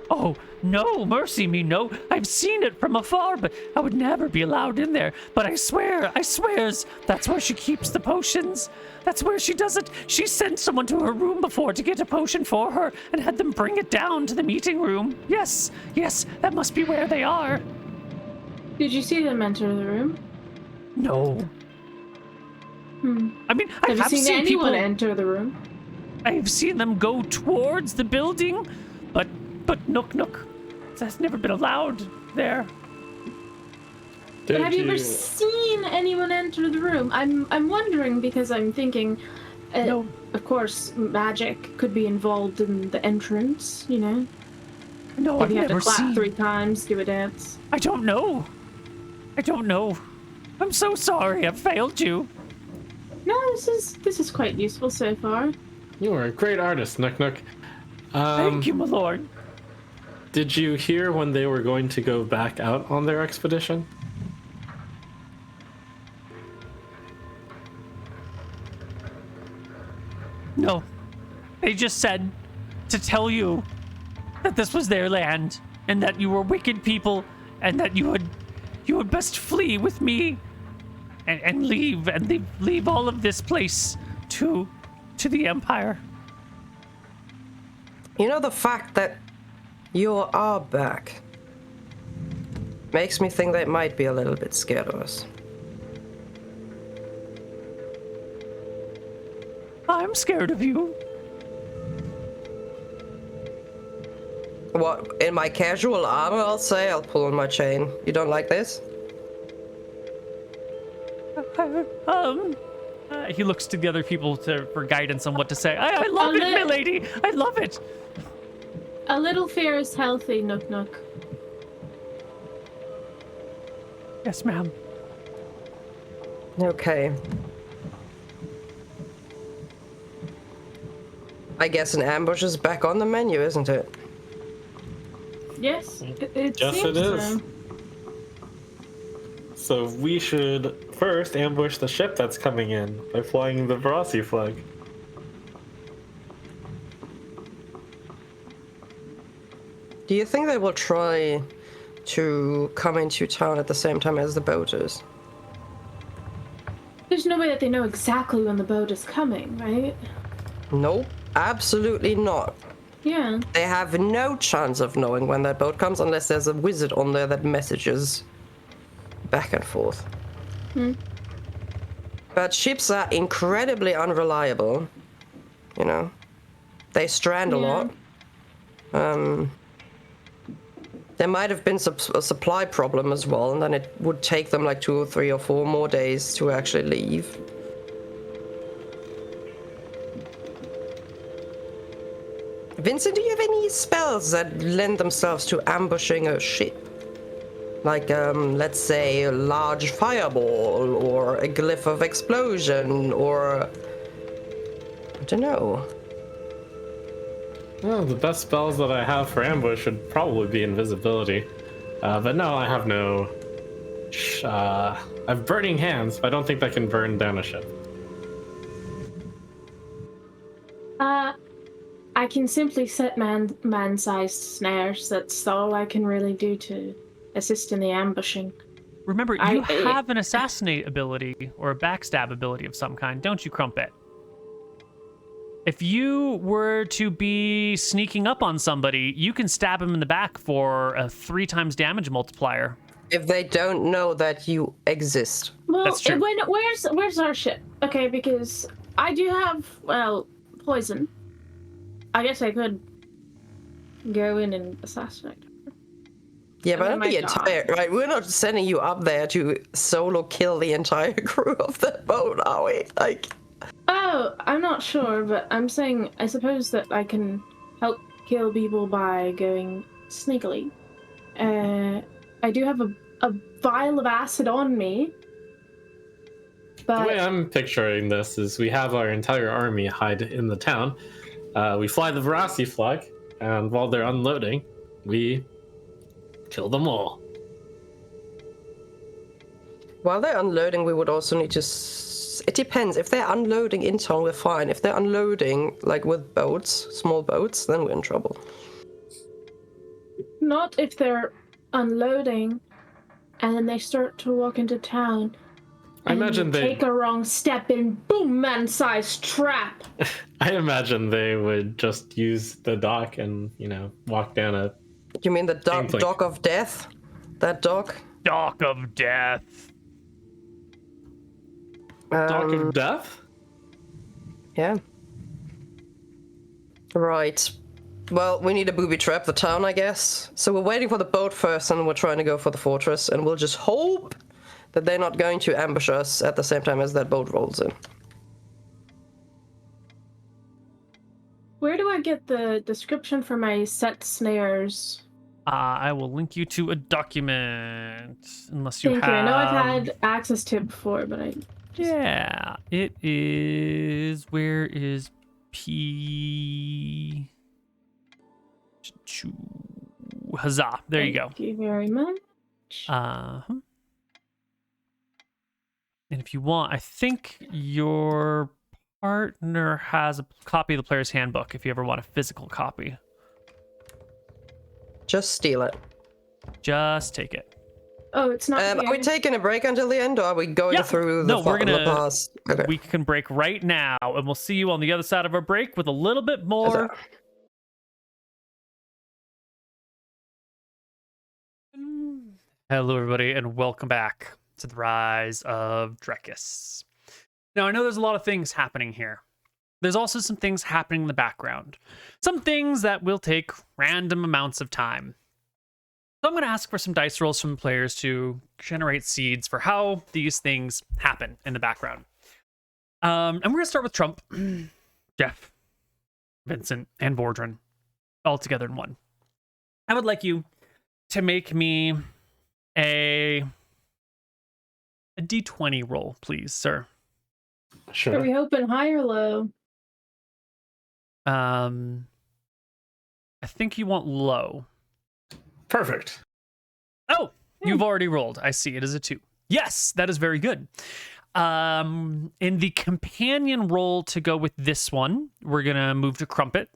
Oh, no, mercy me, no. I've seen it from afar, but I would never be allowed in there. But I swears, that's where she keeps the potions. That's where she does it. She sent someone to her room before to get a potion for her and had them bring it down to the meeting room. Yes, that must be where they are. Did you see them enter the room? No. I mean, I Have you have seen seen anyone people. enter the room? I've seen them go towards the building, but Nook has never been allowed there. But have you ever seen anyone enter the room? I'm wondering because I'm thinking, No. of course, magic could be involved in the entrance. You know, No, I've maybe you have never to clap seen. 3 times, do a dance. I don't know. I'm so sorry. I've failed you. No, this is quite useful so far. You are a great artist, Nook. Thank you, my lord. Did you hear when they were going to go back out on their expedition? No. They just said to tell you that this was their land and that you were wicked people and that you would best flee with me and leave all of this place to the Empire. You know, the fact that you are back makes me think they might be a little bit scared of us. I'm scared of you. What, in my casual armor, I'll pull on my chain. You don't like this? He looks to the other people for guidance on what to say. I love it, milady. I love it. A little fear is healthy, Nook. Yes, ma'am. Okay. I guess an ambush is back on the menu, isn't it? Yes, it Yes, seems it is. so. So we should first ambush the ship that's coming in by flying the Verasi flag. Do you think they will try to come into town at the same time as the boat is? There's no way that they know exactly when the boat is coming, right? Nope, absolutely not. Yeah. They have no chance of knowing when that boat comes unless there's a wizard on there that messages back and forth. But ships are incredibly unreliable. You know, they strand a lot. There might have been a supply problem as well, and then it would take them like 2 or 3 or 4 more days to actually leave. Vincent, do you have any spells that lend themselves to ambushing a ship? Like, let's say, a large fireball, or a glyph of explosion, or... I don't know. Well, the best spells that I have for ambush would probably be invisibility. But no, I have no... I have burning hands, but I don't think that can burn down a ship. I can simply set man-sized snares. That's all I can really do to assist in the ambushing. remember, you I- have an assassinate ability or a backstab ability of some kind, don't you, Crumpet? If you were to be sneaking up on somebody, you can stab him in the back for a 3 times damage multiplier. If they don't know that you exist. Well, That's true. Where's our ship? Okay, because I do have, well, poison. I guess I could go in and assassinate her. Yeah, And but they not the might entire. die. Right, we're not sending you up there to solo kill the entire crew of the boat, are we? Like. Oh, I'm not sure, but I'm saying I suppose that I can help kill people by going sneakily. I do have a vial of acid on me, The way but I'm picturing this is we have our entire army hide in the town. We fly the Verasi flag, and while they're unloading, we kill them all. While they're unloading, we would also need to. It depends. If they're unloading in town, we're fine. If they're unloading, like with boats, small boats, then we're in trouble. not if they're unloading and then they start to walk into town. I imagine you they. take a wrong step and boom, man-sized trap. I imagine they would just use the dock and walk down a. You mean the Gameplay. dock of death? That dock? Dock of death. Dock of death? Yeah. Right. Well, we need to booby trap the town, I guess. So we're waiting for the boat first, and we're trying to go for the fortress, and we'll just hope that they're not going to ambush us at the same time as that boat rolls in. Where do I get the description for my set snares? I will link you to a document, unless you Thank have. you. I know I've had access to it before, but I. Yeah, it is. Where is P? Huzzah! There you go. Thank you very much. And if you want, I think your partner has a copy of the player's handbook. If you ever want a physical copy, Just steal it. just take it. Oh, it's not. Are we here. taking a break until the end, or are we going Yeah. through No, we're gonna- the past? Okay. We can break right now, and we'll see you on the other side of our break with a little bit more. Hello, everybody, and welcome back to the Rise of Drekis. Now, I know there's a lot of things happening here. There's also some things happening in the background. Some things that will take random amounts of time. So I'm going to ask for some dice rolls from the players to generate seeds for how these things happen in the background. And we're going to start with Trump, Jeff, Vincent, and Vordran, all together in one. I would like you to make me a D20 roll, please, sir. Are Sure. we hoping high or low? I think you want low. Perfect. Oh, you've already rolled. I see. It is a 2. Yes, that is very good. In the companion roll to go with this one, we're going to move to Crumpet.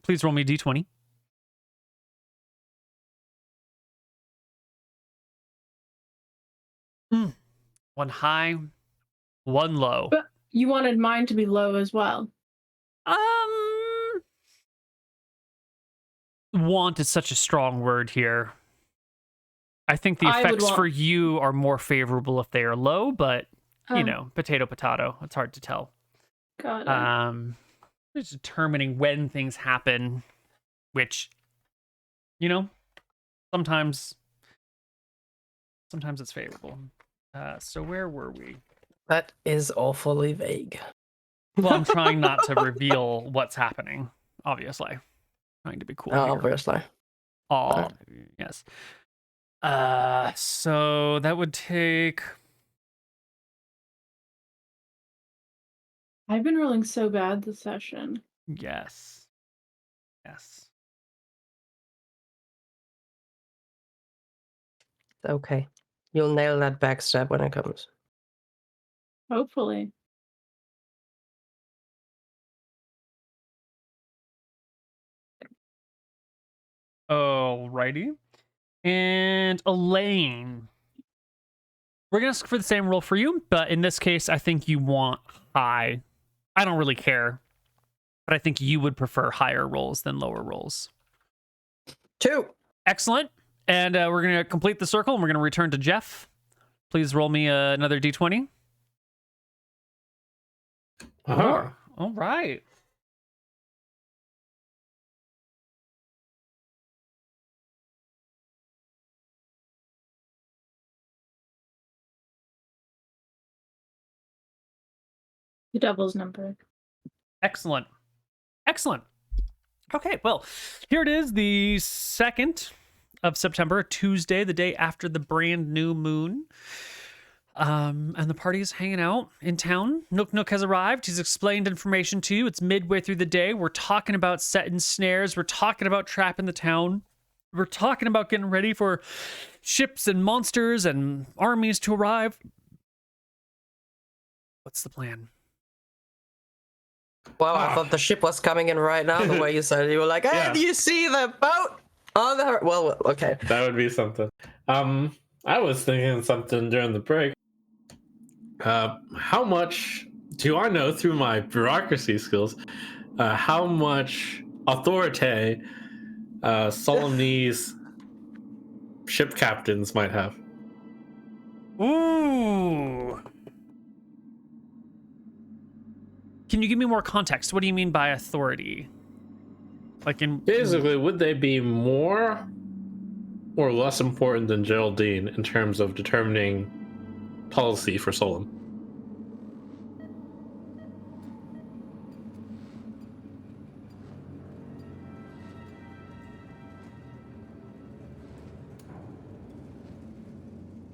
Please roll me a D20. One high, one low. But you wanted mine to be low as well. Want is such a strong word here. I think the I would effects want- for you are more favorable if they are low, but Oh, potato, potato. It's hard to tell. got it. It's determining when things happen, which, sometimes it's favorable. So where were we? That is awfully vague. Well, I'm trying not to reveal what's happening, obviously. Trying to be cool. Oh, here. obviously. Oh, yes. So that would take. I've been rolling so bad this session. Yes. Okay. You'll nail that backstab when it comes. Hopefully. Alrighty. And Elaine, We're going to ask for the same roll for you, but in this case, I think you want high. I don't really care, but I think you would prefer higher rolls than lower rolls. 2. Excellent. And we're going to complete the circle, and we're going to return to Jeff. Please roll me another d20. Uh-huh. All right. The double's numbered. Excellent. Excellent. Okay, well, here it is, the 2nd of September, Tuesday, the day after the brand new moon. And the party is hanging out in town. Nook has arrived. He's explained information to you. It's midway through the day. We're talking about setting snares. We're talking about trapping the town. We're talking about getting ready for ships and monsters and armies to arrive. What's the plan? Well, I thought the ship was coming in right now. The way you said it, you were like, "Hey, Yeah. do you see the boat on the?" Well, okay. That would be something. I was thinking something during the break. How much do I know through my bureaucracy skills? How much authority Solemni's ship captains might have? Ooh. Can you give me more context? What do you mean by authority? Like in Basically, would they be more or less important than Geraldine in terms of determining policy for Solem?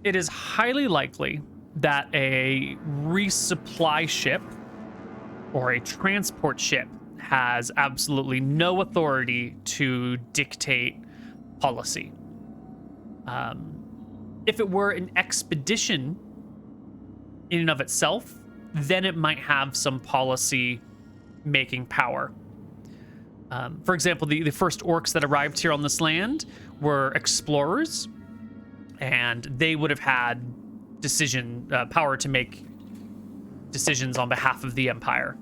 It is highly likely that a resupply ship or a transport ship has absolutely no authority to dictate policy. If it were an expedition in and of itself, then it might have some policy making power. For example, the first orcs that arrived here on this land were explorers, and they would have had power to make decisions on behalf of the Empire.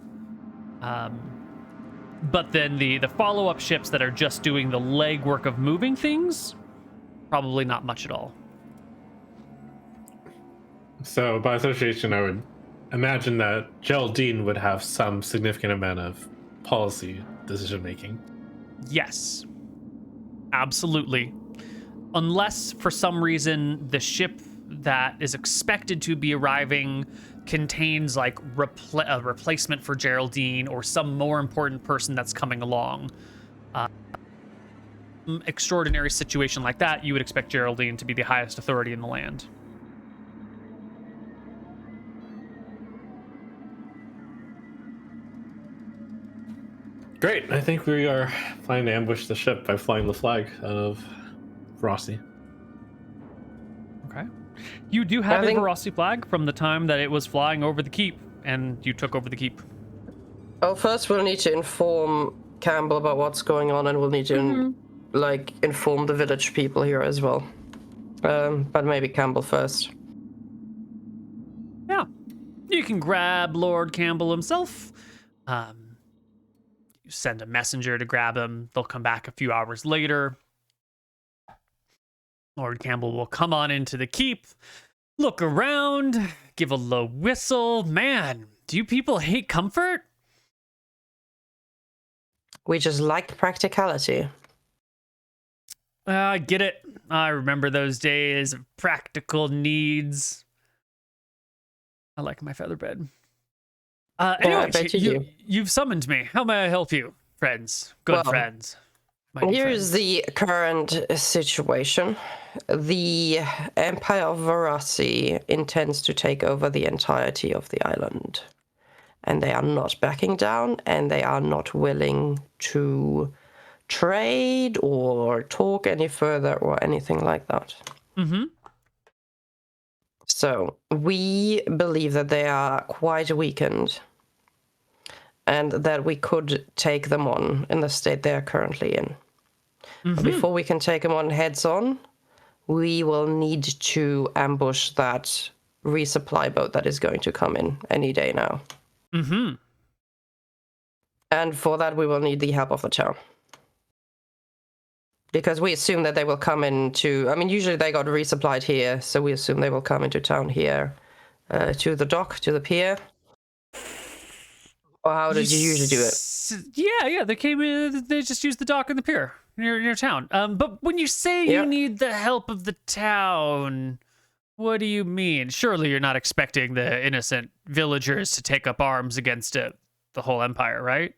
But then the follow-up ships that are just doing the legwork of moving things, probably not much at all. So, by association, I would imagine that Geraldine would have some significant amount of policy decision-making. Yes, absolutely. Unless, for some reason, the ship that is expected to be arriving contains like a replacement for Geraldine or some more important person that's coming along. Extraordinary situation like that, you would expect Geraldine to be the highest authority in the land. Great. I think we are planning to ambush the ship by flying the flag of Rossi. Okay. You do have I a think- Verossi flag from the time that it was flying over the keep, and you took over the keep. Oh, first we'll need to inform Campbell about what's going on, and we'll need to inform the village people here as well. But maybe Campbell first. Yeah. You can grab Lord Campbell himself. You send a messenger to grab him. They'll come back a few hours later. Lord Campbell will come on into the keep, look around, give a low whistle. Man, do you people hate comfort? We just like practicality. I get it. I remember those days of practical needs. I like my feather bed. Anyway, I bet you do. you've summoned me. How may I help you, friends? Good Well, friends. Mighty Here's friends. the current situation. The Empire of Verossi intends to take over the entirety of the island. And they are not backing down, and they are not willing to trade or talk any further or anything like that. Mm-hmm. So we believe that they are quite weakened and that we could take them on in the state they are currently in. But before we can take them on heads on, we will need to ambush that resupply boat that is going to come in any day now. Mm-hmm. And for that, we will need the help of the town. Because we assume that they will come into... I mean, usually they got resupplied here, so we assume they will come into town here. To the dock, to the pier. Or how did you usually do it? Yeah, they came in, they just used the dock and the pier near town. But when you say you need the help of the town, what do you mean? Surely you're not expecting the innocent villagers to take up arms against the whole empire, right?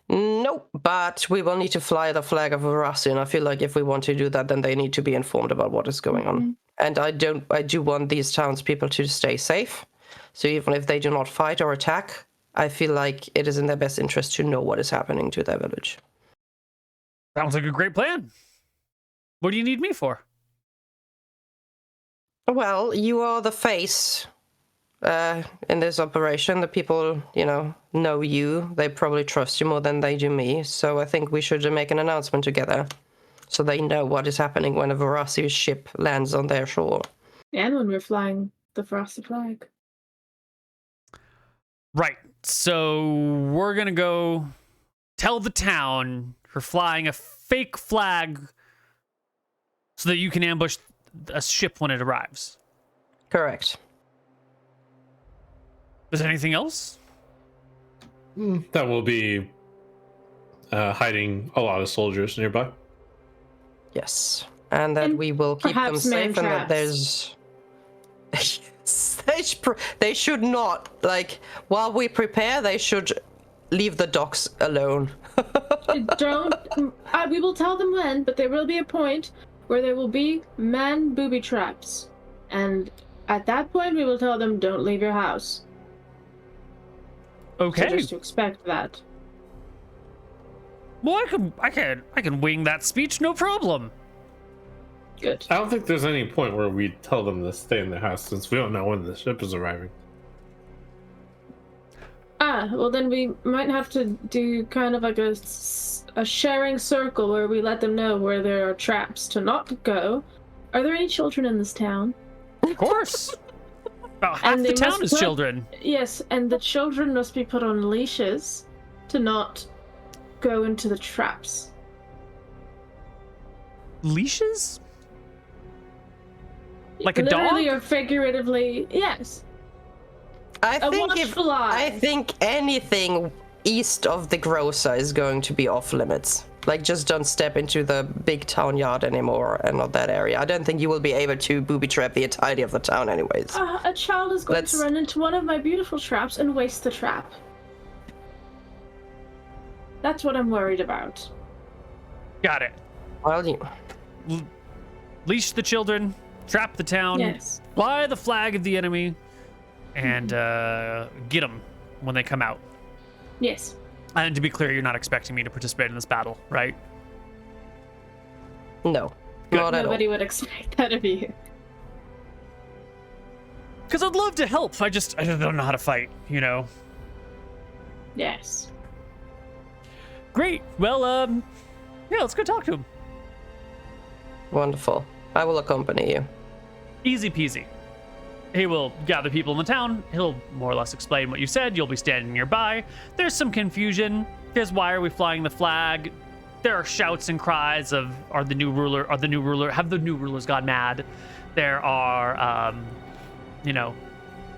Nope, but we will need to fly the flag of Verasi, and I feel like if we want to do that, then they need to be informed about what is going on. And I do want these townspeople to stay safe. So even if they do not fight or attack, I feel like it is in their best interest to know what is happening to their village. Sounds like a great plan. What do you need me for? Well, you are the face in this operation. The people, know you. They probably trust you more than they do me. So I think we should make an announcement together so they know what is happening when a Verasi ship lands on their shore. And when we're flying the Verasi flag. Right. So we're going to go tell the town we're flying a fake flag so that you can ambush a ship when it arrives. Correct. Is there anything else? That will be hiding a lot of soldiers nearby. Yes. And that we will keep them safe and that there's... they should not, while we prepare, they should leave the docks alone. We will tell them when, but there will be a point where there will be man booby traps. And at that point, we will tell them, don't leave your house. Okay. So just to expect that. Well, I can wing that speech, no problem. Good. I don't think there's any point where we tell them to stay in their house since we don't know when the ship is arriving. Well then we might have to do kind of like a sharing circle where we let them know where there are traps to not go. Are there any children in this town? Of course. About half the town is children. Yes, and the children must be put on leashes to not go into the traps. Leashes? Like a Literally dog? or figuratively, yes. I think anything east of the grocer is going to be off limits. Just don't step into the big town yard anymore and not that area. I don't think you will be able to booby trap the entirety of the town anyways. A child is going to run into one of my beautiful traps and waste the trap. That's what I'm worried about. Got it. Well, Leash the children, trap the town, fly the flag of the enemy, and get them when they come out. Yes. And to be clear, you're not expecting me to participate in this battle, right? No. Not at all. Nobody would expect that of you. Because I'd love to help. I just don't know how to fight, Yes. Great. Well, let's go talk to him. Wonderful. I will accompany you. Easy peasy. He will gather people in the town. He'll more or less explain what you said. You'll be standing nearby. There's some confusion. There's why are we flying the flag? There are shouts and cries of have the new rulers gone mad? There are,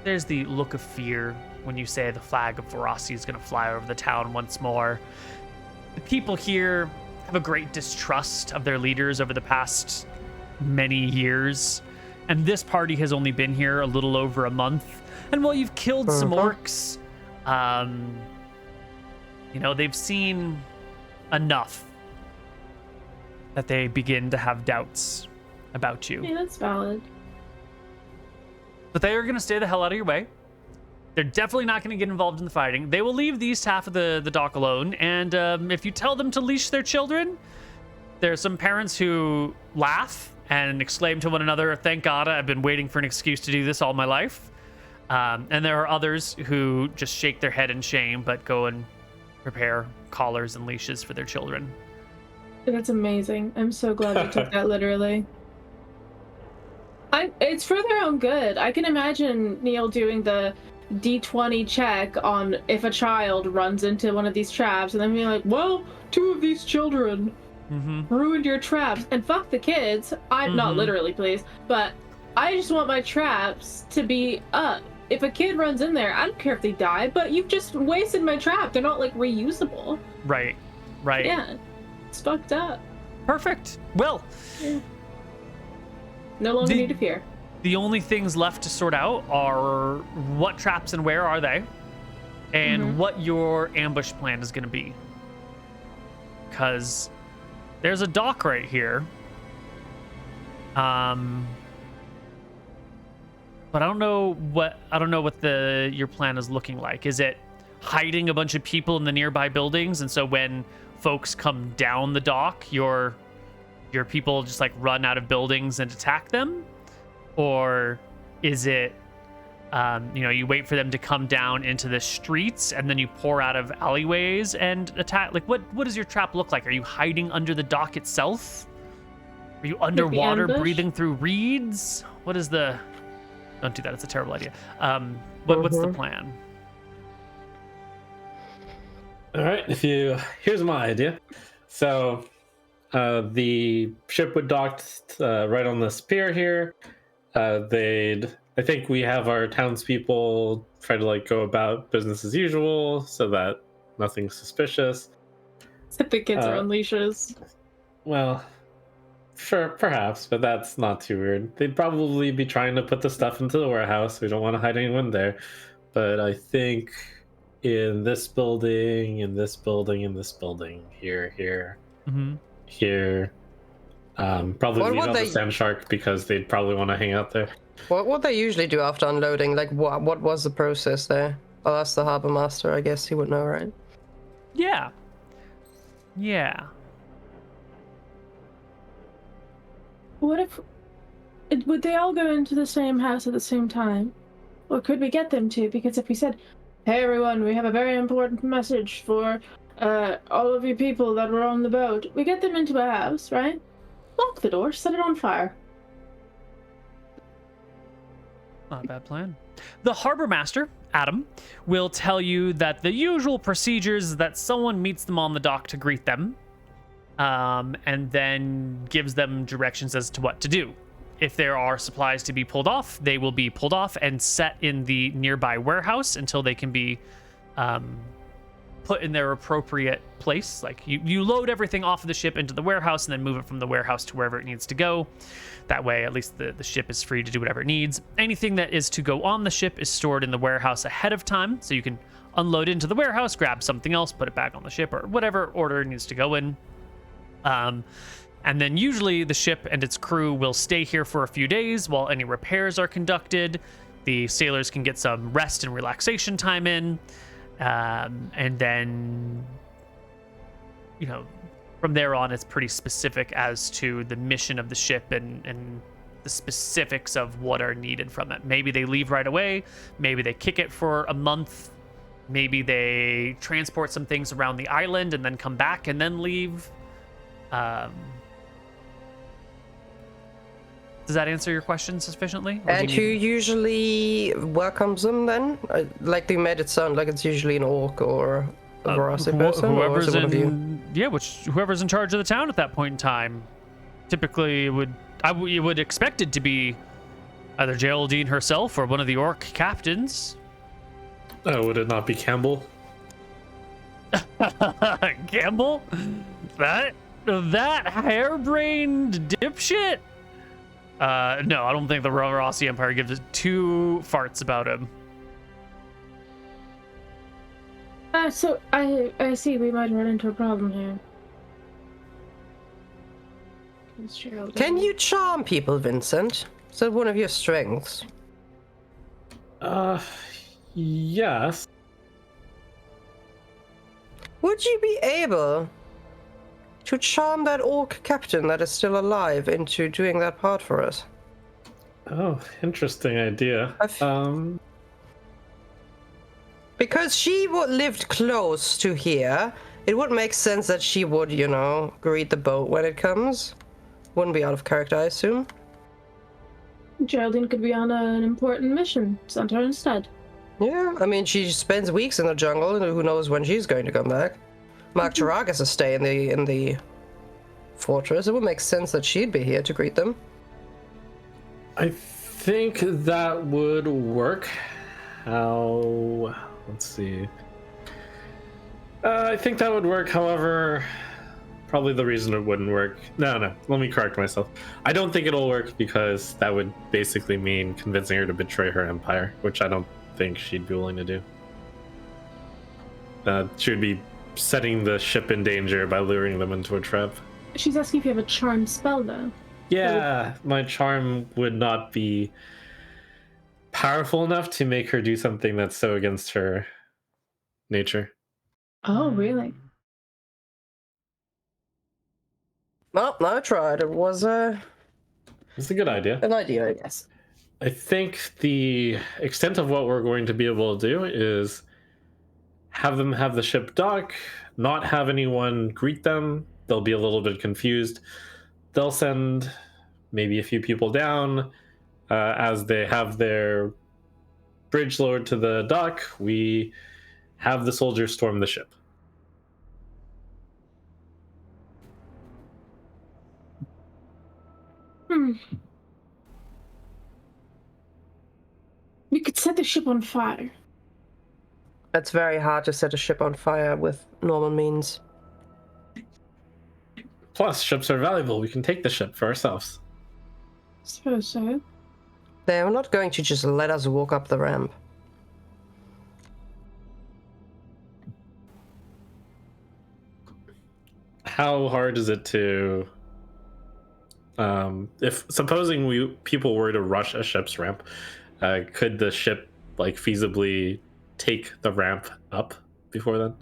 there's the look of fear when you say the flag of Verasi is going to fly over the town once more. The people here have a great distrust of their leaders over the past many years. And this party has only been here a little over a month. And while you've killed some orcs, they've seen enough that they begin to have doubts about you. Yeah, that's valid. But they are going to stay the hell out of your way. They're definitely not going to get involved in the fighting. They will leave the east half of the dock alone. And if you tell them to leash their children, there are some parents who laugh and exclaim to one another, thank God, I've been waiting for an excuse to do this all my life. And there are others who just shake their head in shame, but go and prepare collars and leashes for their children. That's amazing. I'm so glad you took that literally. It's for their own good. I can imagine Neal doing the D20 check on if a child runs into one of these traps and then being like, well, 2 of these children ruined your traps. And fuck the kids. Not literally, please. But I just want my traps to be up. If a kid runs in there, I don't care if they die, but you've just wasted my trap. They're not, like, reusable. Right. Yeah. It's fucked up. Perfect. Well, no longer need to fear. The only things left to sort out are what traps and where are they, and what your ambush plan is going to be. Because there's a dock right here. But I don't know what your plan is looking like. Is it hiding a bunch of people in the nearby buildings, and so when folks come down the dock, your people just like run out of buildings and attack them? Or is it, you wait for them to come down into the streets and then you pour out of alleyways and attack? Like, what does your trap look like? Are you hiding under the dock itself? Are you underwater breathing through reeds? What is the... Don't do that. It's a terrible idea. What's the plan? All right. Here's my idea. So the ship would dock right on this pier here. I think we have our townspeople try to like go about business as usual so that nothing's suspicious. Except the kids are on leashes. Well, sure, perhaps, but that's not too weird. They'd probably be trying to put the stuff into the warehouse. We don't want to hide anyone there. But I think in this building, in this building, in this building, here, here, here, probably leave out the sand shark because they'd probably want to hang out there. What would they usually do after unloading? Like, what was the process there? I'll ask the harbor master. I guess he would know, right? Yeah. What if... Would they all go into the same house at the same time? Or could we get them to? Because if we said, hey everyone, we have a very important message for all of you people that were on the boat. We get them into a house, right? Lock the door, set it on fire. Not a bad plan. The harbor master, Adam, will tell you that the usual procedures is that someone meets them on the dock to greet them, and then gives them directions as to what to do. If there are supplies to be pulled off, they will be pulled off and set in the nearby warehouse until they can be put in their appropriate place. Like you load everything off of the ship into the warehouse and then move it from the warehouse to wherever it needs to go. That way, at least the ship is free to do whatever it needs. Anything that is to go on the ship is stored in the warehouse ahead of time, so you can unload into the warehouse, grab something else, put it back on the ship, or whatever order it needs to go in. And then usually the ship and its crew will stay here for a few days while any repairs are conducted. The sailors can get some rest and relaxation time in. And then, from there on, it's pretty specific as to the mission of the ship and the specifics of what are needed from it. Maybe they leave right away. Maybe they kick it for a month. Maybe they transport some things around the island and then come back and then leave. Does that answer your question sufficiently? And who usually welcomes them then? Like they made it sound like it's usually an orc or a Varasi person? Whoever's or is it whoever's in charge of the town at that point in time. Typically, you would expect it to be either Geraldine herself or one of the orc captains. Would it not be Campbell? Campbell? That harebrained dipshit? No, I don't think the Rossi Empire gives two farts about him. So I see we might run into a problem here. Can you charm people, Vincent? Is that one of your strengths? Yes. Would you be able to charm that orc captain that is still alive into doing that part for us? Oh, interesting idea. Because she lived close to here, it would make sense that she would, greet the boat when it comes. Wouldn't be out of character, I assume. Geraldine could be on an important mission. Send her instead. Yeah, I mean, she spends weeks in the jungle, and who knows when she's going to come back. Mark Chiragas is stay in the fortress. It would make sense that she'd be here to greet them. I think that would work. How? Let's see. I think that would work. However, probably the reason it wouldn't work. No. Let me correct myself. I don't think it'll work because that would basically mean convincing her to betray her empire, which I don't think she'd be willing to do. She would be setting the ship in danger by luring them into a trap. She's asking if you have a charm spell, though. Yeah, my charm would not be powerful enough to make her do something that's so against her nature. Oh, really? Well, I tried. It was It's a good idea. an idea, I guess. I think the extent of what we're going to be able to do is have them have the ship dock, not have anyone greet them. They'll be a little bit confused. They'll send maybe a few people down. As they have their bridge lowered to the dock, we have the soldiers storm the ship. We could set the ship on fire. It's very hard to set a ship on fire with normal means. Plus, ships are valuable. We can take the ship for ourselves. Suppose so. They're not going to just let us walk up the ramp. How hard is it to... if supposing people were to rush a ship's ramp, could the ship like feasibly take the ramp up before then?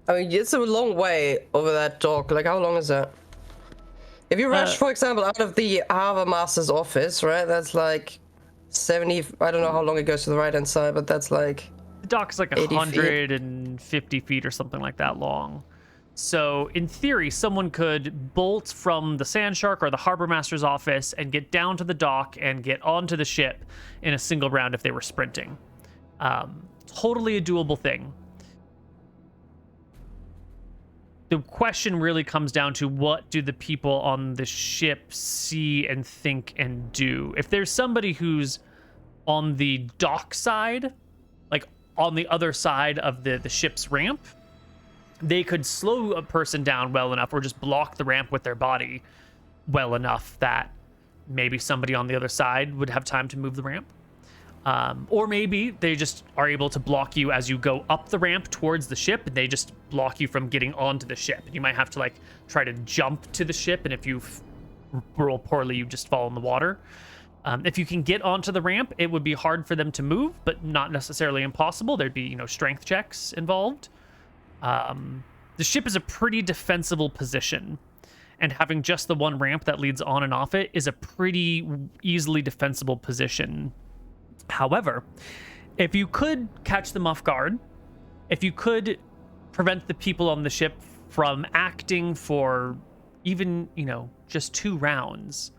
I mean, it's a long way over that dock. Like, how long is that? If you rush, for example, out of the harbor master's office, right? That's like 70. I don't know how long it goes to the right-hand side, but that's like... The dock's like 80 feet. 150 feet or something like that long. So in theory, someone could bolt from the Sand Shark or the harbor master's office and get down to the dock and get onto the ship in a single round if they were sprinting. Totally a doable thing. The question really comes down to, what do the people on the ship see and think and do? If there's somebody who's on the dock side, like on the other side of the ship's ramp, they could slow a person down well enough or just block the ramp with their body well enough that maybe somebody on the other side would have time to move the ramp. Or maybe they just are able to block you as you go up the ramp towards the ship, and they just block you from getting onto the ship. You might have to like try to jump to the ship, and if you roll poorly, you just fall in the water. If you can get onto the ramp, it would be hard for them to move, but not necessarily impossible. There'd be, strength checks involved. The ship is a pretty defensible position, and having just the one ramp that leads on and off it is a pretty easily defensible position. However, if you could catch them off guard, if you could prevent the people on the ship from acting for even, just 2 rounds,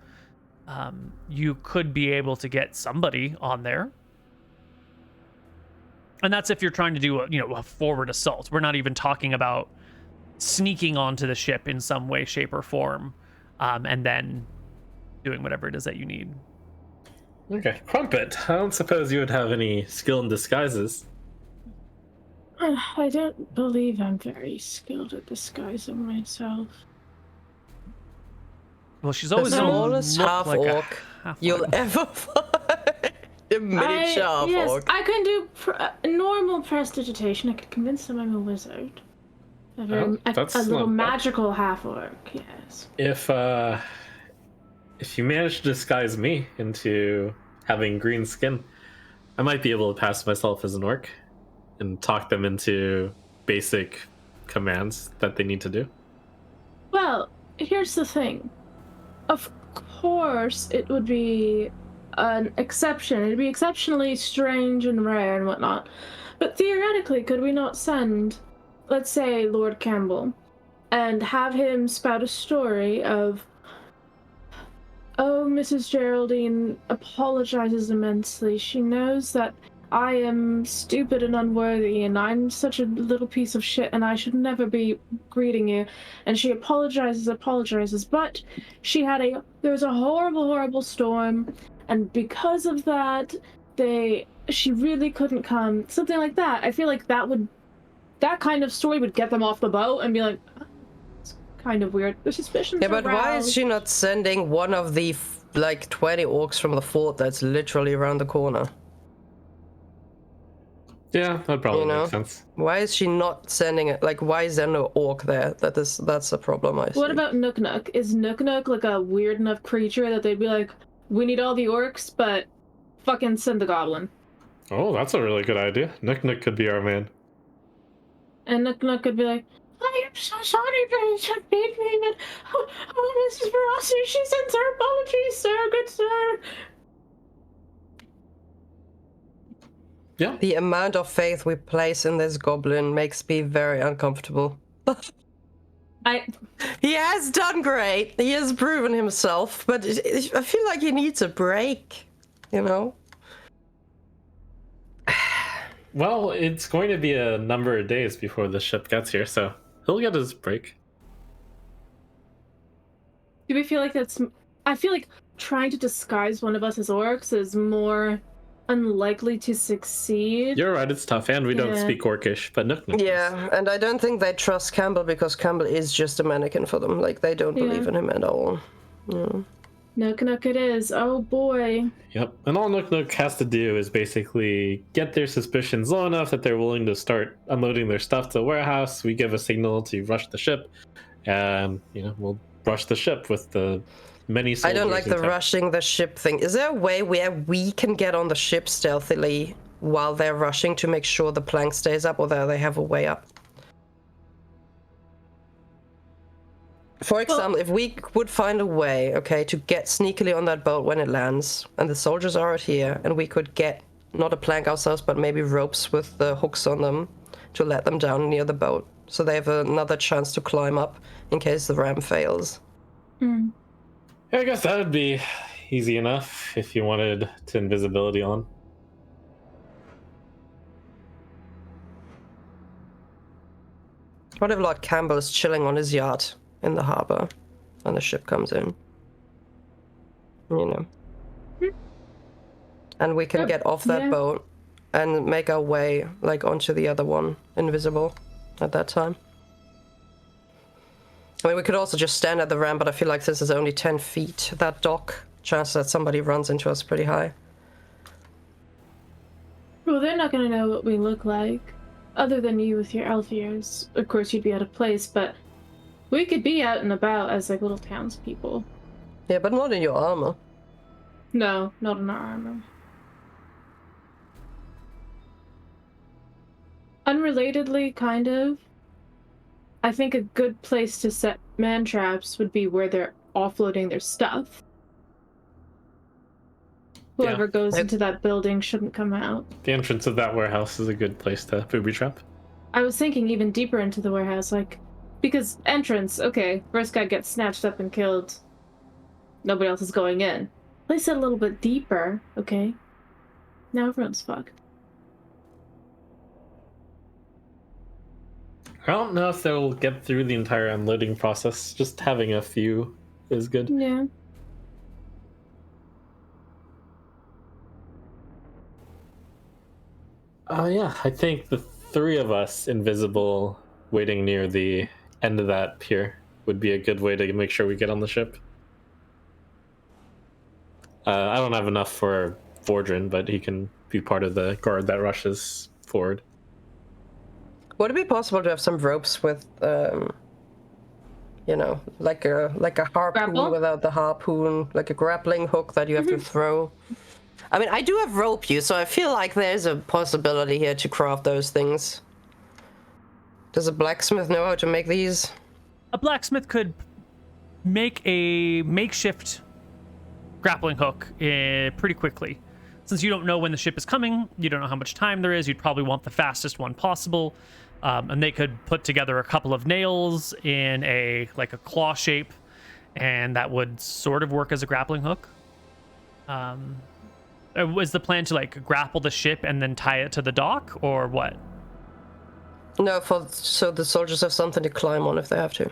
you could be able to get somebody on there. And that's if you're trying to do a forward assault. We're not even talking about sneaking onto the ship in some way, shape, or form, and then doing whatever it is that you need. Okay, Crumpet, I don't suppose you would have any skill in disguises. I don't believe I'm very skilled at disguising myself. Well, she's The always gonna smallest look half like a orc half you'll orc. ever find. A miniature half Yes, orc. I can do normal prestidigitation. I could convince them I'm a wizard. That's A little not bad. magical half orc, yes. If you manage to disguise me into having green skin, I might be able to pass myself as an orc and talk them into basic commands that they need to do. Well, here's the thing. Of course, it would be an exception. It'd be exceptionally strange and rare and whatnot. But theoretically, could we not send, let's say, Lord Campbell and have him spout a story of, oh, Mrs. Geraldine apologizes immensely. She knows that I am stupid and unworthy, and I'm such a little piece of shit, and I should never be greeting you. And she apologizes, but there was a horrible, horrible storm, and because of that, she really couldn't come. Something like that. I feel like that kind of story would get them off the boat and be like, oh, it's kind of weird. The suspicions Yeah, but are why is aroused. she not sending one of the, like, 20 orcs from the fort that's literally around the corner? Yeah, that probably You know? makes sense. Why is she not sending it? Like, why is there no orc there? That's a problem, I see. What about Nook Nook? Is Nook Nook like a weird enough creature that they'd be like, we need all the orcs, but fucking send the goblin? Oh, that's a really good idea. Nick could be our man. And Nook Nook could be like, I am so sorry, but it's a big name, and oh, Mrs. Verossi, she sends her apologies, sir, good sir. Yeah. The amount of faith we place in this goblin makes me very uncomfortable. He has done great. He has proven himself, but I feel like he needs a break, you know? Well, it's going to be a number of days before the ship gets here, so he'll get his break. Do we feel like I feel like trying to disguise one of us as orcs is more unlikely to succeed. You're right, it's tough, and we don't Yeah. speak Orcish, but Nook does. Yeah, and I don't think they trust Campbell because Campbell is just a mannequin for them. Like, they don't believe in him at all. Yeah. Nook Nook it is. Oh boy. Yep, and all Nook has to do is basically get their suspicions low enough that they're willing to start unloading their stuff to the warehouse. We give a signal to rush the ship, and, we'll rush the ship with the many soldiers. I don't like the intact. rushing the ship thing. Is there a way where we can get on the ship stealthily while they're rushing to make sure the plank stays up, or do they have a way up? For example, if we would find a way, okay, to get sneakily on that boat when it lands, and the soldiers are out here, and we could get not a plank ourselves, but maybe ropes with the hooks on them to let them down near the boat, so they have another chance to climb up in case the ram fails. Hmm. Yeah, I guess that would be easy enough if you wanted to invisibility on. What if Lord Campbell is chilling on his yacht in the harbor when the ship comes in? You know. And we can get off that boat and make our way, like, onto the other one, invisible, at that time. I mean, we could also just stand at the ramp, but I feel like this is only 10 feet, that dock. Chance that somebody runs into us pretty high. Well, they're not gonna know what we look like. Other than you with your elf ears. Of course, you'd be out of place, but we could be out and about as, like, little townspeople. Yeah, but not in your armor. No, not in our armor. Unrelatedly, kind of, I think a good place to set man traps would be where they're offloading their stuff. Whoever goes into that building shouldn't come out. The entrance of that warehouse is a good place to booby trap. I was thinking even deeper into the warehouse, like, because entrance, okay, first guy gets snatched up and killed. Nobody else is going in. Place it a little bit deeper, okay? Now everyone's fucked. I don't know if they'll get through the entire unloading process. Just having a few is good. Yeah. Yeah, I think the three of us invisible waiting near the end of that pier would be a good way to make sure we get on the ship. I don't have enough for Vordrin, but he can be part of the guard that rushes forward. Would it be possible to have some ropes with, you know, like a harpoon Grapple? without the harpoon, like a grappling hook that you have to throw? I mean, I do have rope use, so I feel like there's a possibility here to craft those things. Does a blacksmith know how to make these? A blacksmith could make a makeshift grappling hook pretty quickly. Since you don't know when the ship is coming, you don't know how much time there is, you'd probably want the fastest one possible. And they could put together a couple of nails in a claw shape, and that would sort of work as a grappling hook. Was the plan to like grapple the ship and then tie it to the dock, or what? No, so the soldiers have something to climb on if they have to.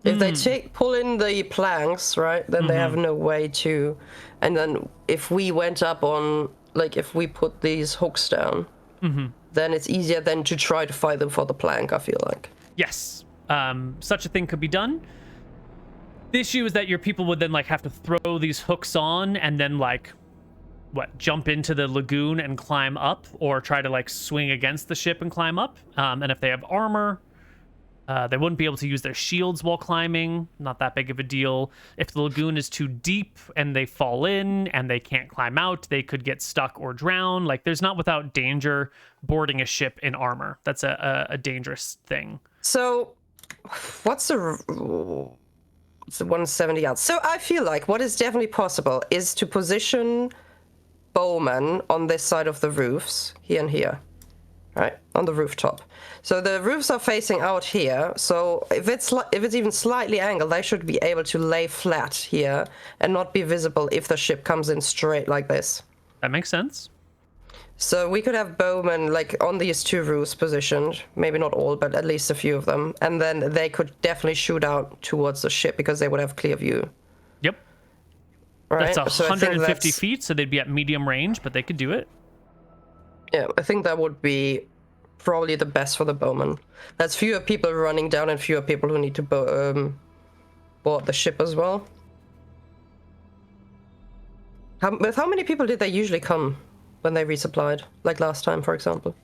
If they pull in the planks, right, then they have no way to. And then if we went up on, like, if we put these hooks down, then it's easier then to try to fight them for the plank, I feel like. Yes, such a thing could be done. The issue is that your people would then like have to throw these hooks on and then like jump into the lagoon and climb up, or try to like swing against the ship and climb up. And if they have armor, they wouldn't be able to use their shields while climbing. Not that big of a deal. If the lagoon is too deep and they fall in and they can't climb out, they could get stuck or drown. Like, there's not without danger boarding a ship in armor. That's a dangerous thing. So what's the 170 yards? So I feel like what is definitely possible is to position bowmen on this side of the roofs, here and here, right, on the rooftop. So the roofs are facing out here, so if it's even slightly angled, they should be able to lay flat here and not be visible if the ship comes in straight like this. That makes sense. So we could have bowmen like on these two roofs positioned, maybe not all, but at least a few of them, and then they could definitely shoot out towards the ship because they would have clear view. Yep. Right? That's So I think 150 feet, so they'd be at medium range, but they could do it. Yeah, I think that would be probably the best for the bowman. That's fewer people running down and fewer people who need to board the ship as well. With how many people did they usually come when they resupplied? Like last time, for example?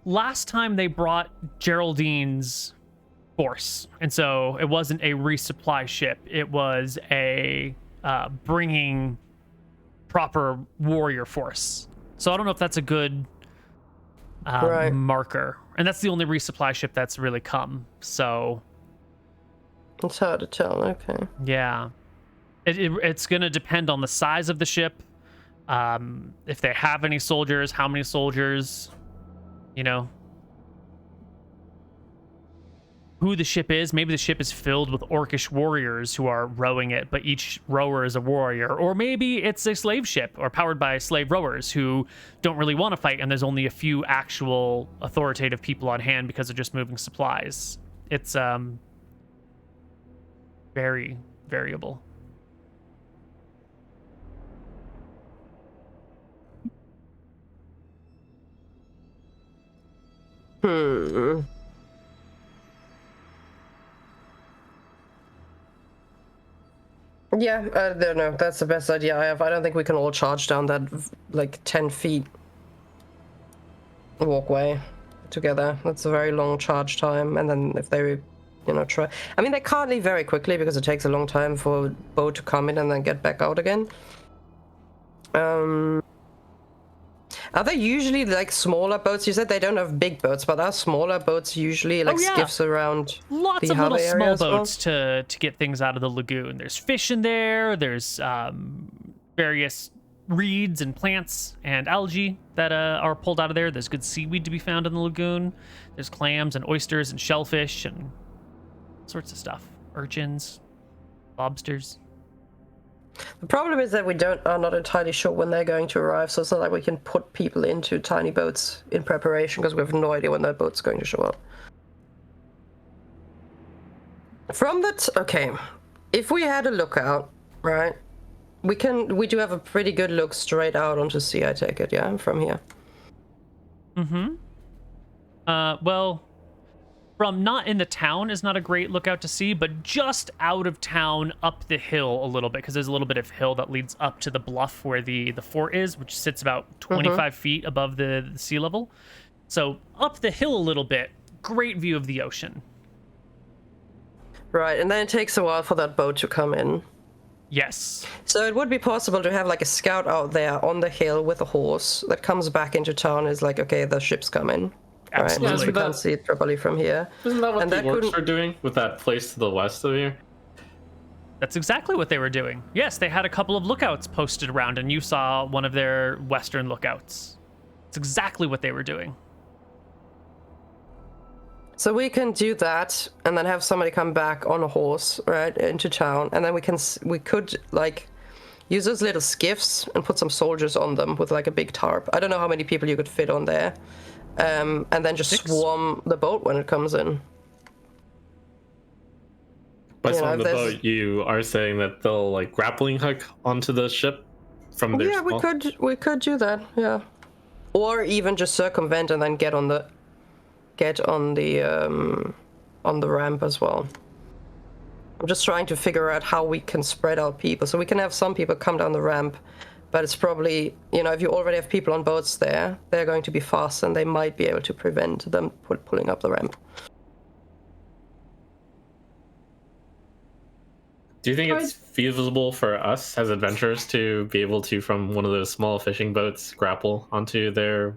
Last time they brought Geraldine's force, and so it wasn't a resupply ship. It was a bringing proper warrior force. So I don't know if that's a good marker. And that's the only resupply ship that's really come. So it's hard to tell. Okay. Yeah. It's going to depend on the size of the ship. If they have any soldiers, how many soldiers, you know, who the ship is. Maybe the ship is filled with orcish warriors who are rowing it, but each rower is a warrior. Or maybe it's a slave ship or powered by slave rowers who don't really want to fight, and there's only a few actual authoritative people on hand because they're just moving supplies. It's very variable. Yeah, I don't know. That's the best idea I have. I don't think we can all charge down that, like, 10 feet walkway together. That's a very long charge time. And then if they, you know, try... I mean, they can't leave very quickly because it takes a long time for a boat to come in and then get back out again. Are they usually, like, smaller boats? You said they don't have big boats, but are smaller boats usually, like, skiffs around lots the of little small small boats to get things out of the lagoon. There's fish in there. There's various reeds and plants and algae that are pulled out of there. There's good seaweed to be found in the lagoon. There's clams and oysters and shellfish and sorts of stuff. Urchins, lobsters. The problem is that we are not entirely sure when they're going to arrive, so it's not like we can put people into tiny boats in preparation because we have no idea when that boat's going to show up. From that, okay, if we had a lookout, right, we do have a pretty good look straight out onto sea, I take it, yeah, from here. Well, from not in the town is not a great lookout to see, but just out of town, up the hill a little bit, because there's a little bit of hill that leads up to the bluff where the fort is, which sits about 25 feet above the sea level. So up the hill a little bit, great view of the ocean. Right, and then it takes a while for that boat to come in. Yes. So it would be possible to have like a scout out there on the hill with a horse that comes back into town, is like, okay, the ship's coming. Absolutely. Right, we can't see it properly from here. Isn't that what the orcs are doing with that place to the west of here? That's exactly what they were doing. Yes, they had a couple of lookouts posted around, and you saw one of their western lookouts. It's exactly what they were doing. So we can do that, and then have somebody come back on a horse, right, into town, and then we could like use those little skiffs and put some soldiers on them with like a big tarp. I don't know how many people you could fit on there, and then just 6? swarm the boat when it comes in. By You know, on the if there's- boat, you are saying that they'll like grappling hook onto the ship from their Yeah, small... we could do that. Yeah, or even just circumvent and then get on the ramp as well. I'm just trying to figure out how we can spread out people, so we can have some people come down the ramp, but it's probably, you know, if you already have people on boats there, they're going to be fast and they might be able to prevent them pulling up the ramp. Do you think it's feasible for us as adventurers to be able to, from one of those small fishing boats, grapple onto the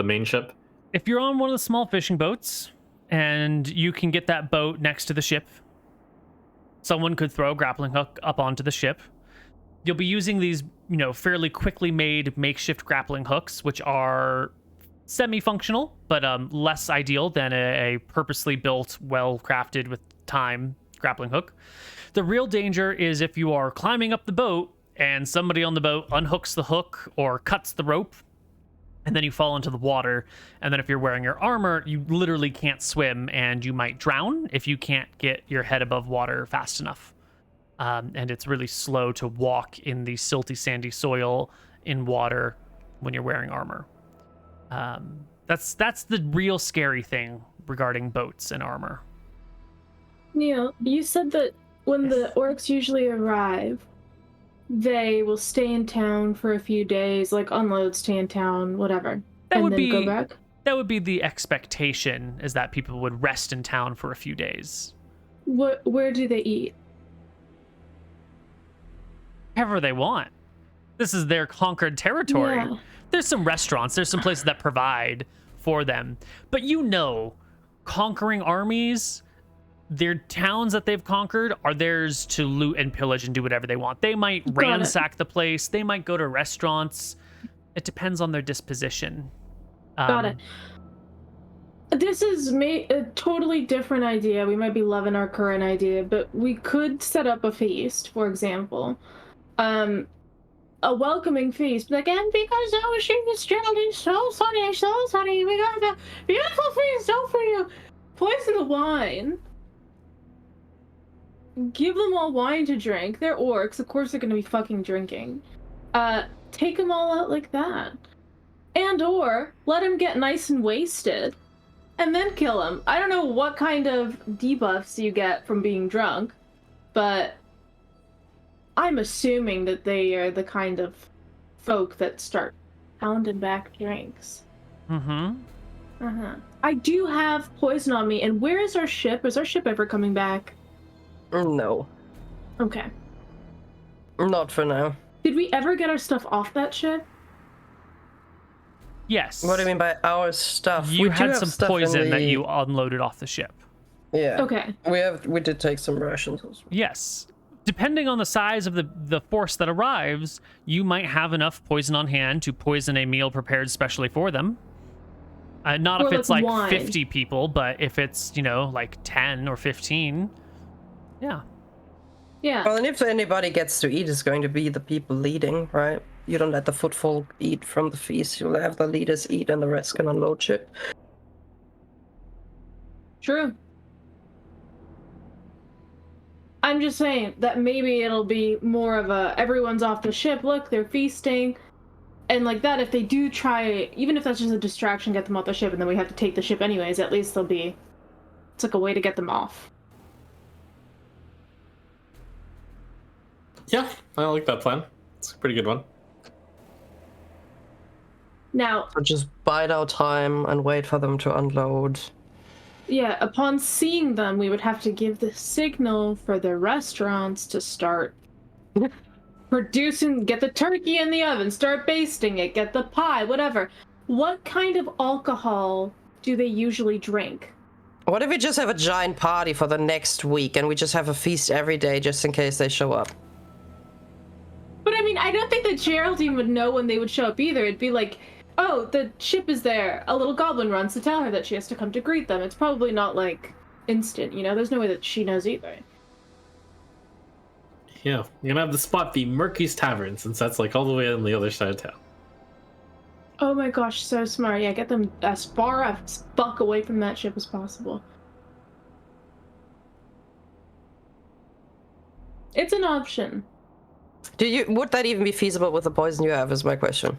main ship? If you're on one of the small fishing boats and you can get that boat next to the ship, someone could throw a grappling hook up onto the ship. You'll be using these, you know, fairly quickly made makeshift grappling hooks, which are semi-functional, but less ideal than a purposely built, well-crafted with time grappling hook. The real danger is if you are climbing up the boat and somebody on the boat unhooks the hook or cuts the rope, and then you fall into the water, and then if you're wearing your armor, you literally can't swim, and you might drown if you can't get your head above water fast enough. And it's really slow to walk in the silty, sandy soil in water when you're wearing armor. That's the real scary thing regarding boats and armor. Neal, you said that when the orcs usually arrive, they will stay in town for a few days, like unload, stay in town, whatever, and then go back? That would be the expectation, is that people would rest in town for a few days. Where do they eat? Wherever they want. This is their conquered territory. Yeah. There's some restaurants, there's some places that provide for them. But you know, conquering armies, their towns that they've conquered are theirs to loot and pillage and do whatever they want. They might ransack the place, they might go to restaurants. It depends on their disposition. Got it. This is a totally different idea. We might be loving our current idea, but we could set up a feast, for example. A welcoming feast. Like, and because ocean is generally so sunny, we got a beautiful feast out for you. Poison the wine. Give them all wine to drink. They're orcs. Of course they're going to be fucking drinking. Take them all out like that. And or let them get nice and wasted. And then kill them. I don't know what kind of debuffs you get from being drunk. But I'm assuming that they are the kind of folk that start pounding back drinks. I do have poison on me. And where is our ship? Is our ship ever coming back? No. Okay. Not for now. Did we ever get our stuff off that ship? Yes. What do you mean by our stuff? You We do had have some stuff in poison that the- you unloaded off the ship. Yeah. Okay. We did take some rations as well. Yes. Depending on the size of the force that arrives, you might have enough poison on hand to poison a meal prepared specially for them. Not Or if it's like like wine. 50 people, but if it's, you know, like 10 or 15, yeah. Yeah. Well, and if anybody gets to eat, it's going to be the people leading, right? You don't let the footfall eat from the feast. You'll have the leaders eat and the rest can unload shit. True. I'm just saying that maybe it'll be more of a everyone's off the ship, look, they're feasting. And like that, if they do try, even if that's just a distraction, get them off the ship and then we have to take the ship anyways, at least they'll be, it's like a way to get them off. Yeah, I like that plan. It's a pretty good one. Now, So just bide our time and wait for them to unload. yeah, upon seeing them, we would have to give the signal for the restaurants to start producing, get the turkey in the oven, start basting it, get the pie, whatever. What kind of alcohol do they usually drink? What if we just have a giant party for the next week and we just have a feast every day just in case they show up? But I mean, I don't think that Geraldine would know when they would show up either. It'd be like oh, the ship is there. A little goblin runs to tell her that she has to come to greet them. It's probably not, like, instant, you know? There's no way that she knows either. Yeah, you're gonna have the spot be Murky's Tavern, since that's like all the way on the other side of town. Oh my gosh, so smart. Yeah, get them as far as fuck away from that ship as possible. It's an option. Would that even be feasible with the poison you have, is my question.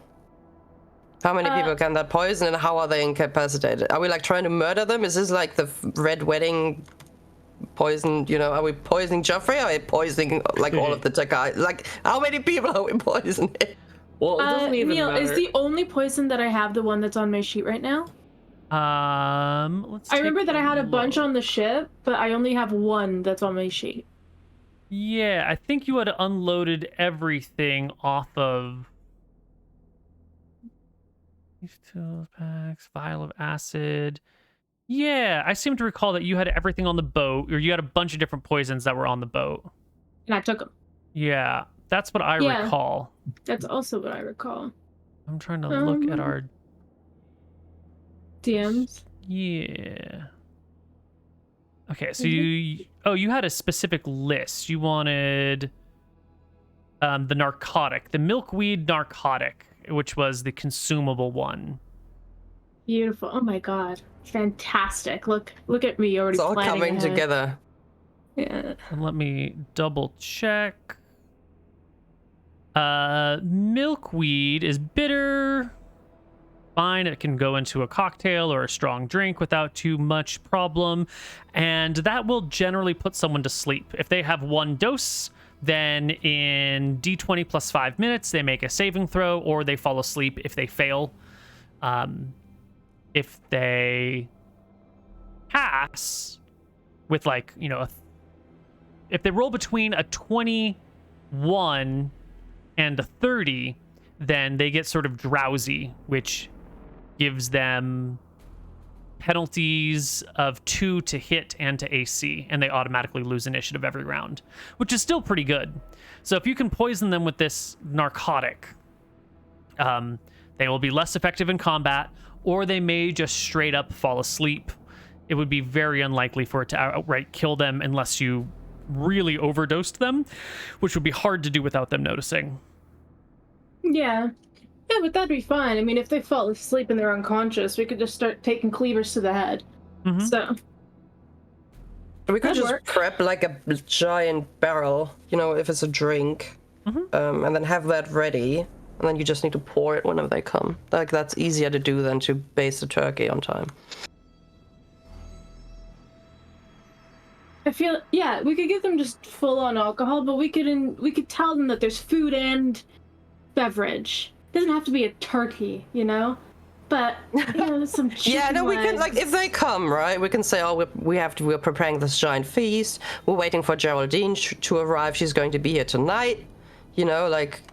How many people can that poison, and how are they incapacitated? Are we like trying to murder them? Is this like the Red Wedding poison, you know, are we poisoning Joffrey, or are we poisoning like all of the Drekis? Like, how many people are we poisoning? Well, it doesn't even Neal, matter. is the only poison that I have the one that's on my sheet right now? Let's I remember take that I had a bunch look. on the ship, but I only have one that's on my sheet. Yeah, I think you had unloaded everything off of these tools packs, vial of acid. Yeah, I seem to recall that you had everything on the boat, or you had a bunch of different poisons that were on the boat. And I took them. Yeah, that's what I Yeah. recall. That's also what I recall. I'm trying to look at our DMs. Yeah. Okay, so you had a specific list. You wanted the narcotic, the milkweed narcotic, which was the consumable one. Beautiful. Oh my god. Fantastic. Look at me already It's all planning coming ahead. together. Yeah. And let me double check. Milkweed is bitter. Fine, it can go into a cocktail or a strong drink without too much problem, and that will generally put someone to sleep. If they have one dose, then in D20 plus 5 minutes, they make a saving throw, or they fall asleep if they fail. If they pass with, like, you know, if they roll between a 21 and a 30, then they get sort of drowsy, which gives them penalties of 2 to hit and to AC, and they automatically lose initiative every round, which is still pretty good. So if you can poison them with this narcotic, they will be less effective in combat, or they may just straight up fall asleep. It would be very unlikely for it to outright kill them unless you really overdosed them, which would be hard to do without them noticing. Yeah. Yeah, but that'd be fine. I mean, if they fall asleep and they're unconscious, we could just start taking cleavers to the head. Mhm. So, We could That'd just work. prep like a giant barrel, you know, if it's a drink, and then have that ready, and then you just need to pour it whenever they come. Like, that's easier to do than to base the turkey on time. I feel, yeah, we could give them just full-on alcohol, but we could tell them that there's food and beverage. It doesn't have to be a turkey, you know? But, you know, some chicken Yeah, no, we can, like, legs. if they come, right, we can say, oh, we're preparing this giant feast, we're waiting for Geraldine to arrive, she's going to be here tonight, you know, like,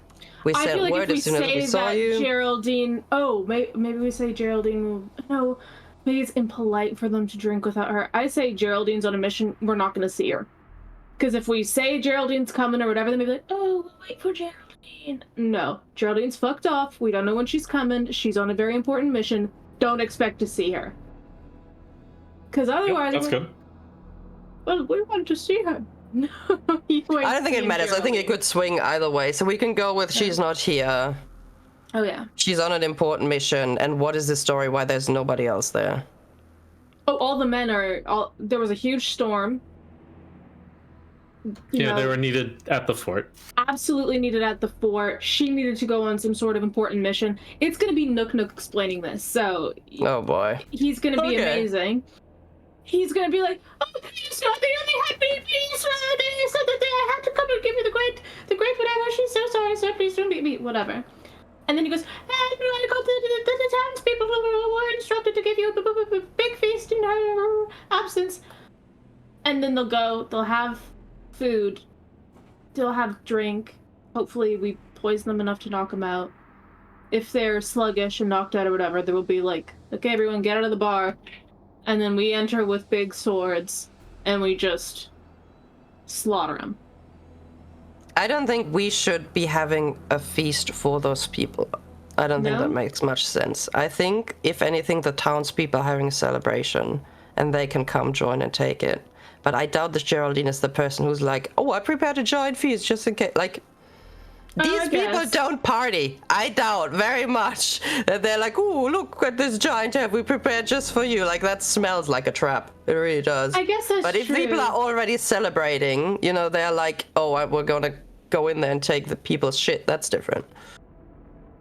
we I sent feel like word if we as soon as we say saw that you. Geraldine... Oh, maybe we say Geraldine will... No, maybe it's impolite for them to drink without her. I say Geraldine's on a mission, we're not going to see her. Because if we say Geraldine's coming or whatever, then we'll be like, oh, we'll wait for Geraldine. No, Geraldine's fucked off. We don't know when she's coming. She's on a very important mission. Don't expect to see her. Because otherwise... That's good. Well, we want to see her. No, you ain't I don't think it seeing matters, I think it Geraldine. could swing either way, so we can go with she's not here, Oh, yeah. she's on an important mission, and what is the story why there's nobody else there? Oh, all the men are... There was a huge storm. You Yeah, know, they were needed at the fort. absolutely needed at the fort. She needed to go on some sort of important mission. It's going to be Nook explaining this, so Oh boy. he's going to be Okay. amazing. He's going to be like, oh, please, no, they only had me, please, they said that I had to come and give you the great whatever. She's so sorry, so please don't beat me, whatever. And then he goes, I got the townspeople were instructed to give you a big feast in her absence. And then they'll have food, they'll have drink. Hopefully we poison them enough to knock them out. If they're sluggish and knocked out or whatever, there will be like, okay, everyone get out of the bar. And then we enter with big swords and we just slaughter them. I don't think we should be having a feast for those people I don't think No? that makes much sense. I think, if anything, the townspeople are having a celebration, and they can come join and take it. But I doubt that Geraldine is the person who's like, oh, I prepared a giant feast just in case. Like, these I people guess. don't party. I doubt very much that they're like, oh, look at this giant have we prepared just for you. Like, that smells like a trap. It really does. I guess that's But if true. people are already celebrating, you know, they're like, oh, we're gonna go in there and take the people's shit. That's different.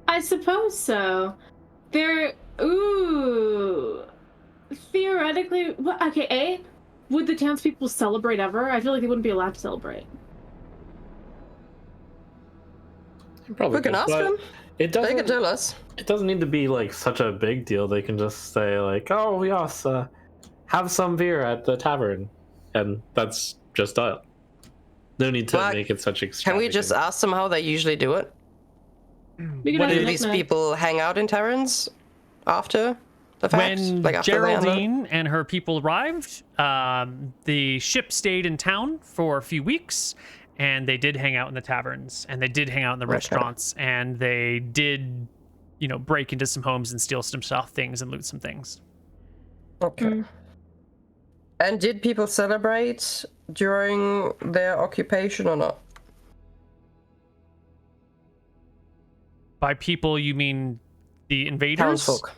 I suppose so. Theoretically, okay, would the townspeople celebrate ever? I feel like they wouldn't be allowed to celebrate. Probably We can could, ask but them. It They doesn't. can tell us. It doesn't need to be like such a big deal. They can just say like, "Oh yes, have some beer at the tavern," and that's just it. No need to But make it such Can extravagant. we just ask them how they usually do it? We could Do ask these Nick. people hang out in taverns after the fact? When Like after they unload? Geraldine and her people arrived, the ship stayed in town for a few weeks, and they did hang out in the taverns, and they did hang out in the restaurants, and they did, break into some homes and steal some things and loot some things. Okay. And did people celebrate during their occupation or not? By people, you mean the invaders? Townsfolk.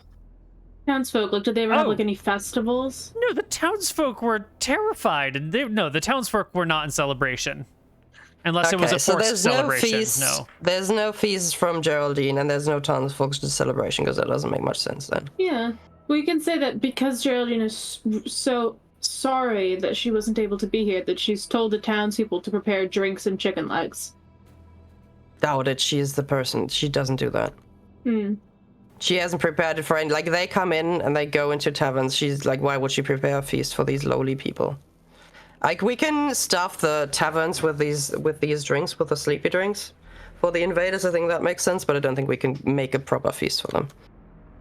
Townsfolk, like, did they ever have Oh. like any festivals? No, the townsfolk were terrified, and the townsfolk were not in celebration, unless it was a so forced there's celebration. no feast. No. There's no feast from Geraldine, and there's no townsfolk to celebration because that doesn't make much sense then. Yeah. We can say that because Geraldine is so sorry that she wasn't able to be here, that she's told the townspeople to prepare drinks and chicken legs. Doubt it. She is the person. She doesn't do that. Hmm. She hasn't prepared it for any. Like, they come in and they go into taverns. She's like, why would she prepare a feast for these lowly people? Like, we can stuff the taverns with these drinks, with the sleepy drinks. For the invaders, I think that makes sense, but I don't think we can make a proper feast for them.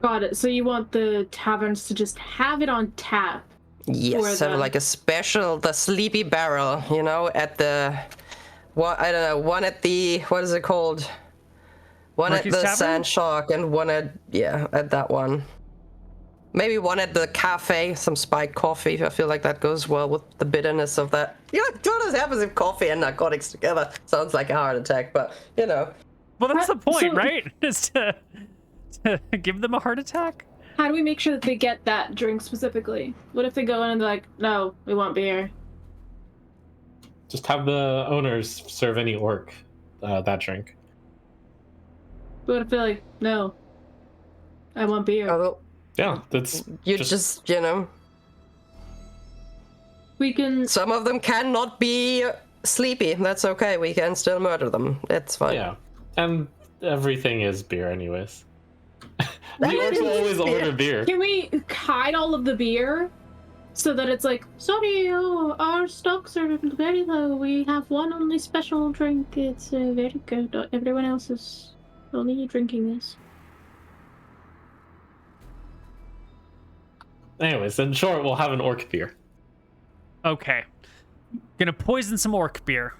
Got it. So you want the taverns to just have it on tap? Yes, Or have the- like a special, the sleepy barrel, at the, I don't know, one at the, what is it called? One Ricky's at the Tavern? Sand Shark and one at that one. Maybe one at the cafe, some spiked coffee. I feel like that goes well with the bitterness of that. What happens if coffee and narcotics together? Sounds like a heart attack, but, Well, that's the What- point, so- right? Is to give them a heart attack? How do we make sure that they get that drink specifically? What if they go in and they're like, no, we want beer? Just have the owners serve any orc that drink. What if they're like, no, I want beer? Well, Yeah, that's you just, We can. some of them cannot be sleepy. That's okay. We can still murder them. It's fine. yeah, and everything is beer anyways. The That orcs is will always beer. order beer. Can we hide all of the beer so that it's like, sorry, our stocks are very low. We have one only special drink. It's very good. Everyone else is only drinking this. Anyways, in short, we'll have an orc beer. Okay. Gonna poison some orc beer.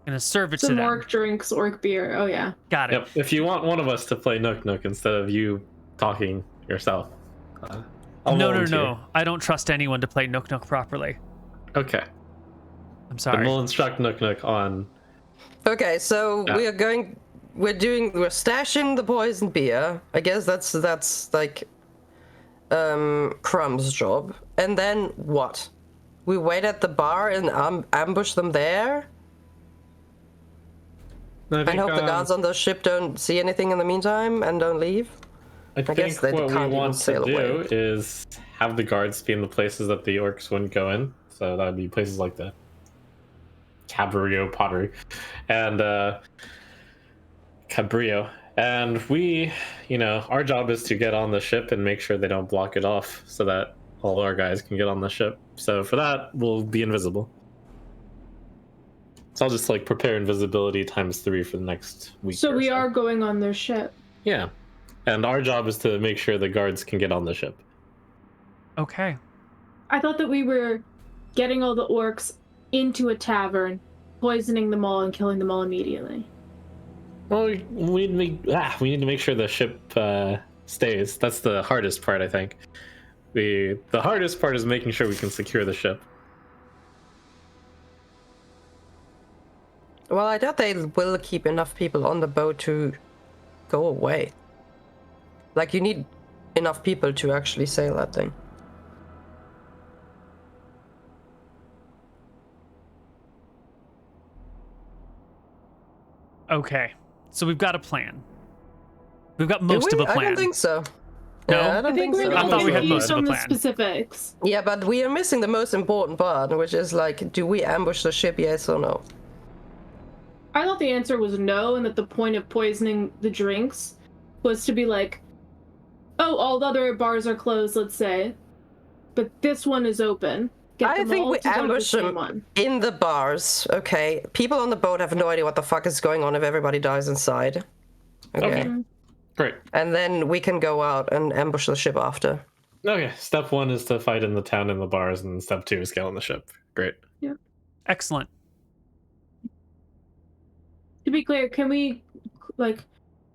Gonna serve it to Some them. orc drinks, orc beer. Oh, yeah. Got it. Yep. If you want one of us to play Nook Nook instead of you talking yourself, I'll No, volunteer. I don't trust anyone to play Nook Nook properly. Okay. I'm Then sorry. we'll instruct Nook Nook on. Okay, so Yeah. we're stashing the poisoned beer. I guess that's like Crumb's job. And then what? We wait at the bar and ambush them there? I And think, hope the guards on the ship don't see anything in the meantime and don't leave? I guess think they what we can't even want to sail do away. is have the guards be in the places that the orcs wouldn't go in. So that would be places like the Cabrio Pottery and Cabrio. And we, our job is to get on the ship and make sure they don't block it off so that all our guys can get on the ship. So for that, we'll be invisible. So I'll just prepare invisibility ×3 for the next week. So or we are going on their ship. Yeah. And our job is to make sure the guards can get on the ship. Okay. I thought that we were getting all the orcs into a tavern, poisoning them all and killing them all immediately. Well, we need to make sure the ship stays. That's the hardest part, I think. The hardest part is making sure we can secure the ship. Well, I doubt they will keep enough people on the boat to go away. Like, you need enough people to actually sail that thing. Okay, so we've got a plan. We've got most of a plan. I don't think so. No? Yeah, I don't think we're so. I thought we had confused most of on the the plan. specifics. Yeah, but we are missing the most important part, which is like, do we ambush the ship, yes or no? I thought the answer was no, and that the point of poisoning the drinks was to be like, oh, all the other bars are closed, let's say, but this one is open. Get I them think all we to go to the ambush same them one. in the bars, okay? People on the boat have no idea what the fuck is going on if everybody dies inside. Okay. Great. And then we can go out and ambush the ship after. Okay, step 1 is to fight in the town in the bars, and step 2 is get on the ship. Great. Yeah. Excellent. To be clear, can we like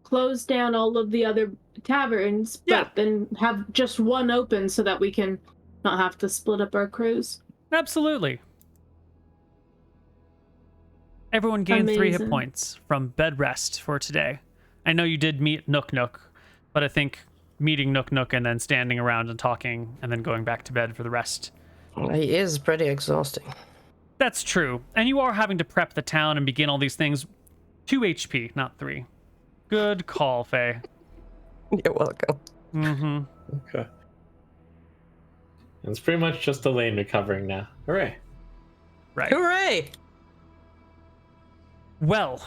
close down all of the other taverns, but Yeah. then have just one open so that we can not have to split up our crews? Absolutely. Everyone gained 3 hit Amazing. points from bed rest for today. I know you did meet Nook Nook, but I think meeting Nook Nook and then standing around and talking and then going back to bed for the rest. He is pretty exhausting. That's true. And you are having to prep the town and begin all these things. 2 HP, not 3. Good call, Faye. You're welcome. Mm-hmm. Okay. It's pretty much just Elaine recovering now. Hooray. Right. Hooray! Well,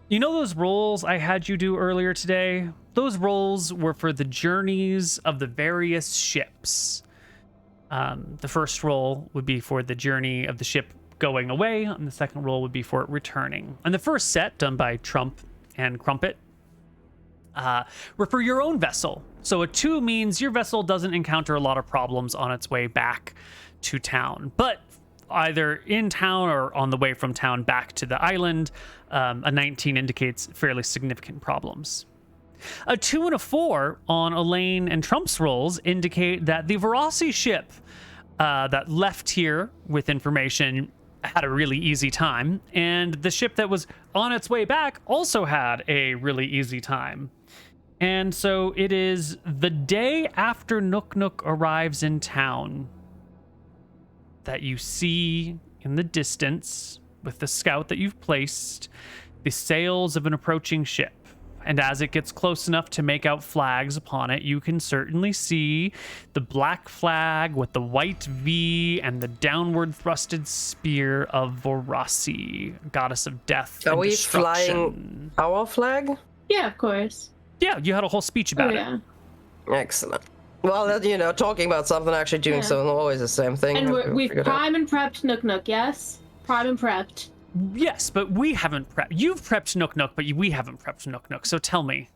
you know those rolls I had you do earlier today? Those rolls were for the journeys of the various ships. The first roll would be for the journey of the ship going away, and the second roll would be for it returning. And the first set, done by Trump and Crumpet, were for your own vessel. So a 2 means your vessel doesn't encounter a lot of problems on its way back to town. But either in town or on the way from town back to the island, a 19 indicates fairly significant problems. A 2 and a 4 on Elaine and Trump's rolls indicate that the Verasi ship that left here with information had a really easy time, and the ship that was on its way back also had a really easy time. And so it is the day after Nook Nook arrives in town that you see in the distance, with the scout that you've placed, the sails of an approaching ship. And as it gets close enough to make out flags upon it, you can certainly see the black flag with the white V and the downward thrusted spear of Verasi, goddess of death Are and we destruction. flying our flag? Yeah, of course. Yeah, you had a whole speech Oh, about it. yeah. Excellent. Well, you know, talking about something, actually doing Yeah. something, always the same thing. And we've Figured out. prime and prepped Nook Nook, yes? Prime and prepped. Yes, but we haven't prepped. You've prepped Nook Nook, but we haven't prepped Nook Nook. So tell me,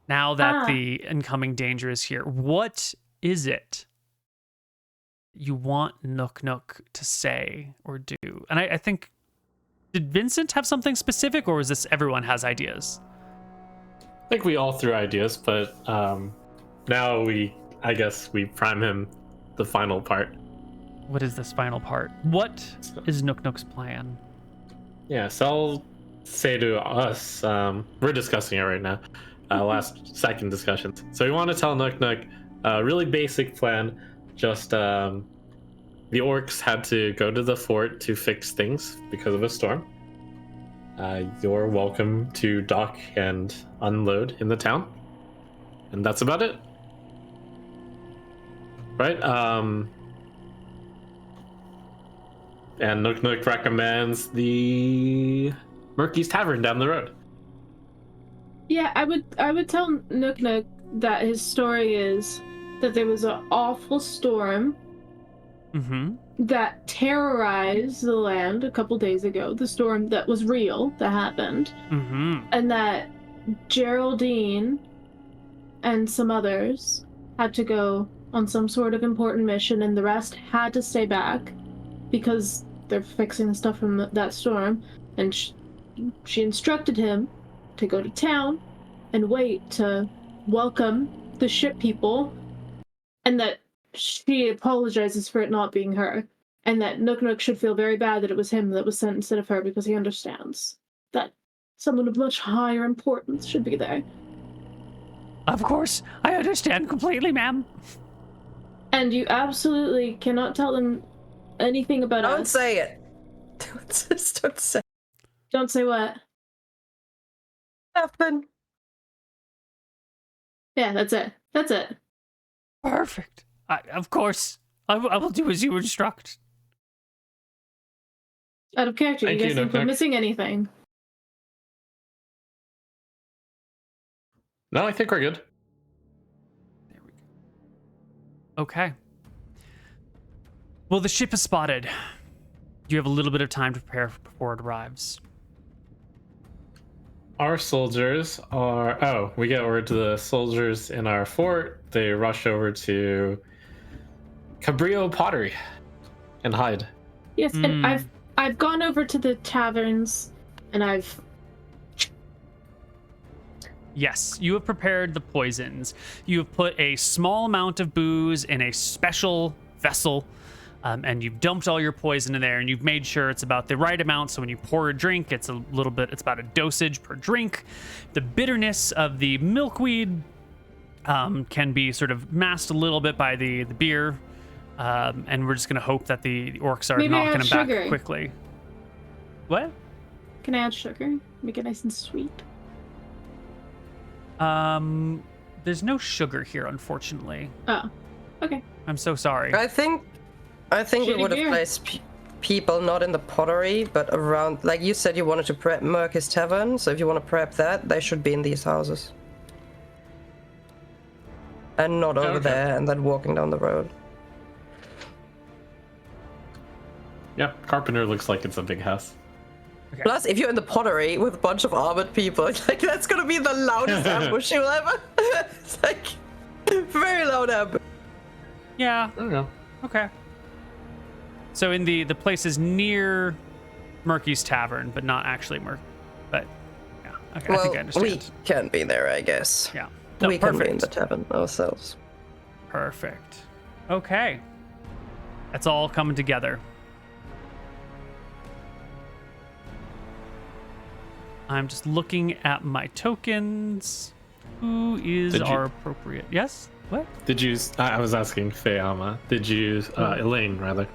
now that the incoming danger is here, what is it you want Nook Nook to say or do? And I think, did Vincent have something specific, or is this everyone has ideas? I think we all threw ideas, but now I guess we prime him the final part. What is this final part? What is Nook Nook's plan? Yeah, so I'll say to us, we're discussing it right now, last second discussions. So we want to tell Nook Nook a really basic plan, just the orcs had to go to the fort to fix things because of a storm. You're welcome to dock and unload in the town. And that's about it. Right? And Nook Nook recommends the Murky's Tavern down the road. Yeah, I would tell Nook Nook that his story is that there was an awful storm Mm-hmm. that terrorized the land a couple days ago. The storm that was real, that happened. Mm-hmm. And that Geraldine and some others had to go on some sort of important mission, and the rest had to stay back because they're fixing the stuff from that storm. And she instructed him to go to town and wait to welcome the ship people, and that she apologizes for it not being her, and that Nook Nook should feel very bad that it was him that was sent instead of her because he understands that someone of much higher importance should be there. Of course, I understand completely, ma'am. And you absolutely cannot tell them anything about Don't us. say it. Just don't say Don't say what? nothing. Yeah, that's it. That's it. Perfect. Of course, I will do as you instruct. Out of character, Thank you you, guys think Nook we're Nook. missing anything? No, I think we're good. There we go. Okay. Well, the ship is spotted. You have a little bit of time to prepare before it arrives. Our soldiers are... Oh, we get word to the soldiers in our fort. They rush over to Cabrillo Pottery and hide. Yes, and I've gone over to the taverns, and I've... Yes, you have prepared the poisons. You have put a small amount of booze in a special vessel, and you've dumped all your poison in there, and you've made sure it's about the right amount, so when you pour a drink, it's about a dosage per drink. The bitterness of the milkweed can be sort of masked a little bit by the beer, and we're just going to hope that the orcs are Maybe knocking add them back sugar. quickly. What? Can I add sugar? Make it nice and sweet. There's no sugar here, unfortunately. Oh, okay. I'm so sorry. I think we Shitty would have beer. placed people not in the pottery, but around. Like you said, you wanted to prep Mercus Tavern. So if you want to prep that, they should be in these houses, and not over Okay. there, and then walking down the road. Yeah, Carpenter looks like it's a big house. Plus, if you're in the pottery with a bunch of armored people, like that's gonna be the loudest ambush you'll ever. It's like very loud ambush. Yeah. I don't know. Okay. So in the places near Murky's Tavern, but not actually But yeah, okay, I think I Well, understand. we can be there, I guess. Yeah. No, we can be in perfect. the tavern ourselves. Perfect. Okay. That's all coming together. I'm just looking at my tokens. Who is Did you- our appropriate? Yes? What? Did you... I was asking Feyama. Did you... Elaine, rather.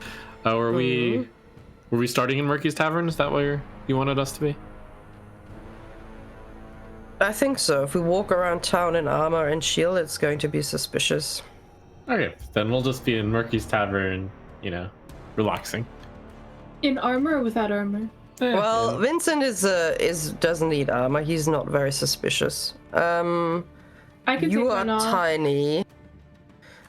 Were we starting in Murky's Tavern? Is that where you wanted us to be? I think so. If we walk around town in armor and shield, it's going to be suspicious. Okay, then we'll just be in Murky's Tavern, you know, relaxing. In armor or without armor? Well, Vincent doesn't need armor. He's not very suspicious. I can You take are one off. tiny.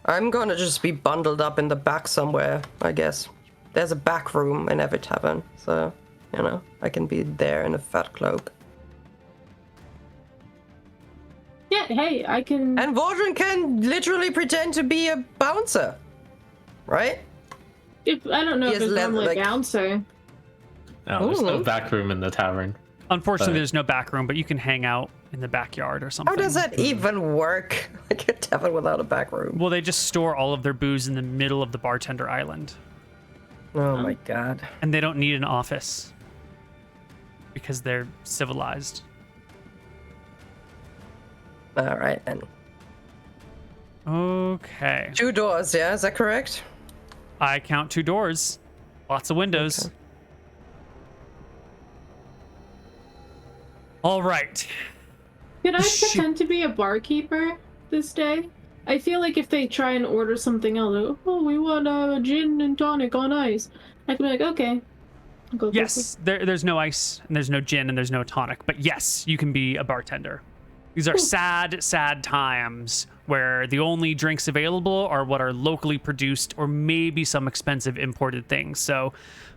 I'm gonna just be bundled up in the back somewhere, I guess. There's a back room in every tavern, so, you know, I can be there in a fat cloak. Yeah, hey, I can... And Vordran can literally pretend to be a bouncer, right? I don't know He if has it's leather, normally like- a bouncer. No, there's no Ooh. back room in the tavern. Unfortunately, But- there's no back room, but you can hang out in the backyard or something. How does that even work? Like a tavern without a back room? Well, they just store all of their booze in the middle of the bartender island, Oh my god. and they don't need an office because they're civilized. Alright then. Okay. 2 doors, yeah? Is that correct? I count 2 doors, lots of windows. Okay. All right. Could I Shoot. pretend to be a barkeeper this day? I feel like if they try and order something else, like, oh, we want a gin and tonic on ice, I can be like, okay. I'll go for Yes, there's no ice, and there's no gin, and there's no tonic. But yes, you can be a bartender. These are sad, sad times where the only drinks available are what are locally produced or maybe some expensive imported things. So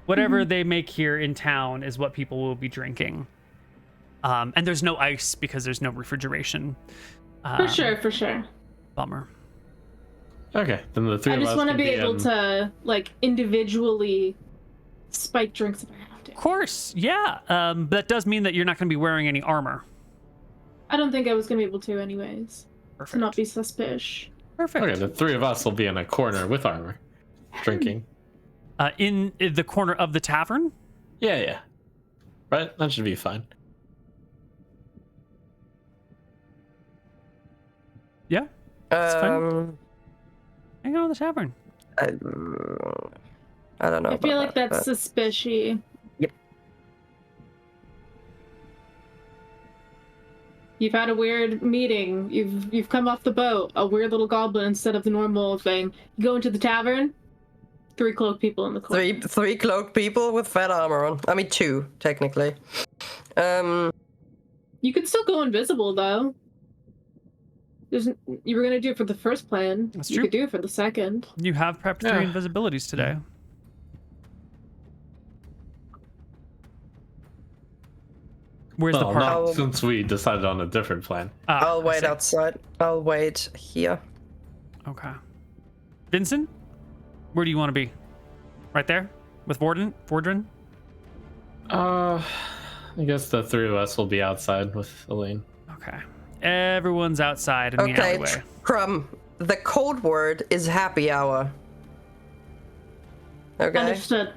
whatever they make here in town is what people will be drinking. And there's no ice because there's no refrigeration. For sure, for sure. Bummer. Okay, then the three I of just us want to can be able in- to, like, individually spike drinks if I have to. Of course, yeah. But that does mean that you're not going to be wearing any armor. I don't think I was gonna be able to anyways. Perfect. To not be suspicious. Perfect. Okay, the three of us will be in a corner with armor, drinking. In the corner of the tavern? Yeah. Right? That should be fine. Yeah. It's fine. Hang out in the tavern. I don't know. I feel about like that's suspicious. Yep. You've had a weird meeting. You've come off the boat. A weird little goblin instead of the normal thing. You go into the tavern. 3 cloaked people in the corner. Three cloaked people with fat armor on. I mean, 2 technically. You could still go invisible though. You were gonna do it for the first plan. That's You true. could do it for the second. You have prepped 3 invisibilities today. Where's the Well, party? not since we decided on a different plan. I'll I wait see. outside. I'll wait here. Okay. Vincent, where do you want to be? Right there with Vordrin? I guess the 3 of us will be outside with Elaine. Okay. Everyone's outside in the Okay, alleyway. Crumb. The code word is happy hour. Okay. Understood.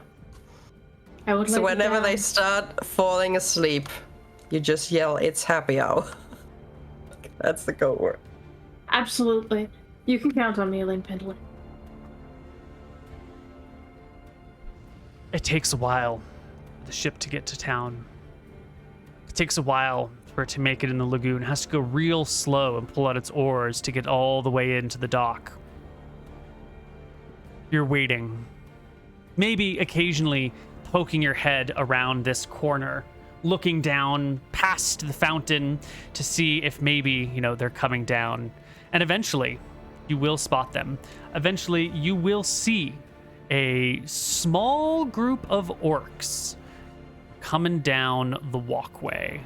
I would So like whenever down. they start falling asleep, you just yell, "It's happy hour." That's the code word. Absolutely. You can count on me, Elaine Pendleton. It takes a while for the ship to get to town. It takes a while for it to make it in the lagoon. It has to go real slow and pull out its oars to get all the way into the dock. You're waiting. Maybe occasionally poking your head around this corner, looking down past the fountain to see if maybe, they're coming down. And eventually, you will spot them. Eventually, you will see a small group of orcs coming down the walkway.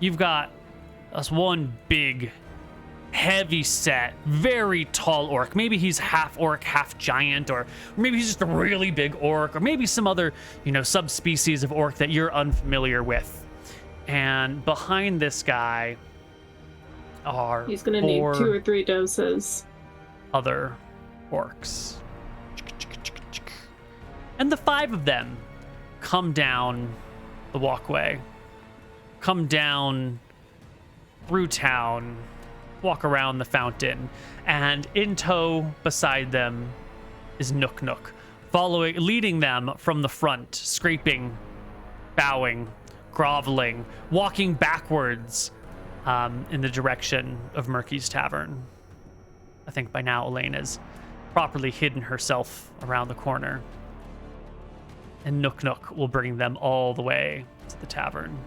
You've got this one big, heavy set, very tall orc. Maybe he's half orc, half giant, or maybe he's just a really big orc, or maybe some other, subspecies of orc that you're unfamiliar with. And behind this guy are He's gonna need 2 or 3 doses. other orcs. And the 5 of them come down the walkway, come down through town, walk around the fountain, and in tow beside them is Nook, leading them from the front, scraping, bowing, groveling, walking backwards in the direction of Murky's Tavern. I think by now Elaine has properly hidden herself around the corner. And Nook will bring them all the way to the tavern.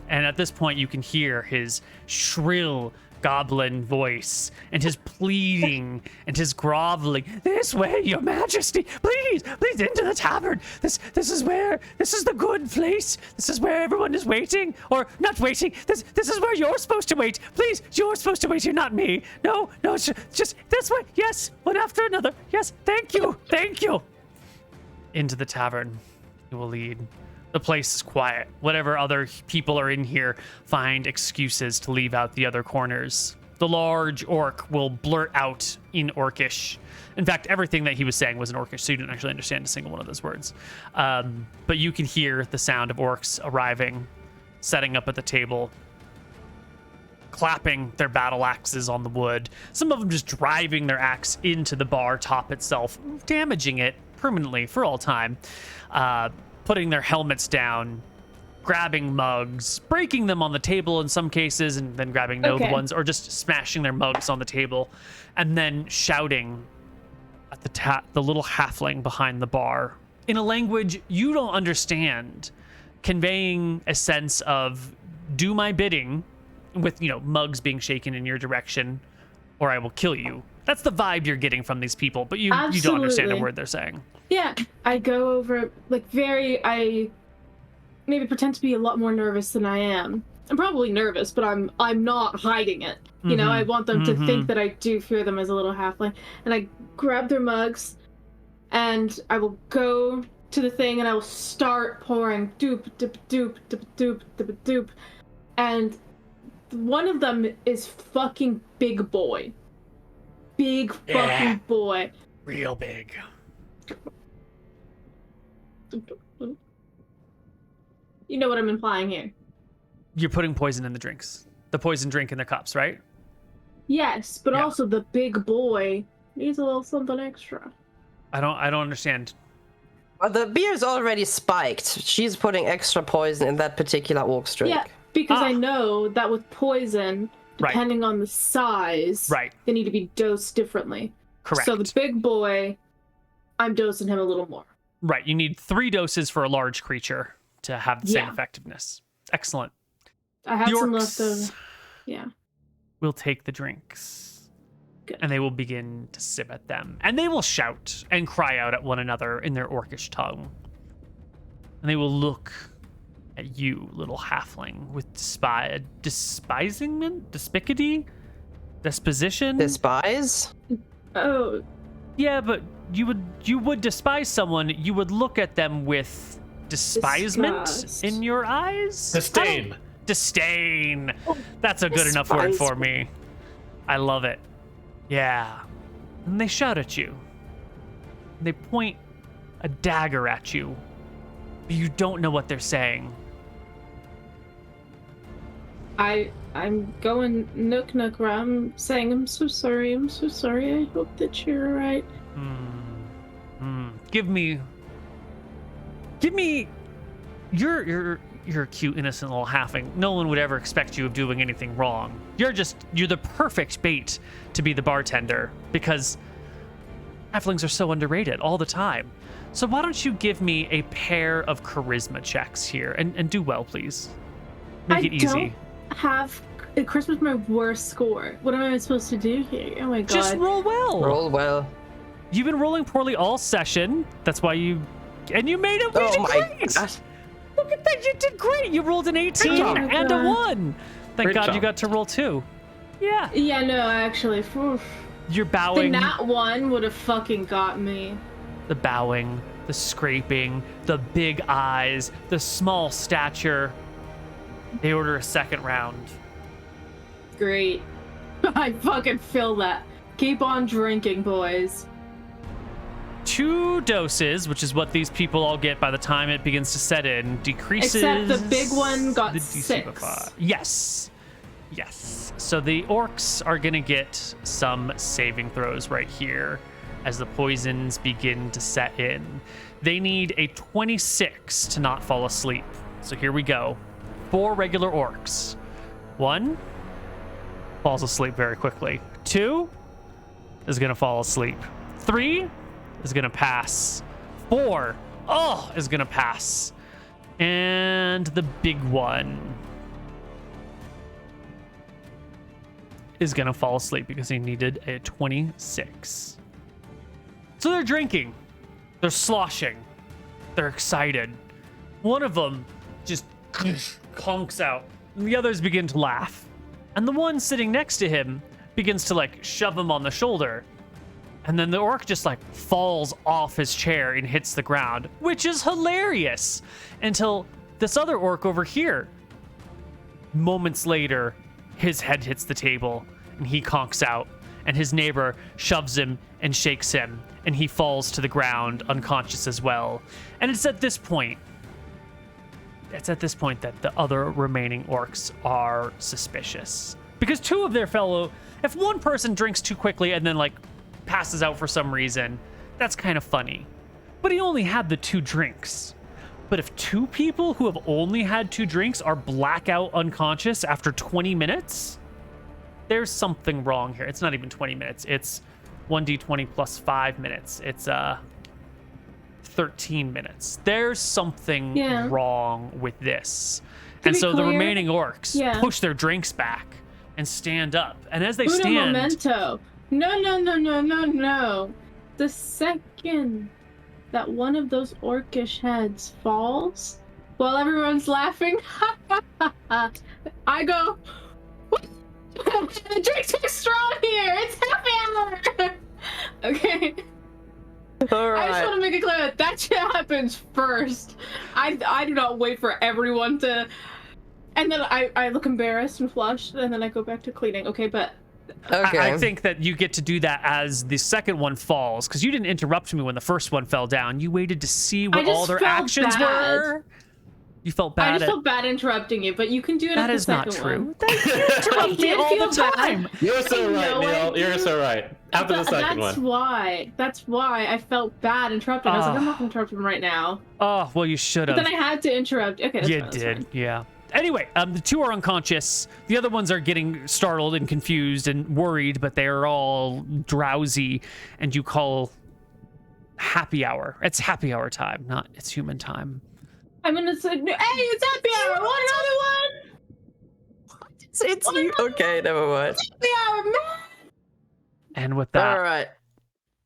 And at this point, you can hear his shrill goblin voice and his pleading and his groveling. "This way, your majesty! Please into the tavern! This is the good place. This is where everyone is waiting. Or not waiting. This is where you're supposed to wait. Please, you're supposed to wait here, not me. No, it's just this way. Yes, one after another. Yes, thank you. Into the tavern you will lead. The place is quiet. Whatever other people are in here find excuses to leave out the other corners. The large orc will blurt out in Orcish. In fact, everything that he was saying was in Orcish, so you didn't actually understand a single one of those words. But you can hear the sound of orcs arriving, setting up at the table, clapping their battle axes on the wood. Some of them just driving their axe into the bar top itself, damaging it permanently for all time. Putting their helmets down, grabbing mugs, breaking them on the table in some cases, and then grabbing no Okay. ones, or just smashing their mugs on the table, and then shouting at the little halfling behind the bar in a language you don't understand, conveying a sense of "do my bidding," with mugs being shaken in your direction, or I will kill you. That's the vibe you're getting from these people, but you don't understand a Absolutely. word they're saying. Yeah, I go over I maybe pretend to be a lot more nervous than I am. I'm probably nervous, but I'm not hiding it. I want them to think that I do fear them as a little halfling. And I grab their mugs, and I will go to the thing, and I will start pouring doop, doop, doop, doop, doop, doop, doop. and one of them is fucking big boy. Big fucking boy. Real big. You know what I'm implying here. You're putting poison in the drinks. The poison drink in the cups, right? Yes, but Yeah. also the big boy needs a little something extra. I don't understand. Well, the beer's already spiked. She's putting extra poison in that particular orc's drink. Yeah, because I Ah. know that with poison, Right. depending on the size, Right. they need to be dosed differently. Correct. So the big boy, I'm dosing him a little more. Right. You need 3 doses for a large creature to have the same Yeah. effectiveness. Excellent. I have The some orcs left over. Yeah. will take the drinks. Good. And they will begin to sip at them. And they will shout and cry out at one another in their orcish tongue. And they will look at you, little halfling, with despisingment? Despicity? Disposition? Despise? Oh, Yeah, but you would despise someone, you would look at them with despisement Disgust. in your eyes? Disdain. Disdain. That's a good enough word for me. I love it. Yeah. And they shout at you. They point a dagger at you. But you don't know what they're saying. I'm going nook ram, saying I'm so sorry, I hope that you're alright. Give me you're a cute, innocent little halfling. No one would ever expect you of doing anything wrong. You're the perfect bait to be the bartender, because halflings are so underrated all the time. So why don't you give me a pair of charisma checks here, and do well, please. Make it easy. Don't have Christmas my worst score. What am I supposed to do here? Oh my god. Just roll well. Roll well. You've been rolling poorly all session. That's why you made it. Oh my Great. god. Look at that, you did great. You rolled an 18 job. and a 1. Thank Great God you job. got to roll 2. Yeah. Yeah, no, actually, oof. You're The bowing, nat one would have fucking got me. the bowing, the scraping, the big eyes, the small stature. They order a second round. Great. I fucking feel that. Keep on drinking, boys. 2 doses, which is what these people all get by the time it begins to set in, decreases. Except the big one got the DC 6. by 5. Yes. Yes. So the orcs are going to get some saving throws right here as the poisons begin to set in. They need a 26 to not fall asleep. So here we go. 4 regular orcs. 1 falls asleep very quickly. 2 is going to fall asleep. 3 is going to pass. 4 is going to pass. And the big one is going to fall asleep because he needed a 26. So they're drinking. They're sloshing. They're excited. One of them just conks out. And the others begin to laugh. And the one sitting next to him begins to shove him on the shoulder. And then the orc just falls off his chair and hits the ground, which is hilarious, until this other orc over here. Moments later, his head hits the table and he conks out, and his neighbor shoves him and shakes him, and he falls to the ground unconscious as well. And it's at this point that the other remaining orcs are suspicious, because 2 of their fellow, if one person drinks too quickly and then passes out for some reason, that's kind of funny. But he only had the 2 drinks. But if 2 people who have only had 2 drinks are blackout unconscious after 20 minutes, there's something wrong here. It's not even 20 minutes. It's 1d20 plus 5 minutes. It's 13 minutes. There's something wrong with this. And so the remaining orcs push their drinks back and stand up. And as they stand... Memento. No. The second that one of those orcish heads falls, while everyone's laughing, I go, the drink's too strong here. It's happy hour. Okay. All right. I just want to make it clear that shit happens first. I do not wait for everyone to And then I look embarrassed and flushed, and then I go back to cleaning. Okay, but Okay. I think that you get to do that as the second one falls, because you didn't interrupt me when the first one fell down. You waited to see what just all their felt actions bad. were. You felt bad. I just felt bad interrupting you, but you can do it That at the is not second true. one. You interrupt me did all feel the bad. time. You're so I right, know I Neal. You're did. so right. After the second That's one. why. That's why I felt bad interrupting. I was like, I'm not gonna interrupt him right now. Oh, well, you should But have. then I had to interrupt. Okay, that's You fine, that's did, fine. yeah. Anyway, the two are unconscious. The other ones are getting startled and confused and worried, but they're all drowsy. And you call happy hour. It's happy hour time, not it's human time. I'm gonna say, hey, it's happy hour. Want another one? It's you. Okay, never mind. Happy hour, man. And with that, All right.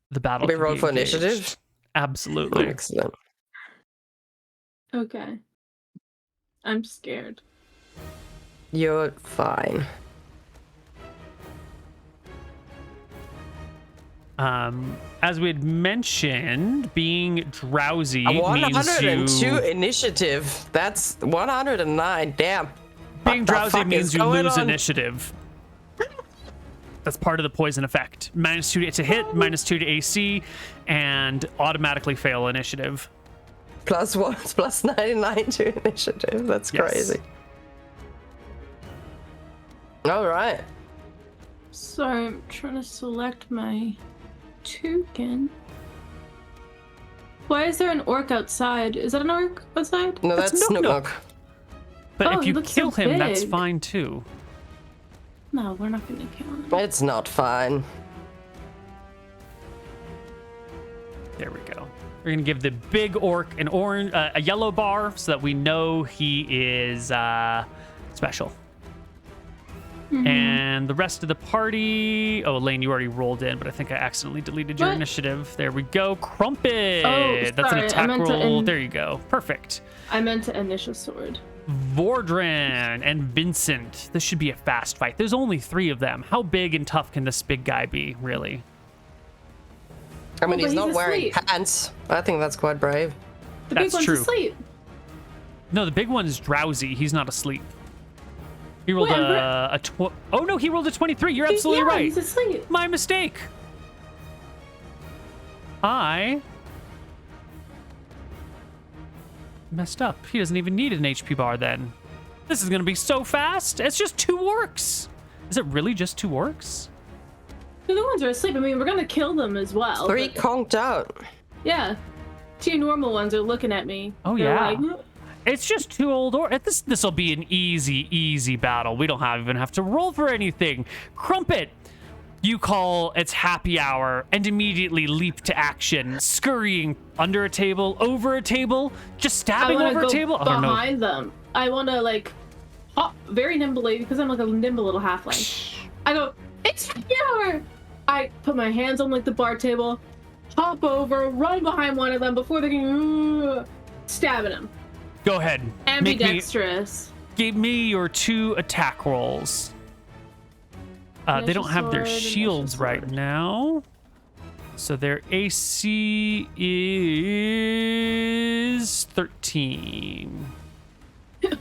the battle We can roll be for engaged. initiative? Absolutely. Excellent. Okay. I'm scared. You're fine. As we had mentioned, being drowsy means 102 you initiative. That's 109. Damn. being What the drowsy fuck means is you going lose on? initiative. That's part of the poison effect. -2 to hit, -2 to AC, and automatically fail initiative. +1, plus 99 to initiative. That's Yes. crazy. All right. Sorry, I'm trying to select my token. Why is there an orc outside? Is that an orc outside? No, That's that's Nook Nook. Nook. But Oh, if he you looks so kill him, that's big. fine too. No, we're not gonna kill him. It's not fine. There we go. We're gonna give the big orc an orange, a yellow bar, so that we know he is special. And the rest of the party. Oh, Elaine, you already rolled in, but I think I accidentally deleted your What? initiative. There we go. Crumpet. Oh, That's an sorry, I attack meant to roll. in- There you go. Perfect. I meant to initial sword. Vordran and Vincent. This should be a fast fight. There's only 3 of them. How big and tough can this big guy be, really? I mean, but he's not he's wearing asleep. pants. I think that's quite brave. The That's big one's true. asleep. No, the big one is drowsy. He's not asleep. He rolled Wait, oh no, he rolled a 23. You're absolutely yeah, right. He's asleep. My mistake. I messed up. He doesn't even need an HP bar then. This is gonna be so fast. It's just 2 orcs. Is it really just 2 orcs? The other ones are asleep. I mean, we're gonna kill them as well. 3 but- conked out. Yeah. 2 normal ones are looking at me. Oh, They're yeah. like, It's just 2 old orcs. This will be an easy battle. We don't even have to roll for anything. Crumpet, you call it's happy hour and immediately leap to action, scurrying under a table, over a table, just I stabbing want over to a go table. Oh, no. behind them. I want to like hop very nimbly because I'm like a nimble little halfling. I go, it's happy hour. I put my hands on like the bar table, hop over, run behind one of them before they can stabbing him. Go ahead. Make me, Ambidextrous. give me your 2 attack rolls. They don't have their Initial sword, shields initial right sword. now. So their AC is 13.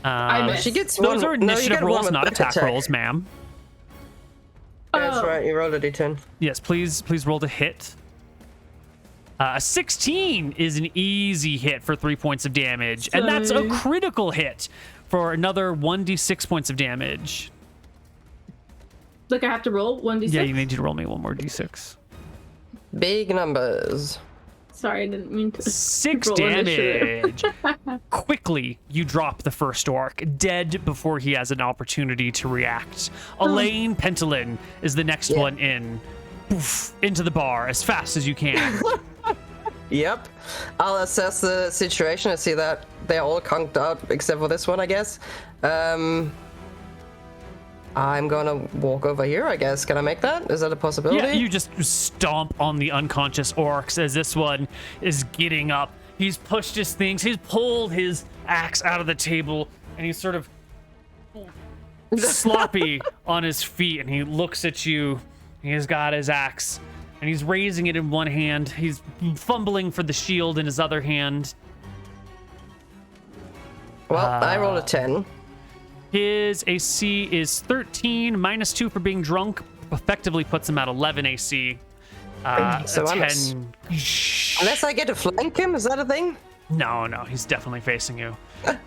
I missed. She gets Those one. are No, you initiative get one rolls, with not that attack rolls, ma'am. That's Oh. right. You rolled a d10. Yes, please roll to hit. A 16 is an easy hit for 3 points of damage, and that's a Sorry. critical hit for another 1d6 points of damage. Like I have to roll 1d6. Yeah, you need to roll me one more d6. Big numbers. Sorry, I didn't mean to. 6 roll initiative. damage. Quickly, you drop the first orc, dead before he has an opportunity to react. Elaine Pentolin is the next Yeah. one in. Poof, into the bar as fast as you can. Yep. I'll assess the situation and see that they're all conked out except for this one, I guess. I'm gonna walk over here, I guess. Can I make that? Is that a possibility? Yeah, you just stomp on the unconscious orcs as this one is getting up. He's pushed his things, he's pulled his axe out of the table, and he's sort of sloppy on his feet, and he looks at you. He's got his axe, and he's raising it in one hand. He's fumbling for the shield in his other hand. Well, I rolled a 10. His AC is 13, -2 for being drunk, effectively puts him at 11 AC. So a I'm 10. Unless I get to flank him, is that a thing? No, he's definitely facing you.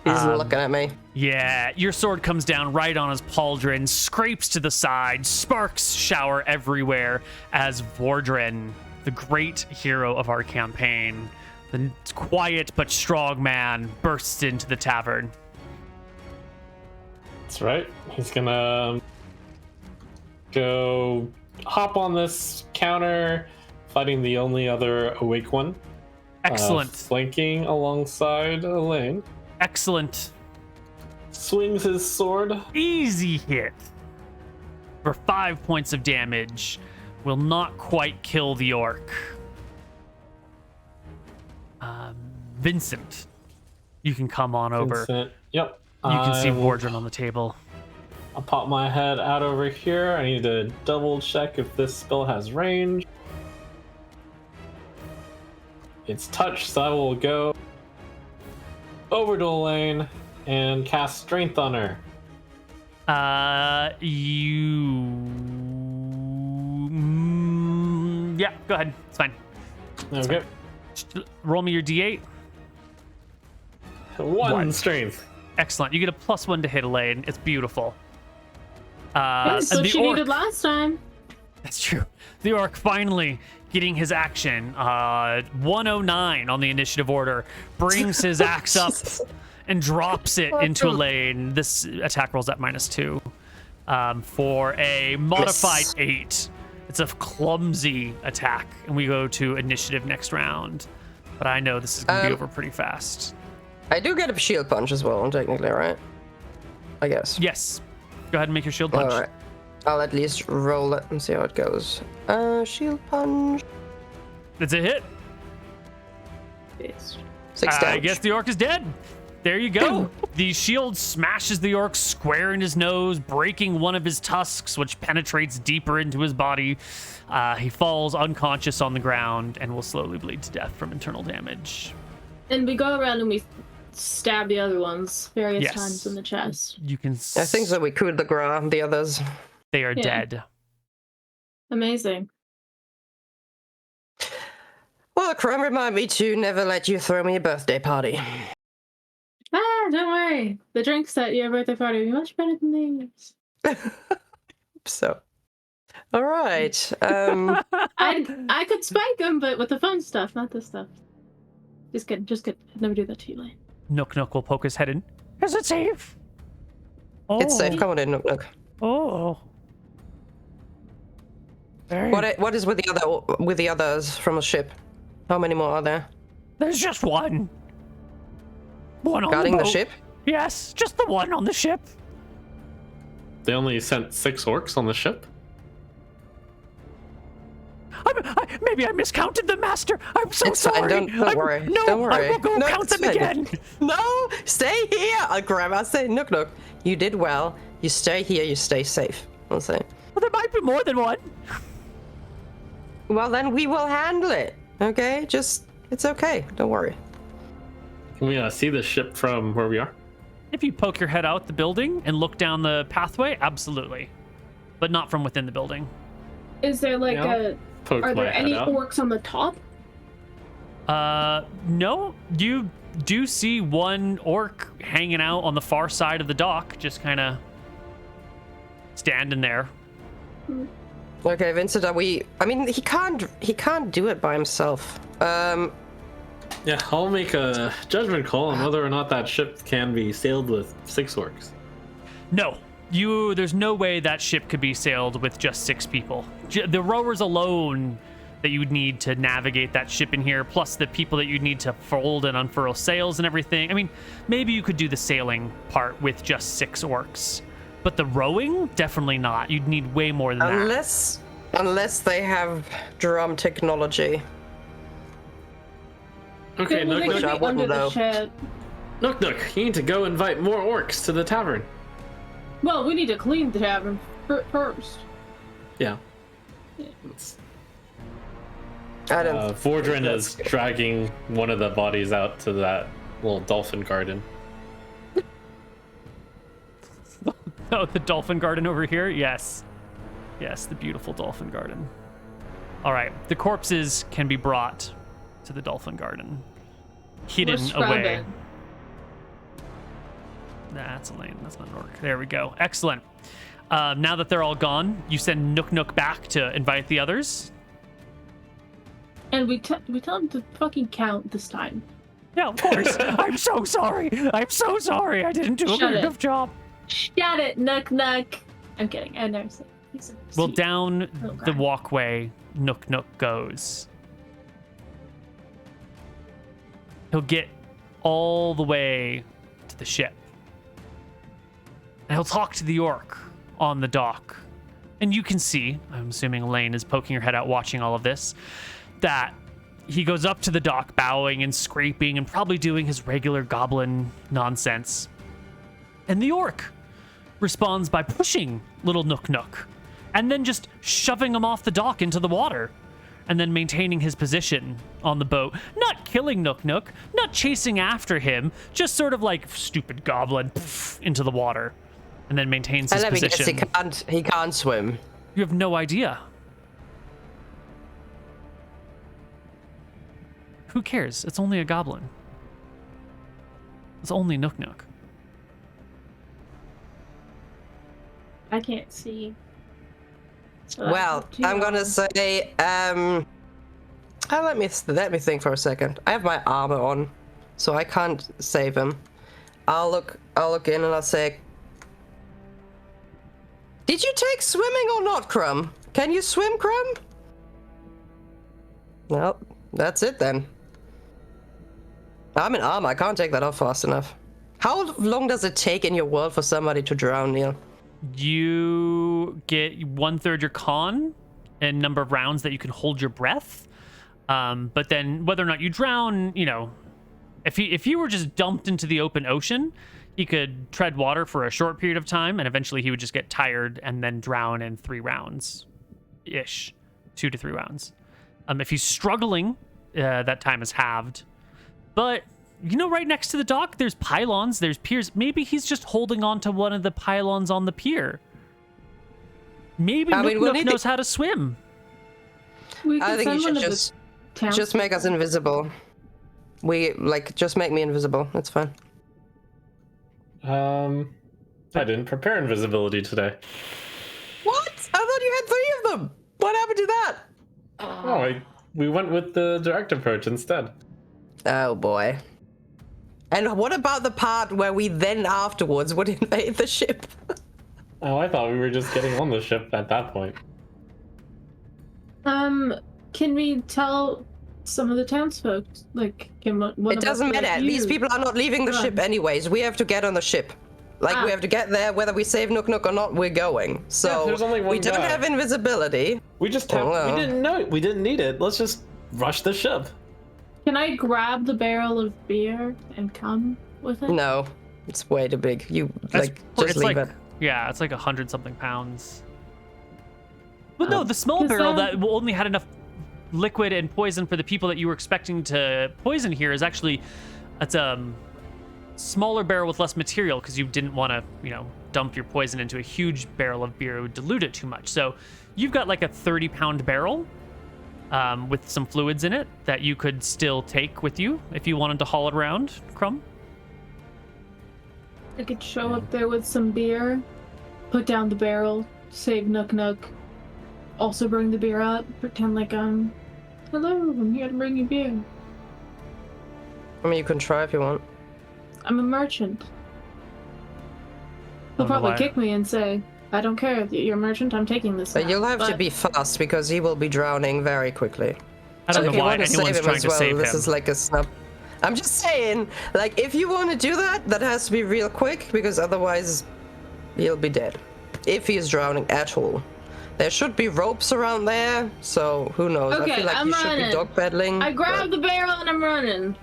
He's looking at me. Yeah, your sword comes down right on his pauldron, scrapes to the side, sparks shower everywhere as Vordren, the great hero of our campaign, the quiet but strong man, bursts into the tavern. That's right. He's gonna go hop on this counter, fighting the only other awake one. Excellent. Flanking alongside Elaine. Excellent. Swings his sword. Easy hit. For 5 points of damage. Will not quite kill the orc. Vincent, you can come on over. Vincent. Yep. You can see Vordren on the table. I'll pop my head out over here. I need to double check if this spell has range. It's touch, so I will go over to Elaine and cast Strength on her. Yeah, go ahead. It's fine. Okay. Roll me your D8. One strength. Excellent. You get a +1 to hit Elaine. It's beautiful. That's what she needed last time. That's true. The orc finally getting his action. 109 on the initiative order. Brings his axe up and drops it into Elaine. This attack rolls at -2 for a modified 8. It's a clumsy attack, and we go to initiative next round. But I know this is going to be over pretty fast. I do get a shield punch as well, technically, right? I guess. Yes. Go ahead and make your shield punch. All right. I'll at least roll it and see how it goes. Shield punch. It's a hit. 6 damage. I guess the orc is dead. There you go. The shield smashes the orc square in his nose, breaking one of his tusks, which penetrates deeper into his body. He falls unconscious on the ground and will slowly bleed to death from internal damage. And we go around and we stab the other ones various times in the chest. You can. I think that we could the others. They are dead. Amazing. Well, Krob, remind me to never let you throw me a birthday party. Don't worry. The drinks at your birthday party will be much better than these. So, all right. I could spike them, but with the fun stuff, not this stuff. Just kidding. I'd never do that to you, Lane. Nook will poke his head in. Is it safe? Oh. It's safe. Come on in, Nook. Oh. What is with the others from the ship? How many more are there? There's just one. One on Guarding the the boat. ship? Yes, just the one on the ship. They only sent 6 orcs on the ship? Maybe I miscounted them, Master. I'm so It's sorry. fine. Don't worry. No, Don't worry. I will go count them again. No, stay here. I'll say, Nook. You did well. You stay here. You stay safe. I'll say. Well, there might be more than one. Well, then we will handle it. Okay? It's okay. Don't worry. Can we see the ship from where we are? If you poke your head out the building and look down the pathway, absolutely. But not from within the building. Is there like Yeah. are there any orcs on the top? No. You do see one orc hanging out on the far side of the dock, just kind of standing there. Okay, Vincent, I mean, he can't do it by himself. Yeah, I'll make a judgment call on whether or not that ship can be sailed with 6 orcs. No. There's no way that ship could be sailed with just 6 people. The rowers alone that you would need to navigate that ship in here, plus the people that you'd need to fold and unfurl sails and everything. I mean, maybe you could do the sailing part with just 6 orcs. But the rowing, definitely not. You'd need way more than that. Unless they have drum technology. Okay, They could Nook, be under the shed. Nook, you need to go invite more orcs to the tavern. Well, we need to clean the tavern first. Yeah. I don't. Vordren is dragging one of the bodies out to that little dolphin garden. Oh, the dolphin garden over here? Yes. Yes, the beautiful dolphin garden. All right, the corpses can be brought to the dolphin garden. Hidden away. That's Elaine. That's not an orc. There we go. Excellent. Now that they're all gone, you send Nook Nook back to invite the others. And we tell him to fucking count this time. Yeah, of course. I'm so sorry. I'm so sorry. I didn't do a good enough job. Shut it, Nook Nook. I'm kidding. I never said. Well, down the walkway, Nook Nook goes. He'll get all the way to the ship. And he'll talk to the orc on the dock. And you can see, I'm assuming Elaine is poking her head out watching all of this, that he goes up to the dock, bowing and scraping and probably doing his regular goblin nonsense. And the orc responds by pushing little Nook Nook and then just shoving him off the dock into the water and then maintaining his position on the boat. Not killing Nook Nook, not chasing after him, just sort of like stupid goblin into the water and then maintains his position. He can't swim. You have no idea. Who cares? It's only a goblin. It's only Nook Nook. I can't see. So Well, I'm gonna say, let me think for a second. I have my armor on, so I can't save him. I'll look in and I'll say, did you take swimming or not, Crumb? Can you swim, Crumb? Well, that's it then. I'm in armor. I can't take that off fast enough. How long does it take in your world for somebody to drown, Neal? You get 1/3 your con and number of rounds that you can hold your breath. But then whether or not you drown, you know, if you were just dumped into the open ocean, he could tread water for a short period of time and eventually he would just get tired and then drown in 3 rounds-ish, 2 to 3 rounds. If he's struggling, that time is halved. But, you know, right next to the dock, there's pylons, there's piers. Maybe he's just holding on to one of the pylons on the pier. Maybe Nook Nook knows how to swim. I think you should just make us invisible. Just make me invisible. That's fine. I didn't prepare invisibility today. What? I thought you had 3 of them. What happened to that? We went with the direct approach instead. Oh boy. And what about the part where we then afterwards would invade the ship? Oh, I thought we were just getting on the ship at that point. Can we tell some of the townsfolk, like, it doesn't matter. These people are not leaving the ship anyways. We have to get on the ship. We have to get there, whether we save Nook Nook or not, we're going. So there's only one we don't have invisibility. We just have, we didn't know it. We didn't need it. Let's just rush the ship. Can I grab the barrel of beer and come with it? No, it's way too big. Just leave it. Yeah, it's like 100-something pounds. But no, the small barrel that only had enough liquid and poison for the people that you were expecting to poison here is actually, it's a smaller barrel with less material because you didn't want to, you know, dump your poison into a huge barrel of beer. It would dilute it too much. So you've got like a 30-pound barrel with some fluids in it that you could still take with you if you wanted to haul it around, Crumb. I could show up there with some beer, put down the barrel, save Nook Nook, also bring the beer up, pretend like hello, I'm here to bring you beer. I mean, you can try if you want. I'm a merchant. He'll probably kick me and say, I don't care if you're a merchant, I'm taking this now. But you'll have to be fast because he will be drowning very quickly. I don't know why anyone's trying to save him. This is like a snap. I'm just saying, like, if you want to do that, that has to be real quick because otherwise he'll be dead. If he is drowning at all. There should be ropes around there, so who knows? Okay, I feel like I'm should be dog pedaling. I grabbed the barrel and I'm running.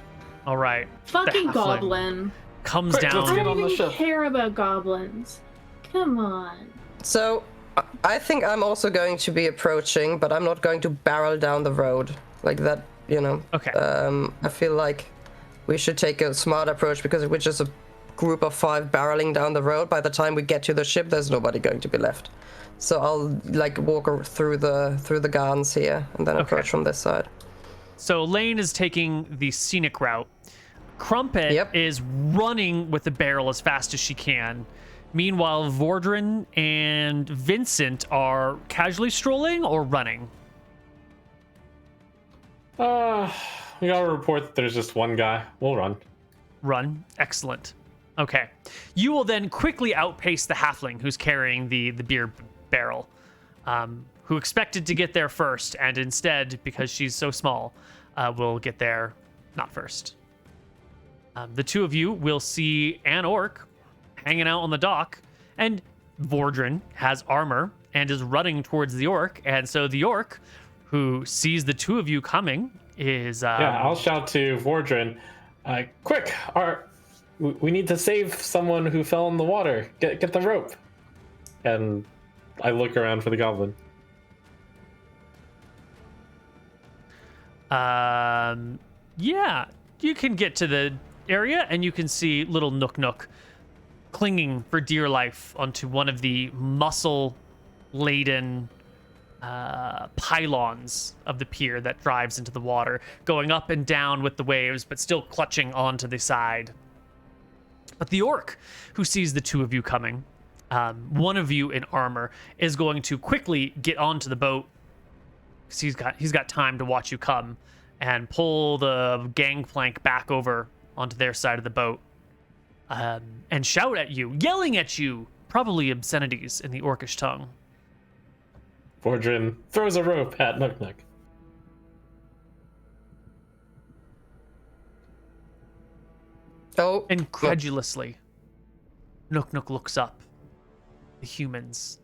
All right. Fucking goblin. Comes down. I don't even care about goblins. Come on. So, I think I'm also going to be approaching, but I'm not going to barrel down the road like that, you know. Okay. I feel like we should take a smart approach because if we just group of 5 barreling down the road. By the time we get to the ship, there's nobody going to be left. So I'll like walk through the gardens here and then approach from this side. So Lane is taking the scenic route. Crumpet is running with the barrel as fast as she can. Meanwhile, Vordren and Vincent are casually strolling or running. We gotta report that there's just one guy. We'll run. Run. Excellent. Okay. You will then quickly outpace the halfling who's carrying the beer barrel, who expected to get there first, and instead, because she's so small, will get there not first. The two of you will see an orc hanging out on the dock, and Vordren has armor and is running towards the orc, and so the orc, who sees the two of you coming, is... I'll shout to Vordren, quick, we need to save someone who fell in the water. Get the rope. And I look around for the goblin. Yeah, you can get to the area, and you can see little Nook clinging for dear life onto one of the muscle-laden pylons of the pier that drives into the water, going up and down with the waves, but still clutching onto the side. But the orc, who sees the two of you coming, one of you in armor, is going to quickly get onto the boat, because he's got time to watch you come, and pull the gangplank back over onto their side of the boat, and shout at you, yelling at you, probably obscenities in the orcish tongue. Vordren throws a rope at Nook. Oh. Incredulously, Nook looks up. The humans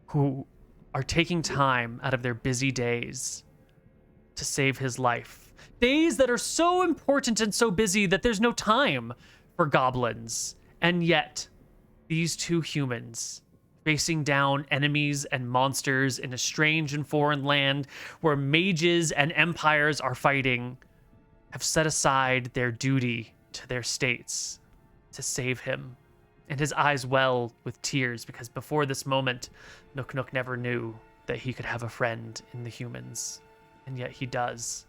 who are taking time out of their busy days to save his life. Days that are so important and so busy that there's no time for goblins. And yet, these two humans, facing down enemies and monsters in a strange and foreign land where mages and empires are fighting, have set aside their duty to their states to save him. And his eyes well with tears, because before this moment, Nook never knew that he could have a friend in the humans. And yet he does.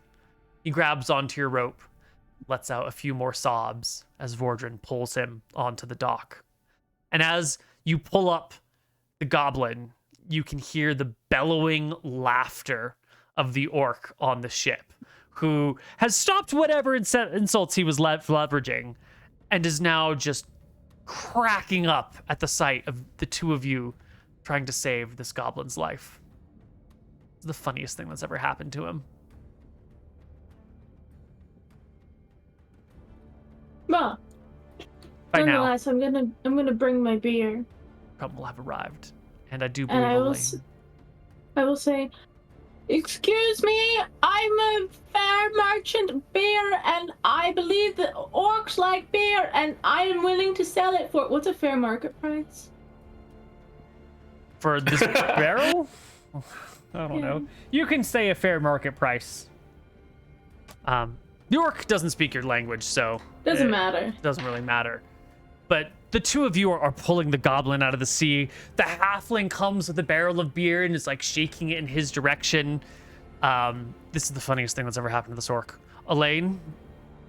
He grabs onto your rope, lets out a few more sobs as Vordren pulls him onto the dock. And as you pull up the goblin, you can hear the bellowing laughter of the orc on the ship, who has stopped whatever insults he was leveraging and is now just cracking up at the sight of the two of you trying to save this goblin's life. It's the funniest thing that's ever happened to him. Well, By now, nonetheless, I'm gonna bring my beer. Krob will have arrived, and I do believe And I will say, excuse me, I'm a fair merchant beer, and I believe that orcs like beer, and I am willing to sell it for, what's a fair market price? For this barrel? I don't know. You can say a fair market price. The orc doesn't speak your language, so... Doesn't matter. Doesn't really matter. But the two of you are pulling the goblin out of the sea. The halfling comes with a barrel of beer and is like shaking it in his direction. This is the funniest thing that's ever happened to this orc. Elaine,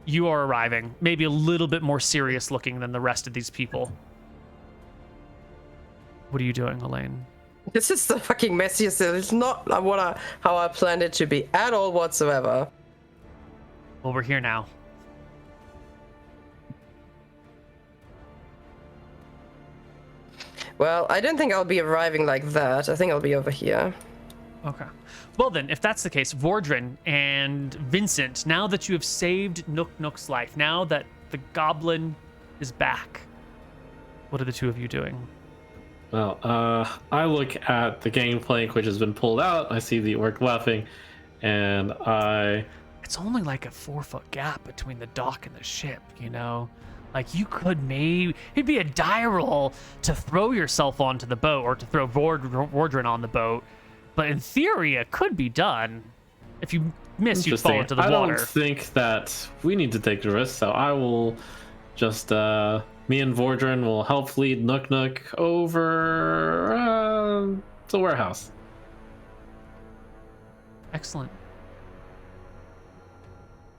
you are arriving. Maybe a little bit more serious looking than the rest of these people. What are you doing, Elaine? This is the fucking messiest. It's not how I planned it to be at all whatsoever. Well, we're here now. Well, I don't think I'll be arriving like that. I think I'll be over here. Okay. Well then, if that's the case, Vordren and Vincent, now that you have saved Nook's life, now that the goblin is back, what are the two of you doing? Well, I look at the gangplank which has been pulled out. I see the orc laughing, and It's only like a 4-foot gap between the dock and the ship, you know? Like, you could it'd be a die roll to throw yourself onto the boat or to throw Vordren on the boat. But in theory, it could be done. If you miss, you fall into the water. I don't think that we need to take the risk, so I will Just me and Vordran will help lead Nook Nook over to the warehouse. Excellent.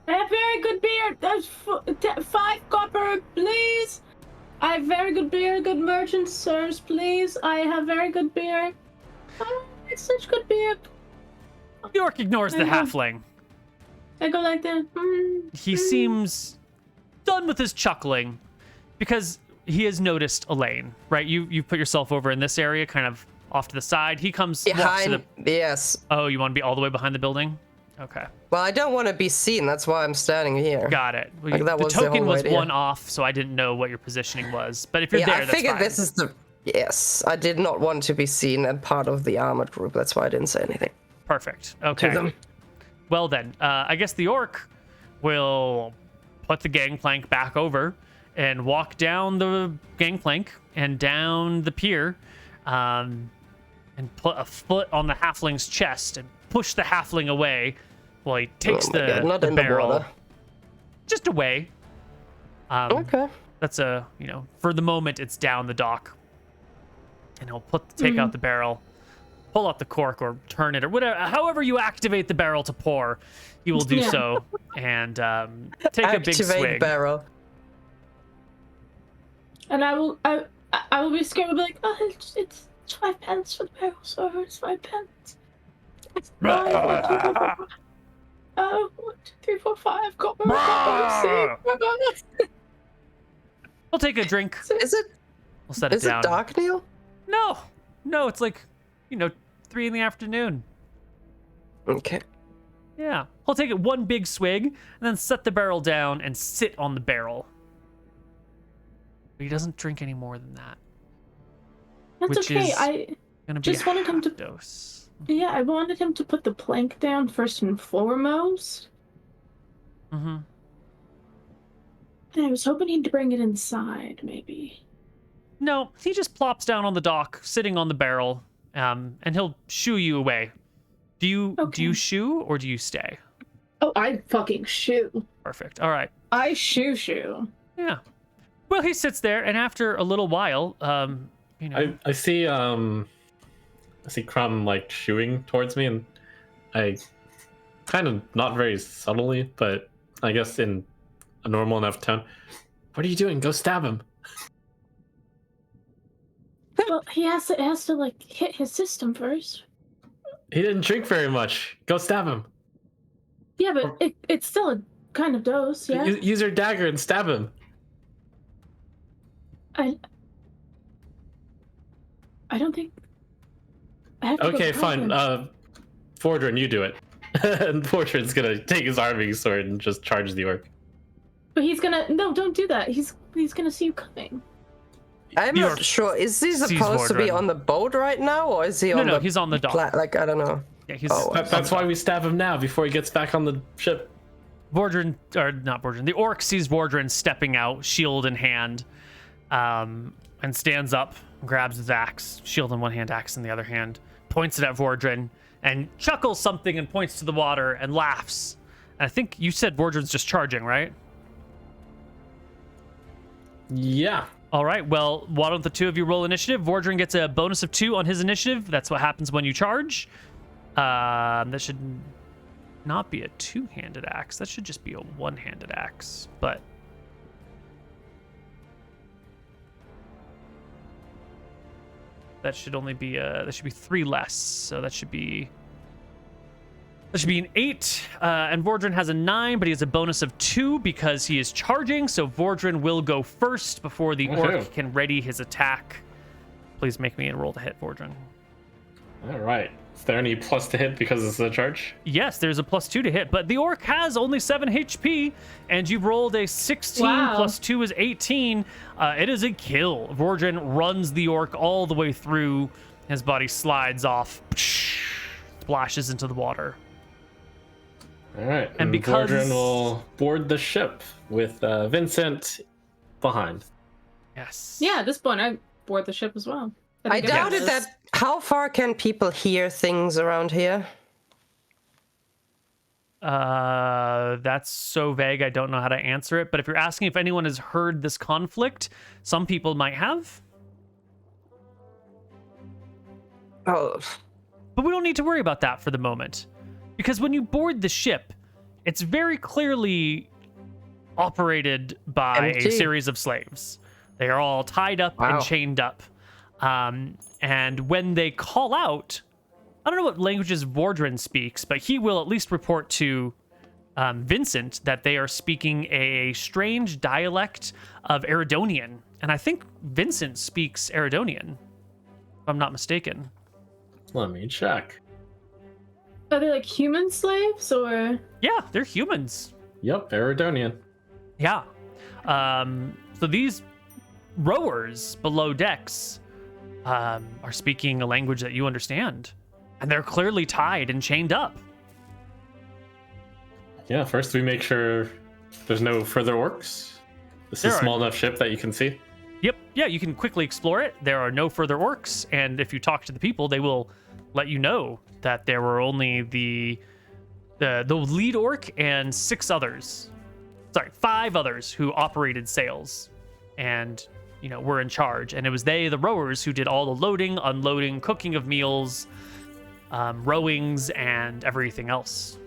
I have very good beer. There's 5 copper, please. I have very good beer. Good merchant, sirs, please. I have very good beer. Oh, it's such good beer. The orc ignores the halfling. I go like that. He seems done with his chuckling because he has noticed Elaine, right? You put yourself over in this area, kind of off to the side. He comes walks to the... Yes. Oh, you want to be all the way behind the building? Okay. Well, I don't want to be seen. That's why I'm standing here. Got it. Well, Like, that the was the token whole was idea. one off, so I didn't know what your positioning was. But if you're Yeah, there, I that's figured fine. this is the... Yes, I did not want to be seen and part of the armored group. That's why I didn't say anything Perfect. to Okay. them. Well then, I guess the orc will put the gangplank back over and walk down the gangplank and down the pier, and put a foot on the halfling's chest and push the halfling away while he takes Oh my God, not the in the barrel water. just away. Okay. That's for the moment, it's down the dock. And he'll take out the barrel, pull out the cork or turn it or whatever. However you activate the barrel to pour, he will do so and take a big swig. Activate barrel. And I will be scared. I'll be like, oh, it's 5 pence for the barrel, sir. It's 5 pence. It's 5, 1, 2, 3, 4, 5. Oh, 1, 2, 3, 4, 5. Copper, copper, We'll take a drink. Is it? We'll set it Is down. it dark, Neal? No, it's like 3 in the afternoon. Okay. Yeah. He'll take it one big swig and then set the barrel down and sit on the barrel. But he doesn't drink any more than that. That's Which okay. is I gonna be just wanted him to. dose. Yeah, I wanted him to put the plank down first and foremost. Mm-hmm. And I was hoping he'd bring it inside, maybe. No, he just plops down on the dock, sitting on the barrel, and he'll shoo you away. Do you shoo or do you stay? Oh, I fucking shoo. Perfect. All right. I shoo. Yeah. Well, he sits there, and after a little while, I see Crumb like shooing towards me, and I kind of not very subtly, but I guess in a normal enough tone. What are you doing? Go stab him. Well, it has to like hit his system first. He didn't drink very much. Go stab him. Yeah, but it's still a kind of dose, yeah? Use your dagger and stab him. I don't think... I have to Okay, go fine. him. Fordran, you do it. And Fordran's gonna take his arming sword and just charge the orc. But he's gonna... No, don't do that. He's gonna see you coming. I'm You're- not sure. Is he Sees supposed to be Vordran. on the boat right now, or is he on No, the... he's on the dock. Like, I don't know. Yeah, he's Oh, That's why we stab him now, before he gets back on the ship. Vordran, or not Vordran, the orc sees Vordran stepping out, shield in hand, and stands up, grabs his axe, shield in one hand, axe in the other hand, points it at Vordran, and chuckles something and points to the water and laughs. And I think you said Vordran's just charging, right? Yeah. All right, well, why don't the two of you roll initiative? Vordran gets a bonus of 2 on his initiative. That's what happens when you charge. That should not be a two-handed axe. That should just be a one-handed axe. But that should only be that should be 3 less. So that should be an 8. And Vordran has a 9, but he has a bonus of 2 because he is charging. So Vordran will go first before the orc can ready his attack. Please make me roll to hit, Vordran. All right. Is there any plus to hit because it's a charge? Yes, there's a +2 to hit, but the orc has only 7 HP, and you've rolled a 16 Wow. plus 2 is 18. It is a kill. Vordran runs the orc all the way through. His body slides off, splashes into the water. All right. And because- Vordran will board the ship with Vincent behind. Yes. Yeah, at this point, I board the ship as well. I doubted that. How far can people hear things around here? That's so vague, I don't know how to answer it. But if you're asking if anyone has heard this conflict, some people might have. Oh, But we don't need to worry about that for the moment. Because when you board the ship, it's very clearly operated by a Empty. series of slaves. They are all tied up Wow. and chained up. And when they call out, I don't know what languages Vordran speaks, but he will at least report to Vincent that they are speaking a strange dialect of Eridonian. And I think Vincent speaks Eridonian, if I'm not mistaken. Let me check. Are they like human slaves or? Yeah, they're humans. Yep, Eridonian. Yeah. So these rowers below decks are speaking a language that you understand. And they're clearly tied and chained up. Yeah, first we make sure there's no further orcs. This is a small enough ship that you can see. Yep. Yeah, you can quickly explore it. There are no further orcs. And if you talk to the people, they will let you know that there were only the lead orc and 5 others who operated sails and, were in charge. And it was they, the rowers, who did all the loading, unloading, cooking of meals, rowings, and everything else.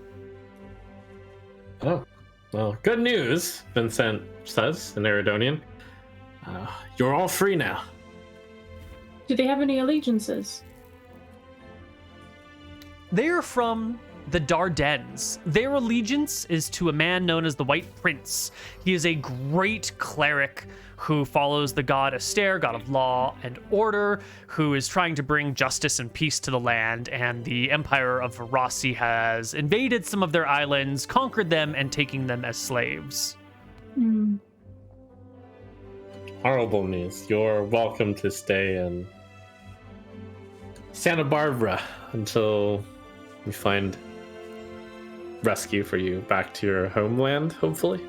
Oh, well, good news, Vincent says in Eridonian. You're all free now. Do they have any allegiances? They're from the Dardannes. Their allegiance is to a man known as the White Prince. He is a great cleric who follows the god Aster, god of law and order, who is trying to bring justice and peace to the land, and the Empire of Varasi has invaded some of their islands, conquered them, and taking them as slaves. Horrible news. You're welcome to stay in Santa Barbara until we find rescue for you back to your homeland, hopefully.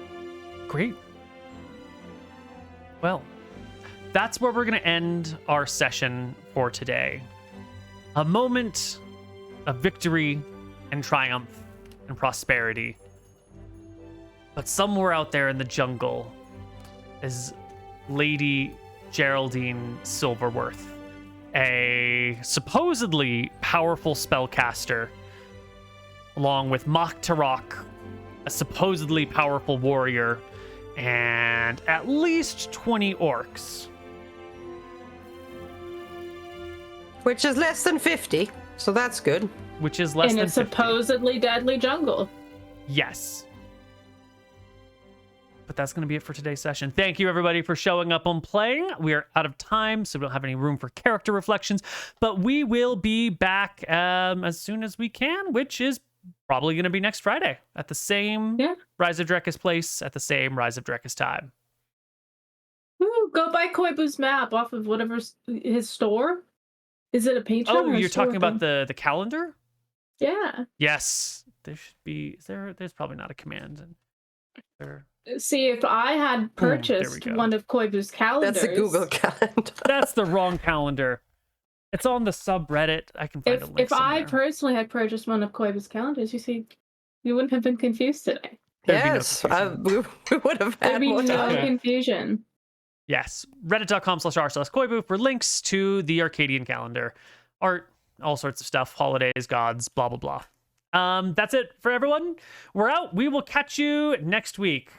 Great. Well, that's where we're going to end our session for today. A moment of victory and triumph and prosperity. But somewhere out there in the jungle is Lady Geraldine Silverworth, a supposedly powerful spellcaster, along with Mach Tarok, a supposedly powerful warrior, and at least 20 orcs. which is less than 50, so that's good. Which is less In than a 50. supposedly deadly jungle. Yes. But that's going to be it for today's session. Thank you, everybody, for showing up on playing. We are out of time, so we don't have any room for character reflections. But we will be back as soon as we can, which is probably going to be next Friday at the same Rise of Drekis place at the same Rise of Drekis time. Ooh, go buy Koibu's map off of whatever's his store. Is it a Patreon? Oh, or a you're store talking about thing? the calendar? Yeah. Yes. There should be. There's probably not a command. There. See, if I had purchased go. one of Koibu's calendars. That's a Google calendar. That's the wrong calendar. It's on the subreddit. I can find a link If I somewhere. personally had purchased one of Koibu's calendars, you see, you wouldn't have been confused today. There'd be no Yes, confusion. we would have There'd had be more no time. confusion. Yes, reddit.com/r/Koibu for links to the Arcadian calendar, art, all sorts of stuff, holidays, gods, blah, blah, blah. That's it for everyone. We're out. We will catch you next week.